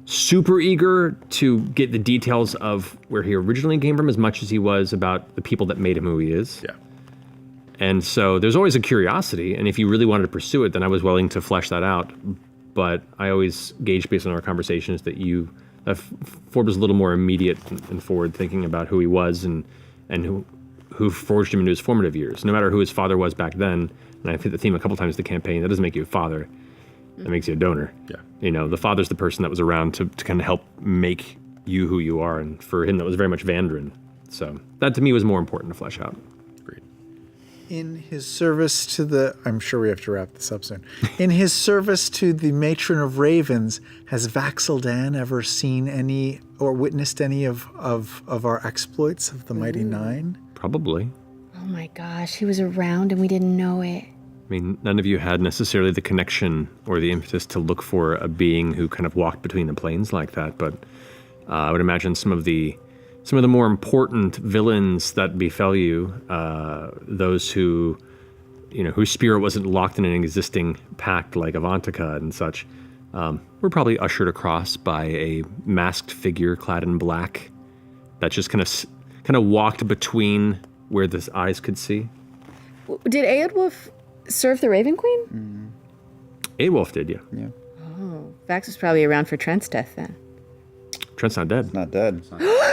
super eager to get the details of where he originally came from as much as he was about the people that made him who he is. Yeah. And so there's always a curiosity, and if you really wanted to pursue it, then I was willing to flesh that out. But I always gauged based on our conversations that Ford was a little more immediate and forward thinking about who he was and who forged him into his formative years. No matter who his father was back then, and I've hit the theme a couple times in the campaign, that doesn't make you a father. That makes you a donor. Yeah. You know, the father's the person that was around to kind of help make you who you are, and for him that was very much Vandrin. So that to me was more important to flesh out. In his service to the, I'm sure we have to wrap this up soon. In his service to the Matron of Ravens, has Vax'ildan ever seen any or witnessed any of our exploits of the Mighty Nine? Probably. Oh my gosh, he was around and we didn't know it. I mean, none of you had necessarily the connection or the impetus to look for a being who kind of walked between the planes like that, but I would imagine some of the more important villains that befell you, those who, whose spirit wasn't locked in an existing pact like Avantika and such, were probably ushered across by a masked figure clad in black that just kind of walked between where the eyes could see. Did Aedwulf serve the Raven Queen? Aedwulf did, yeah. Yeah. Oh, Vax was probably around for Trent's death then. Trent's not dead. Not dead.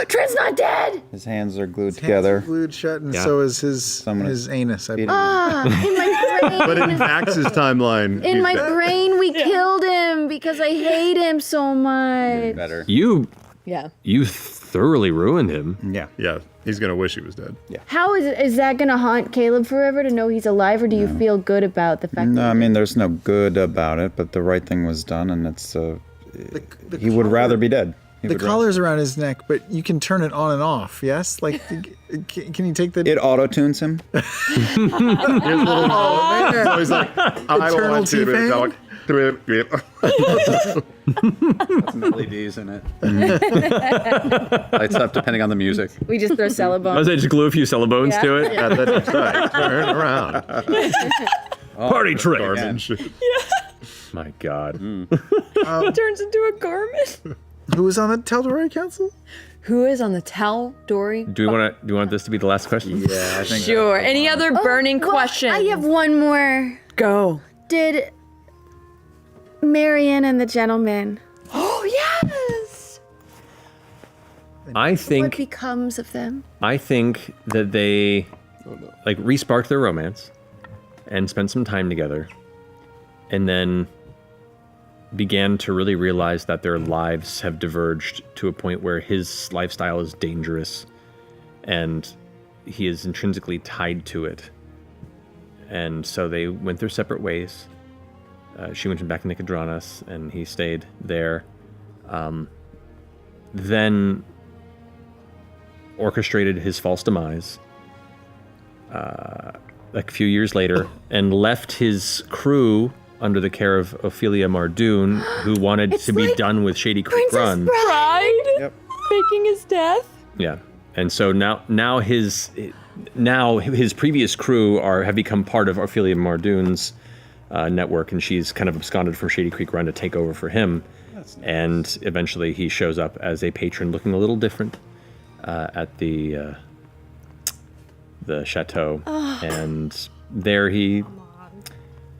Trent's not dead! His hands are glued together. Glued shut, and Yeah. so is his anus. I believe. In my brain. But in Vax's timeline, In he's my dead. brain, we killed him because I hate him so much. Better. You Yeah. thoroughly ruined him. Yeah. Yeah, he's gonna wish he was dead. Yeah. How is that going to haunt Caleb forever to know he's alive, or do you feel good about the fact No, that I mean, there's no good about it, but the right thing was done, and it's. He would rather be dead. He The would rather- collar's around his neck, but you can turn it on and off. Yes, like can you take the? It auto tunes him. Here's a little, so he's like, I don't want to. T-Pain? Some LEDs in it. Lights up depending on the music. we just throw I Celebone? was just glue a few Celebones Yeah. to it. Yeah, that's right. Turn around. Party trick. Garmin shit. My God. It turns into a garment. Who was on the Teldori Council? Who is on the Tal'Dori? Do you want this to be the last question? Yeah, I think. Sure. Any other burning questions? I have one more. Go. Did Marion and the gentleman, Oh yes. I what think becomes of them? that they like re-sparked their romance and spent some time together, and then began to really realize that their lives have diverged to a point where his lifestyle is dangerous and he is intrinsically tied to it. And so they went their separate ways. She went back to Nicodranas and he stayed there. Then orchestrated his false demise a few years later and left his crew under the care of Ophelia Mardoon, who wanted to be done with Shady Creek Run. Bride. Faking his death. Yeah, and so now his previous crew have become part of Ophelia Mardoon's network, and she's kind of absconded from Shady Creek Run to take over for him. Nice. And eventually he shows up as a patron, looking a little different at the chateau, and there he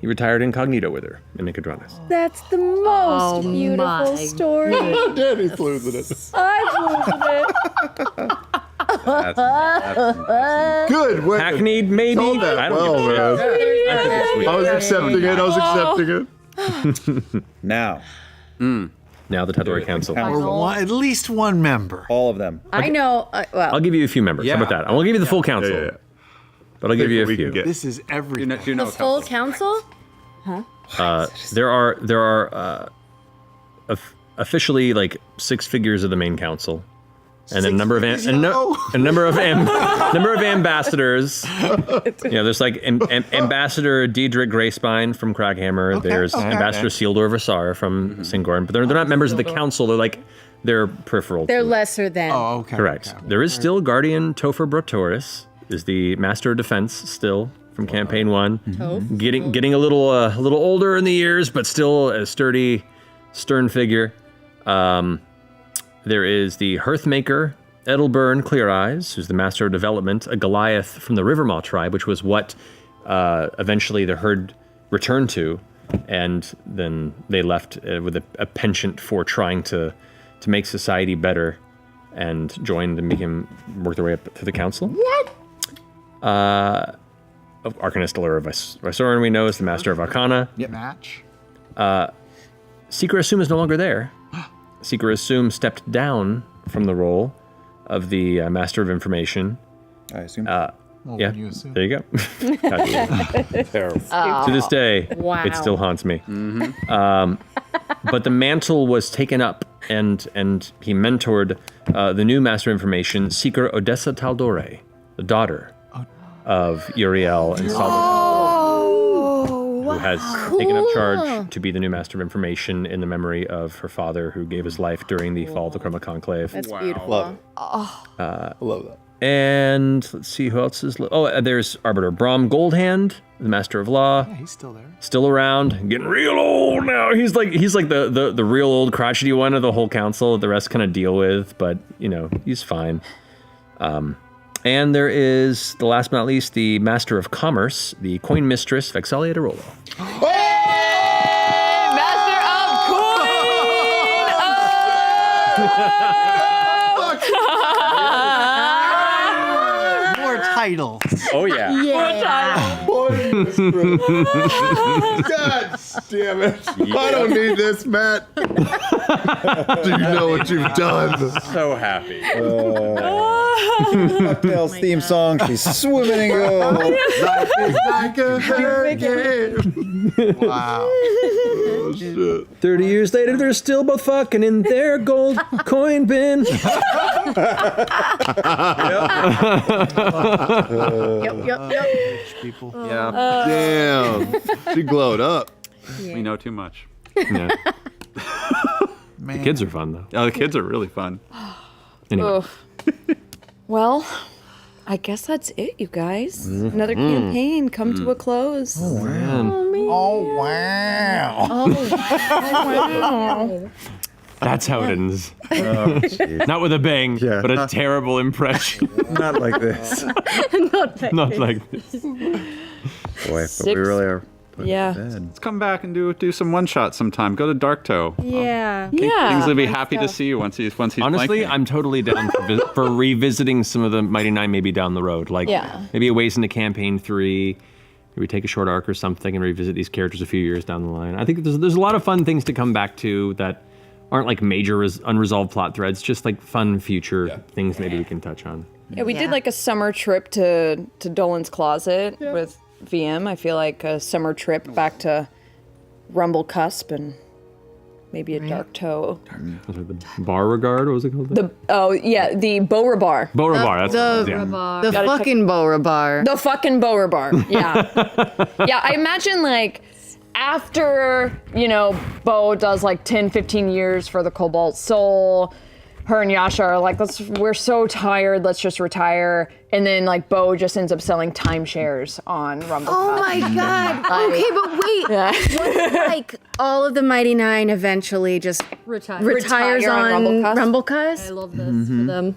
retired incognito with her in Nicodranas. That's the most beautiful story. Danny flew with it. I believe it. That's Good. Wait, Hackneyed, maybe? told that I don't well, give a shit. man. I was accepting it. I was accepting it. Now, Now the Teldori Council. Or at least one member. all of them. I know. I'll give you a few members. How about that? I won't give you the full council, Yeah. but I'll give you a We can few. get- This is everything. The full council? There are officially like 6 figures of the main council, and a number of number of ambassadors. There's like Ambassador Diedrich Greyspine from Craghammer. There's Ambassador Sealdor Vasar from Singorn, but they're not members of the council. They're peripheral. They're to it. lesser than. Oh, okay. Correct. Okay. There is still Guardian Topher Brotoris, is the Master of Defense still from campaign 1. Getting a little older in the years, but still a sturdy, stern figure. There is the Hearthmaker, Edelburn Clear Eyes, who's the master of development, a Goliath from the Rivermaw tribe, which was what eventually the herd returned to, and then they left with a penchant for trying to make society better, and joined and worked their way up to the council. What? Arcanist Allura Vysoren, we know, is the master of Arcana. Yep. Match. Seeker Assume is no longer there. Seeker Assume stepped down from the role of the Master of Information. I assume. Well, Yeah, you assume. there you go. Terrible. To this day, it still haunts me. But the mantle was taken up, and he mentored the new Master of Information, Seeker Odessa Taldore, the daughter of Uriel and Salvador, who has taken up charge to be the new Master of Information in the memory of her father, who gave his life during the fall of the Chroma Conclave. That's beautiful. Love it. I love that. And let's see who else is. There's Arbiter Brom Goldhand, the Master of Law. Yeah, he's still there. Still around, getting real old now. He's like the real old crotchety one of the whole council that the rest kind of deal with, but he's fine. And there is, the last but not least, the Master of Commerce, the Coin Mistress, Vexalia de Rolo. Master of Coin! More titles. Oh yeah. God damn it. I don't need this, Matt. Do you know what you've done? So happy. DuckTales theme song. She's swimming in gold. Life is like a hurricane. Wow. Oh, shit. 30 years later, they're still both fucking in their gold coin bin. Yep. People. Yeah, Damn. She glowed up. we know too much. Yeah. Man. The kids are fun, though. Oh, the kids are really fun. Anyway. Well, I guess that's it, you guys. Another campaign come to a close. Man, Oh, wow. that's how it ends. Not with a bang, Yeah. but a terrible impression. Not like this. Not like this. Boy, but we really are. Yeah. Let's come back and do some one shots sometime. Go to Darktoe. Yeah. Yeah. Things will be happy to see you once he's Honestly, blanking. I'm totally down for revisiting some of the Mighty Nine maybe down the road. Like maybe a ways into campaign 3. Maybe take a short arc or something and revisit these characters a few years down the line. I think there's a lot of fun things to come back to that aren't like major unresolved plot threads, just like fun future things maybe we can touch on. Yeah, we did like a summer trip to Dolan's Closet with VM. I feel like a summer trip back to Rumble Cusp and maybe a Darktoe. Was it the Beauregard? What was it called? The Beauregard. Beauregard. That's The fucking Beauregard. The fucking Beauregard. Yeah. Yeah, I imagine like after, Bo does like 10, 15 years for the Cobalt Soul, her and Yasha are like, we're so tired, let's just retire. And then like Bo just ends up selling timeshares on Rumble. Oh my god. Okay, but wait. What if, like all of the Mighty Nine eventually just retires Retire on on Rumblecust? Rumblecust? love this for them.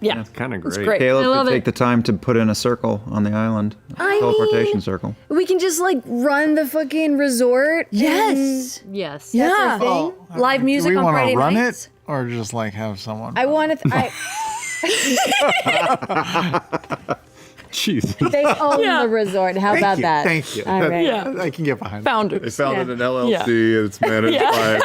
Yeah. That's kind of great. It's great. Caleb love could it. take the time to put in a circle on the island. Teleportation circle. We can just like run the fucking resort. Yes. Yes. Yeah. Thing. Live music Do we on want Friday to run nights. it or just like have someone? I want to. Jeez. They own the resort. How about that? Thank you. All That- right. I can get behind. Founders. They founded an LLC and it's managed by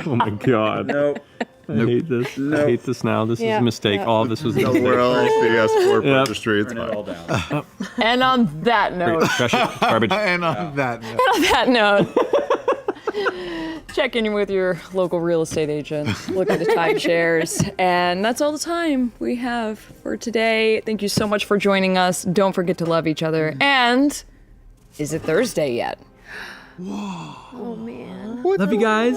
Oh my god. Nope. I hate this. I hate this now. This is a mistake. All of this was a mistake. Nowhere else. Yes, Fort Yep. Registry. It's fine. Down. And on that note, Trash it. Garbage. And on that note, on that note, check in with your local real estate agent. Look at the timeshares. And that's all the time we have for today. Thank you so much for joining us. Don't forget to love each other. And is it Thursday yet? Love you guys.